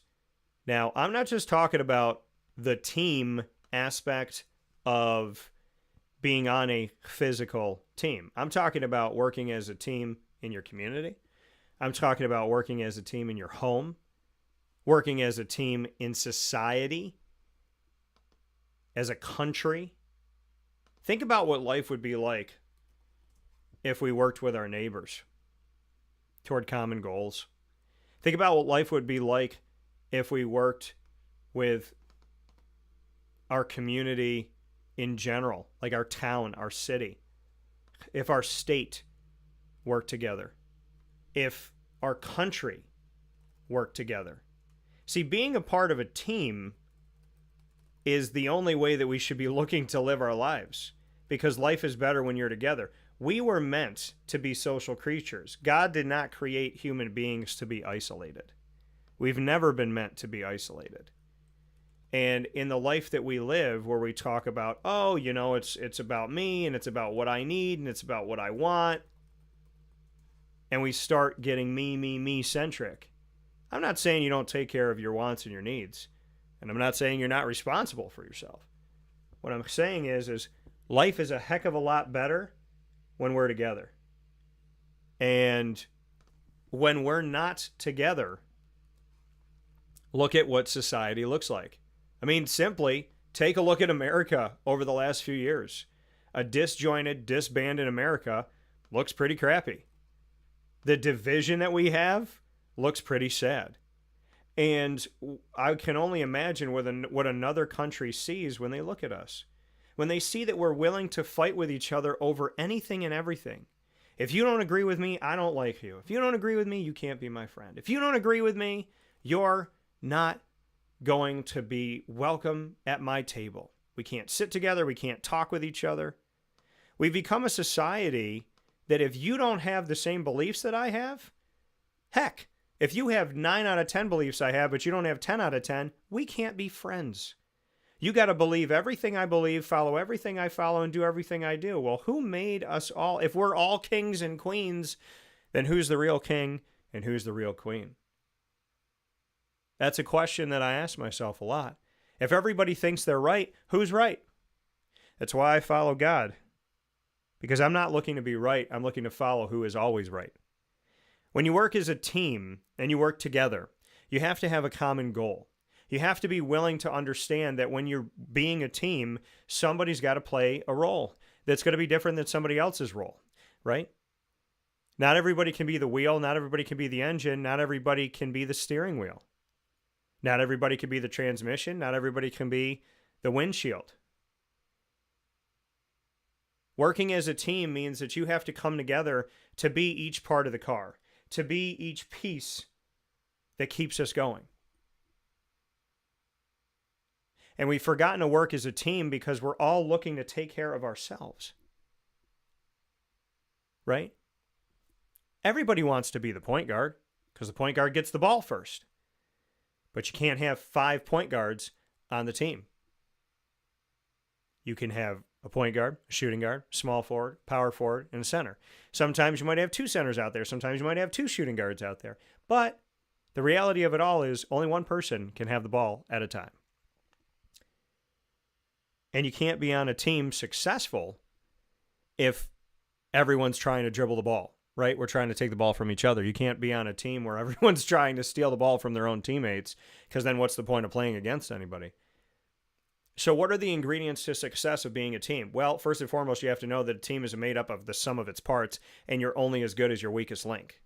Now, I'm not just talking about the team aspect of being on a physical team. I'm talking about working as a team in your community. I'm talking about working as a team in your home, working as a team in society, as a country. Think about what life would be like if we worked with our neighbors toward common goals. Think about what life would be like if we worked with our community in general, like our town, our city, if our state worked together, if our country worked together. See, being a part of a team is the only way that we should be looking to live our lives, because life is better when you're together. We were meant to be social creatures. God did not create human beings to be isolated. We've never been meant to be isolated. And in the life that we live, where we talk about, oh, you know, it's about me, and it's about what I need, and it's about what I want, and we start getting me centric. I'm not saying you don't take care of your wants and your needs, and I'm not saying you're not responsible for yourself. What I'm saying is life is a heck of a lot better when we're together. And when we're not together, look at what society looks like. I mean, simply take a look at America over the last few years. A disjointed, disbanded America looks pretty crappy. The division that we have looks pretty sad. And I can only imagine what another country sees when they look at us. When they see that we're willing to fight with each other over anything and everything. If you don't agree with me, I don't like you. If you don't agree with me, you can't be my friend. If you don't agree with me, you're not going to be welcome at my table. We can't sit together. We can't talk with each other. We've become a society that if you don't have the same beliefs that I have, heck, if you have 9 out of 10 beliefs I have, but you don't have 10 out of 10, we can't be friends. You got to believe everything I believe, follow everything I follow, and do everything I do. Well, who made us all? If we're all kings and queens, then who's the real king and who's the real queen? That's a question that I ask myself a lot. If everybody thinks they're right, who's right? That's why I follow God. Because I'm not looking to be right. I'm looking to follow who is always right. When you work as a team and you work together, you have to have a common goal. You have to be willing to understand that when you're being a team, somebody's got to play a role that's going to be different than somebody else's role, right? Not everybody can be the wheel. Not everybody can be the engine. Not everybody can be the steering wheel. Not everybody can be the transmission. Not everybody can be the windshield. Working as a team means that you have to come together to be each part of the car, to be each piece that keeps us going. And we've forgotten to work as a team because we're all looking to take care of ourselves. Right? Everybody wants to be the point guard because the point guard gets the ball first. But you can't have 5 point guards on the team. You can have a point guard, a shooting guard, small forward, power forward, and a center. Sometimes you might have 2 centers out there. Sometimes you might have 2 shooting guards out there. But the reality of it all is only one person can have the ball at a time. And you can't be on a team successful if everyone's trying to dribble the ball, right? We're trying to take the ball from each other. You can't be on a team where everyone's trying to steal the ball from their own teammates, because then what's the point of playing against anybody? So what are the ingredients to success of being a team? Well, first and foremost, you have to know that a team is made up of the sum of its parts, and you're only as good as your weakest link.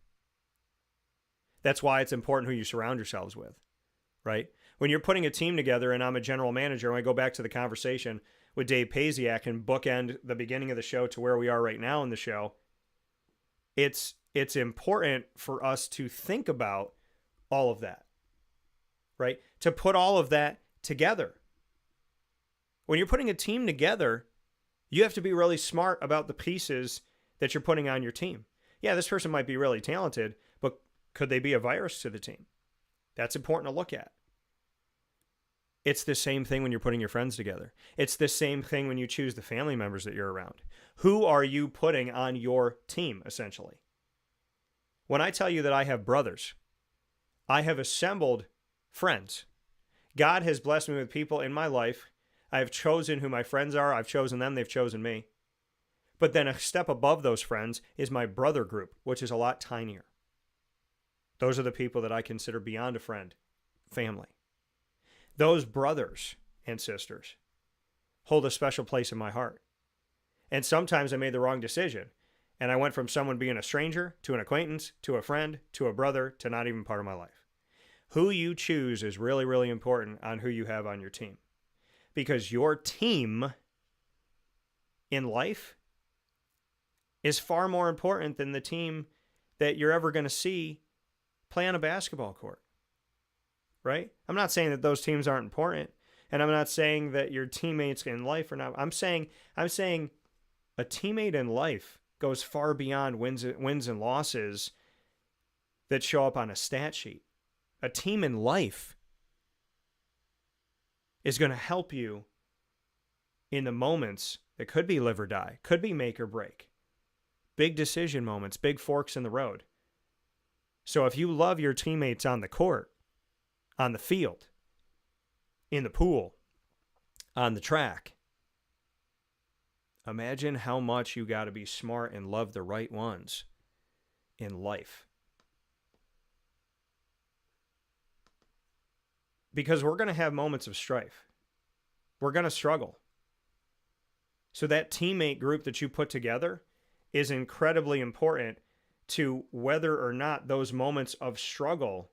That's why it's important who you surround yourselves with, right? When you're putting a team together, and I'm a general manager, and I go back to the conversation with Dave Paziak and bookend the beginning of the show to where we are right now in the show, it's important for us to think about all of that, right? To put all of that together. When you're putting a team together, you have to be really smart about the pieces that you're putting on your team. Yeah, this person might be really talented, but could they be a virus to the team? That's important to look at. It's the same thing when you're putting your friends together. It's the same thing when you choose the family members that you're around. Who are you putting on your team, essentially? When I tell you that I have brothers, I have assembled friends. God has blessed me with people in my life. I have chosen who my friends are. I've chosen them. They've chosen me. But then a step above those friends is my brother group, which is a lot tinier. Those are the people that I consider beyond a friend, family. Those brothers and sisters hold a special place in my heart. And sometimes I made the wrong decision. And I went from someone being a stranger to an acquaintance to a friend to a brother to not even part of my life. Who you choose is really, really important on who you have on your team. Because your team in life is far more important than the team that you're ever going to see play on a basketball court. Right? I'm not saying that those teams aren't important, and I'm not saying that your teammates in life are not. I'm saying a teammate in life goes far beyond wins and losses that show up on a stat sheet. A team in life is going to help you in the moments that could be live or die, could be make or break. Big decision moments, big forks in the road. So if you love your teammates on the court, on the field, in the pool, on the track, imagine how much you got to be smart and love the right ones in life. Because we're going to have moments of strife. We're going to struggle. So that teammate group that you put together is incredibly important to whether or not those moments of struggle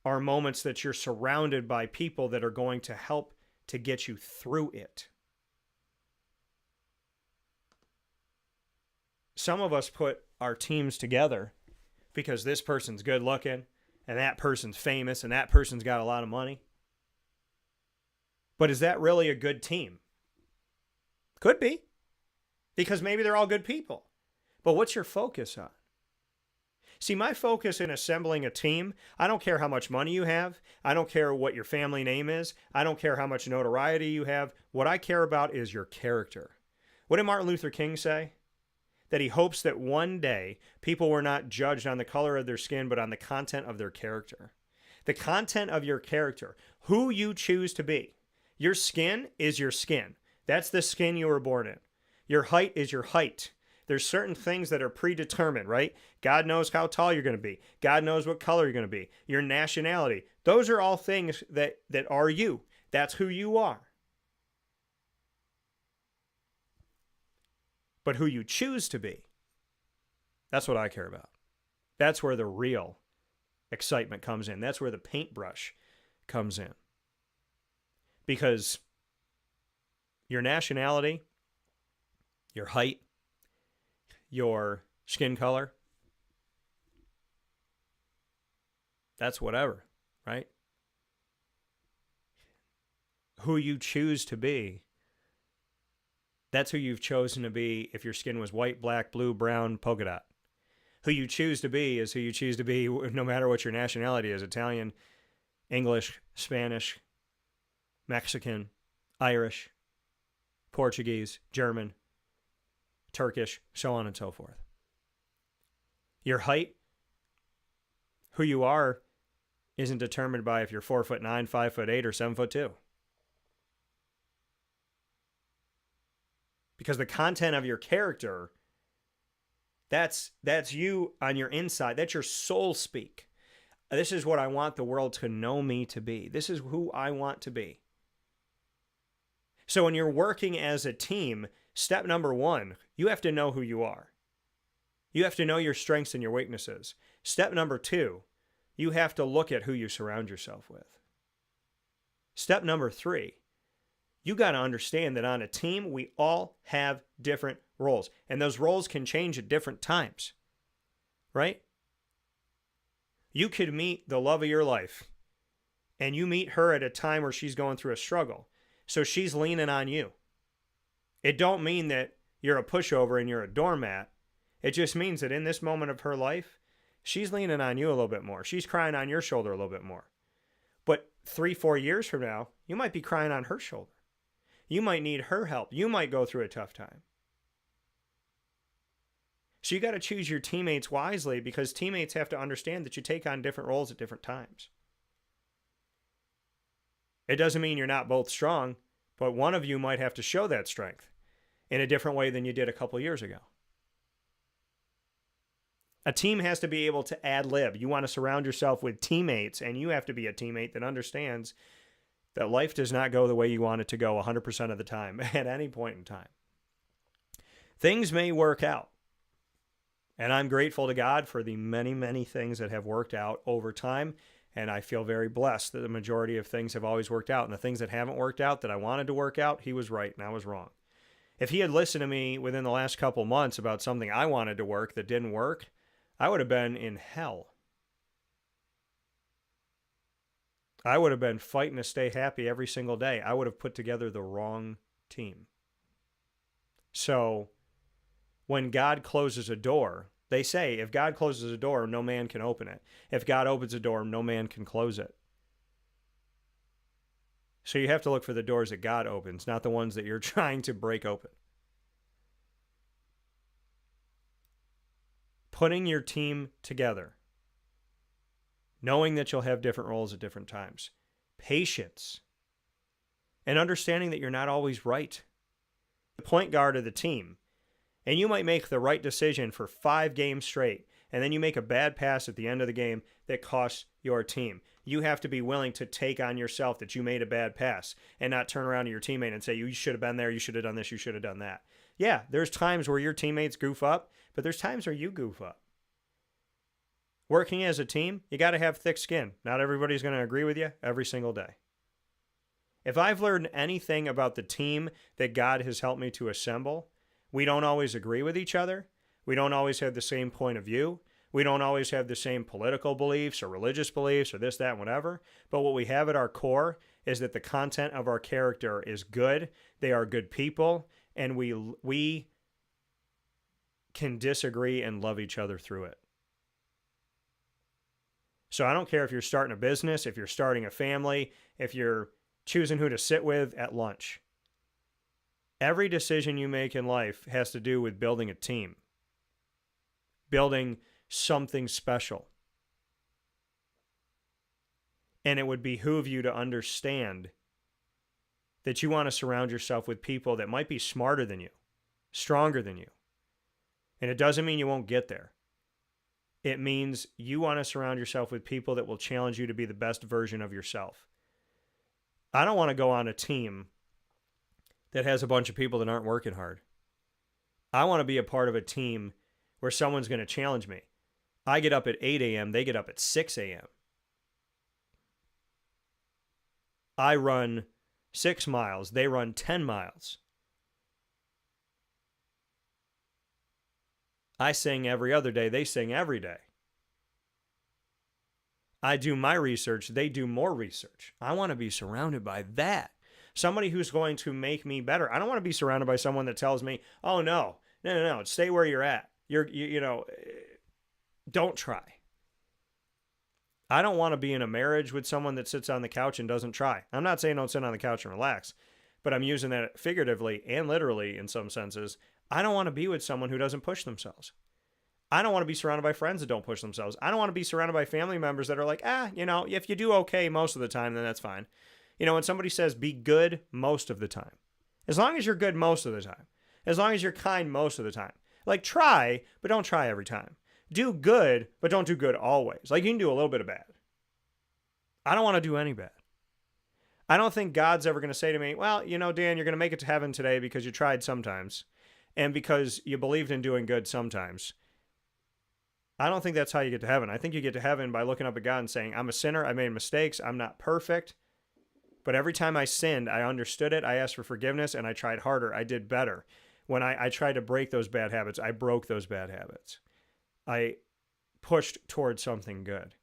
are moments that you're surrounded by people that are going to help to get you through it. Some of us put our teams together because this person's good looking and that person's famous and that person's got a lot of money. But is that really a good team? Could be, because maybe they're all good people. But what's your focus on? See, my focus in assembling a team, I don't care how much money you have. I don't care what your family name is. I don't care how much notoriety you have. What I care about is your character. What did Martin Luther King say? That he hopes that one day people were not judged on the color of their skin, but on the content of their character. The content of your character, who you choose to be. Your skin is your skin. That's the skin you were born in. Your height is your height. There's certain things that are predetermined, right? God knows how tall you're going to be. God knows what color you're going to be. Your nationality. Those are all things that are you. That's who you are. But who you choose to be, that's what I care about. That's where the real excitement comes in. That's where the paintbrush comes in. Because your nationality, your height, your skin color, that's whatever, right? Who you choose to be, that's who you've chosen to be if your skin was white, black, blue, brown, polka dot. Who you choose to be is who you choose to be no matter what your nationality is. Italian, English, Spanish, Mexican, Irish, Portuguese, German, Turkish, so on and so forth. Your height, who you are, isn't determined by if you're 4'9", 5'8", or 7'2". Because the content of your character, that's you on your inside. That's your soul speak. This is what I want the world to know me to be. This is who I want to be. So when you're working as a team, step number one, you have to know who you are. You have to know your strengths and your weaknesses. Step number two, you have to look at who you surround yourself with. Step number three, you got to understand that on a team, we all have different roles. And those roles can change at different times. right? You could meet the love of your life, and you meet her at a time where she's going through a struggle. So she's leaning on you. It don't mean that you're a pushover and you're a doormat. It just means that in this moment of her life, she's leaning on you a little bit more. She's crying on your shoulder a little bit more. But 3-4 years from now, you might be crying on her shoulder. You might need her help. You might go through a tough time. So you got to choose your teammates wisely, because teammates have to understand that you take on different roles at different times. It doesn't mean you're not both strong, but one of you might have to show that strength in a different way than you did a couple years ago. A team has to be able to ad-lib. You want to surround yourself with teammates, and you have to be a teammate that understands that life does not go the way you want it to go 100% of the time at any point in time. Things may work out. And I'm grateful to God for the many, many things that have worked out over time. And I feel very blessed that the majority of things have always worked out. And the things that haven't worked out that I wanted to work out, he was right and I was wrong. If he had listened to me within the last couple months about something I wanted to work that didn't work, I would have been in hell. I would have been fighting to stay happy every single day. I would have put together the wrong team. So when God closes a door, they say, if God closes a door, no man can open it. If God opens a door, no man can close it. So you have to look for the doors that God opens, not the ones that you're trying to break open. Putting your team together, knowing that you'll have different roles at different times, patience, and understanding that you're not always right. The point guard of the team, and you might make the right decision for 5 games straight, and then you make a bad pass at the end of the game that costs your team. You have to be willing to take on yourself that you made a bad pass and not turn around to your teammate and say, you should have been there, you should have done this, you should have done that. Yeah, there's times where your teammates goof up, but there's times where you goof up. Working as a team, you got to have thick skin. Not everybody's going to agree with you every single day. If I've learned anything about the team that God has helped me to assemble, we don't always agree with each other. We don't always have the same point of view. We don't always have the same political beliefs or religious beliefs or this, that, and whatever. But what we have at our core is that the content of our character is good. They are good people. And we can disagree and love each other through it. So I don't care if you're starting a business, if you're starting a family, if you're choosing who to sit with at lunch. Every decision you make in life has to do with building a team, building something special. And it would behoove you to understand that you want to surround yourself with people that might be smarter than you, stronger than you. And it doesn't mean you won't get there. It means you want to surround yourself with people that will challenge you to be the best version of yourself. I don't want to go on a team that has a bunch of people that aren't working hard. I want to be a part of a team where someone's going to challenge me. I get up at 8 a.m., they get up at 6 a.m. I run 6 miles, they run 10 miles. I sing every other day, they sing every day. I do my research, they do more research. I want to be surrounded by that. Somebody who's going to make me better. I don't want to be surrounded by someone that tells me, oh, no, stay where you're at. Don't try. I don't want to be in a marriage with someone that sits on the couch and doesn't try. I'm not saying don't sit on the couch and relax, but I'm using that figuratively and literally in some senses. I don't want to be with someone who doesn't push themselves. I don't want to be surrounded by friends that don't push themselves. I don't want to be surrounded by family members that are like, if you do okay most of the time, then that's fine. When somebody says be good most of the time, as long as you're good most of the time, as long as you're kind most of the time, like try, but don't try every time. Do good, but don't do good always. Like you can do a little bit of bad. I don't want to do any bad. I don't think God's ever going to say to me, well, Dan, you're going to make it to heaven today because you tried sometimes and because you believed in doing good sometimes. I don't think that's how you get to heaven. I think you get to heaven by looking up at God and saying, I'm a sinner. I made mistakes. I'm not perfect. But every time I sinned, I understood it. I asked for forgiveness and I tried harder. I did better. When I tried to break those bad habits, I broke those bad habits. I pushed towards something good.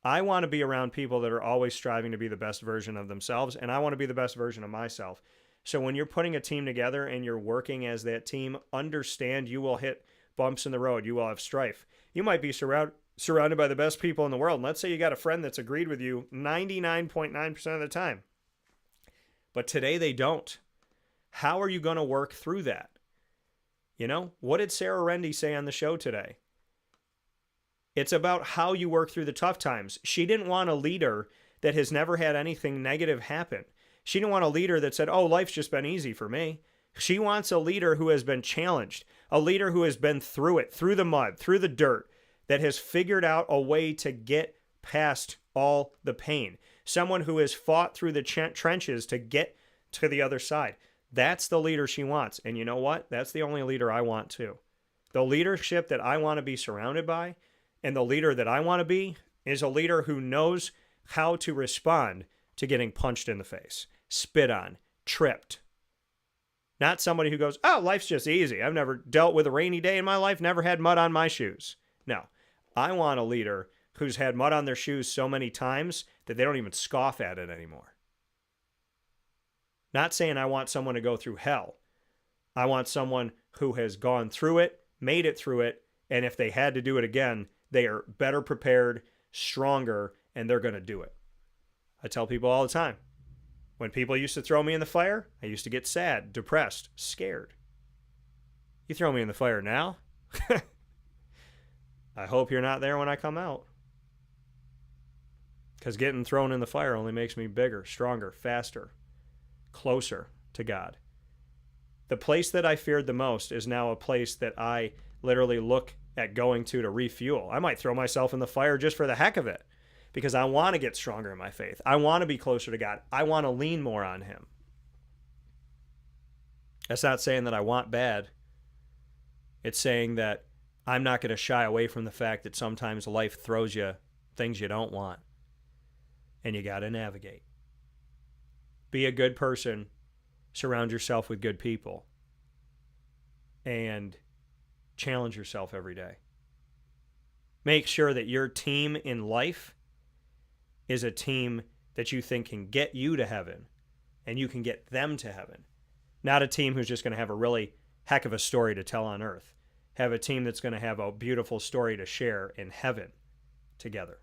I want to be around people that are always striving to be the best version of themselves, and I want to be the best version of myself. So when you're putting a team together and you're working as that team, understand you will hit bumps in the road. You will have strife. You might be surrounded by the best people in the world. And let's say you got a friend that's agreed with you 99.9% of the time. But today they don't. How are you going to work through that? You know, what did Sarah Rende say on the show today? It's about how you work through the tough times. She didn't want a leader that has never had anything negative happen. She didn't want a leader that said, oh, life's just been easy for me. She wants a leader who has been challenged, a leader who has been through it, through the mud, through the dirt, that has figured out a way to get past all the pain. Someone who has fought through the trenches to get to the other side. That's the leader she wants. And you know what? That's the only leader I want too. The leadership that I want to be surrounded by, and the leader that I want to be, is a leader who knows how to respond to getting punched in the face, spit on, tripped. Not somebody who goes, oh, life's just easy. I've never dealt with a rainy day in my life, never had mud on my shoes. No, I want a leader who's had mud on their shoes so many times that they don't even scoff at it anymore. Not saying I want someone to go through hell. I want someone who has gone through it, made it through it, and if they had to do it again, they are better prepared, stronger, and they're going to do it. I tell people all the time, when people used to throw me in the fire, I used to get sad, depressed, scared. You throw me in the fire now? I hope you're not there when I come out. Because getting thrown in the fire only makes me bigger, stronger, faster, closer to God. The place that I feared the most is now a place that I literally look at going to refuel. I might throw myself in the fire just for the heck of it, because I want to get stronger in my faith. I want to be closer to God. I want to lean more on Him. That's not saying that I want bad. It's saying that I'm not going to shy away from the fact that sometimes life throws you things you don't want, and you got to navigate. Be a good person. Surround yourself with good people. And challenge yourself every day. Make sure that your team in life is a team that you think can get you to heaven and you can get them to heaven. Not a team who's just going to have a really heck of a story to tell on earth. Have a team that's going to have a beautiful story to share in heaven together.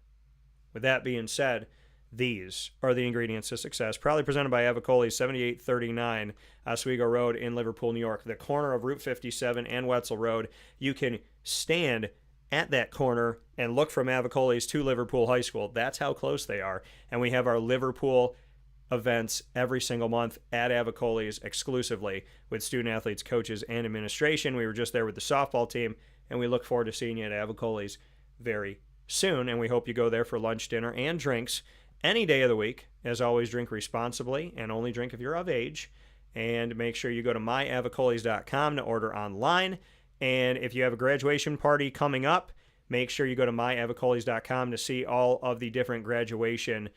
With that being said, these are the ingredients to success. Proudly presented by Avicolli, 7839 Oswego Road in Liverpool, New York, the corner of Route 57 and Wetzel Road. You can stand at that corner and look from Avicolli's to Liverpool High School. That's how close they are. And we have our Liverpool events every single month at Avicolli's exclusively with student athletes, coaches, and administration. We were just there with the softball team, and we look forward to seeing you at Avicolli's very soon. And we hope you go there for lunch, dinner, and drinks any day of the week. As always, drink responsibly and only drink if you're of age. And make sure you go to myavicollis.com to order online. And if you have a graduation party coming up, make sure you go to myavicollis.com to see all of the different graduation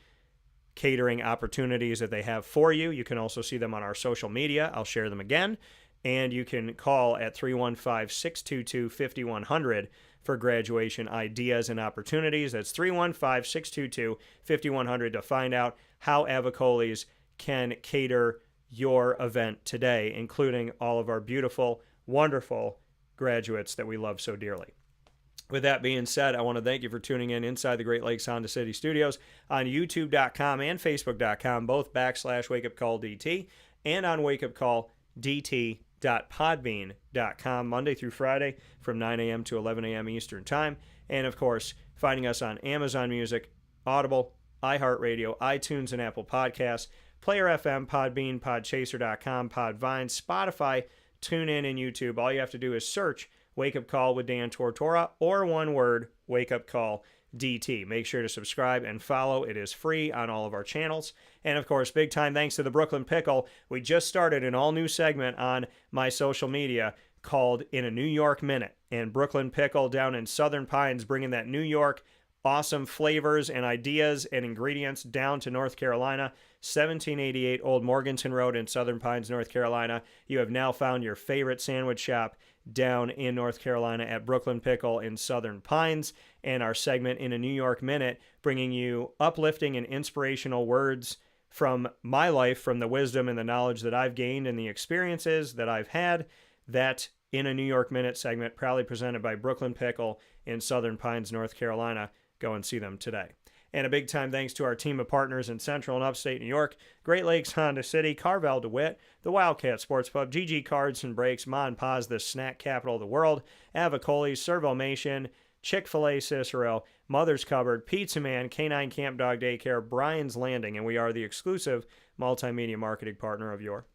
catering opportunities that they have for you. You can also see them on our social media. I'll share them again. And you can call at 315-622-5100 for graduation ideas and opportunities. That's 315-622-5100 to find out how Avicolli's can cater your event today, including all of our beautiful, wonderful graduates that we love so dearly. With that being said, I want to thank you for tuning in inside the Great Lakes Honda City Studios on youtube.com and facebook.com, both /wakeupcalldt, and on wakeupcalldt.podbean.com, Monday through Friday from 9 a.m. to 11 a.m. Eastern Time. And, of course, finding us on Amazon Music, Audible, iHeartRadio, iTunes, and Apple Podcasts, Player FM, Podbean, Podchaser.com, Podvine, Spotify, TuneIn, and YouTube. All you have to do is search Wake Up Call with Dan Tortora, or one word, Wake Up Call DT. Make sure to subscribe and follow. It is free on all of our channels. And of course, big time thanks to the Brooklyn Pickle. We just started an all new segment on my social media called In a New York Minute. And Brooklyn Pickle down in Southern Pines bringing that New York awesome flavors and ideas and ingredients down to North Carolina. 1788 Old Morganton Road in Southern Pines, North Carolina. You have now found your favorite sandwich shop down in North Carolina at Brooklyn Pickle in Southern Pines. and our segment In a New York Minute, bringing you uplifting and inspirational words from my life, from the wisdom and the knowledge that I've gained and the experiences that I've had. That In a New York Minute segment, proudly presented by Brooklyn Pickle in Southern Pines, North Carolina. Go and see them today. And a big time thanks to our team of partners in Central and Upstate New York, Great Lakes Honda City, Carvel DeWitt, the Wildcat Sports Pub, GG Cards and Breaks, Ma and Pa's, the snack capital of the world, Avicolli, Servomation, Chick-fil-A Cicero, Mother's Cupboard, Pizza Man, Canine Camp Dog Daycare, Brian's Landing, and we are the exclusive multimedia marketing partner of your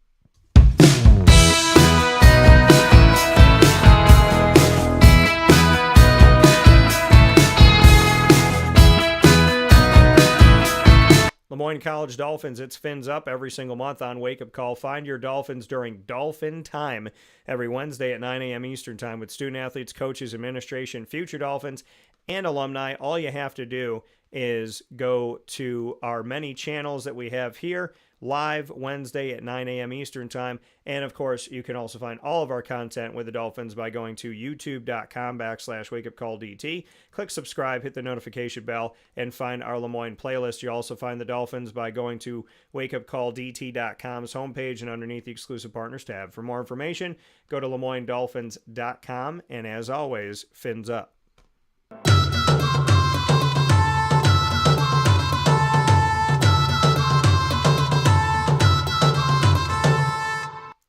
Lemoyne College Dolphins. It's Fins Up every single month on Wake Up Call. Find your Dolphins during Dolphin Time every Wednesday at 9 a.m. Eastern Time with student athletes, coaches, administration, future Dolphins, and alumni. All you have to do is go to our many channels that we have here, live Wednesday at 9 a.m. Eastern Time. And of course, you can also find all of our content with the Dolphins by going to youtube.com/wakeupcalldt. Click subscribe, hit the notification bell, and find our Lemoyne playlist. You also find the Dolphins by going to wakeupcalldt.com's homepage and underneath the exclusive partners tab. For more information, go to LeMoyneDolphins.com. And as always, Fins Up.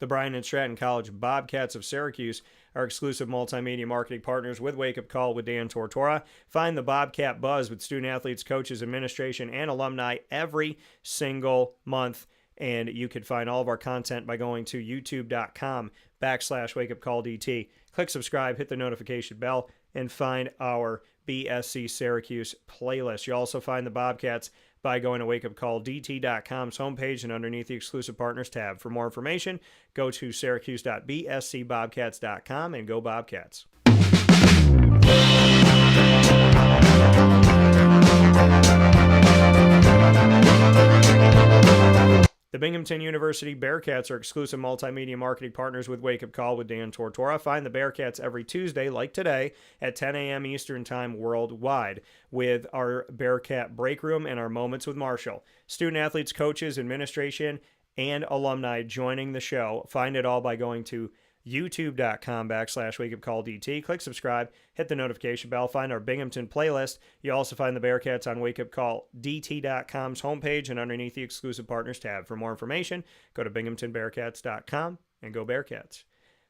The Bryan and Stratton College Bobcats of Syracuse are exclusive multimedia marketing partners with Wake Up Call with Dan Tortora. Find the Bobcat Buzz with student athletes, coaches, administration, and alumni every single month. And you can find all of our content by going to youtube.com/wakeupcalldt. Click subscribe, hit the notification bell, and find our BSC Syracuse playlist. You also find the Bobcats by going to wakeupcalldt.com's homepage and underneath the exclusive partners tab. For more information, go to syracuse.bscbobcats.com and go Bobcats. The Binghamton University Bearcats are exclusive multimedia marketing partners with Wake Up Call with Dan Tortora. Find the Bearcats every Tuesday, like today, at 10 a.m. Eastern Time worldwide with our Bearcat Breakroom and our Moments with Marshall. Student athletes, coaches, administration, and alumni joining the show. Find it all by going to youtube.com/wakeupcalldt. Click subscribe, hit the notification bell, find our Binghamton playlist. You also find the Bearcats on wakeupcalldt.com's homepage and underneath the exclusive partners tab. For more information, go to binghamtonbearcats.com and go Bearcats.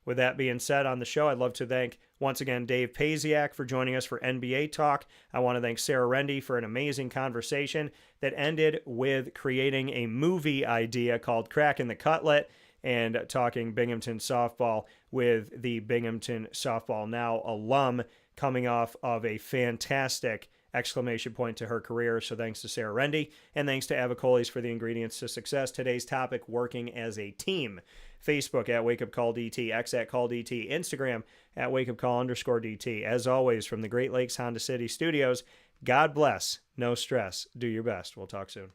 With that being said, on the show, I'd love to thank once again Dave Paziak for joining us for NBA Talk. I want to thank Sarah Rende for an amazing conversation that ended with creating a movie idea called Cracking the Cutlet, and talking Binghamton softball with the Binghamton Softball Now alum coming off of a fantastic exclamation point to her career. So thanks to Sarah Rende, and thanks to Avicolli's for the ingredients to success. Today's topic, working as a team. Facebook at WakeUpCallDT, X at CallDT, Instagram at WakeUpCall_DT. As always, from the Great Lakes Honda City Studios, God bless, no stress, do your best. We'll talk soon.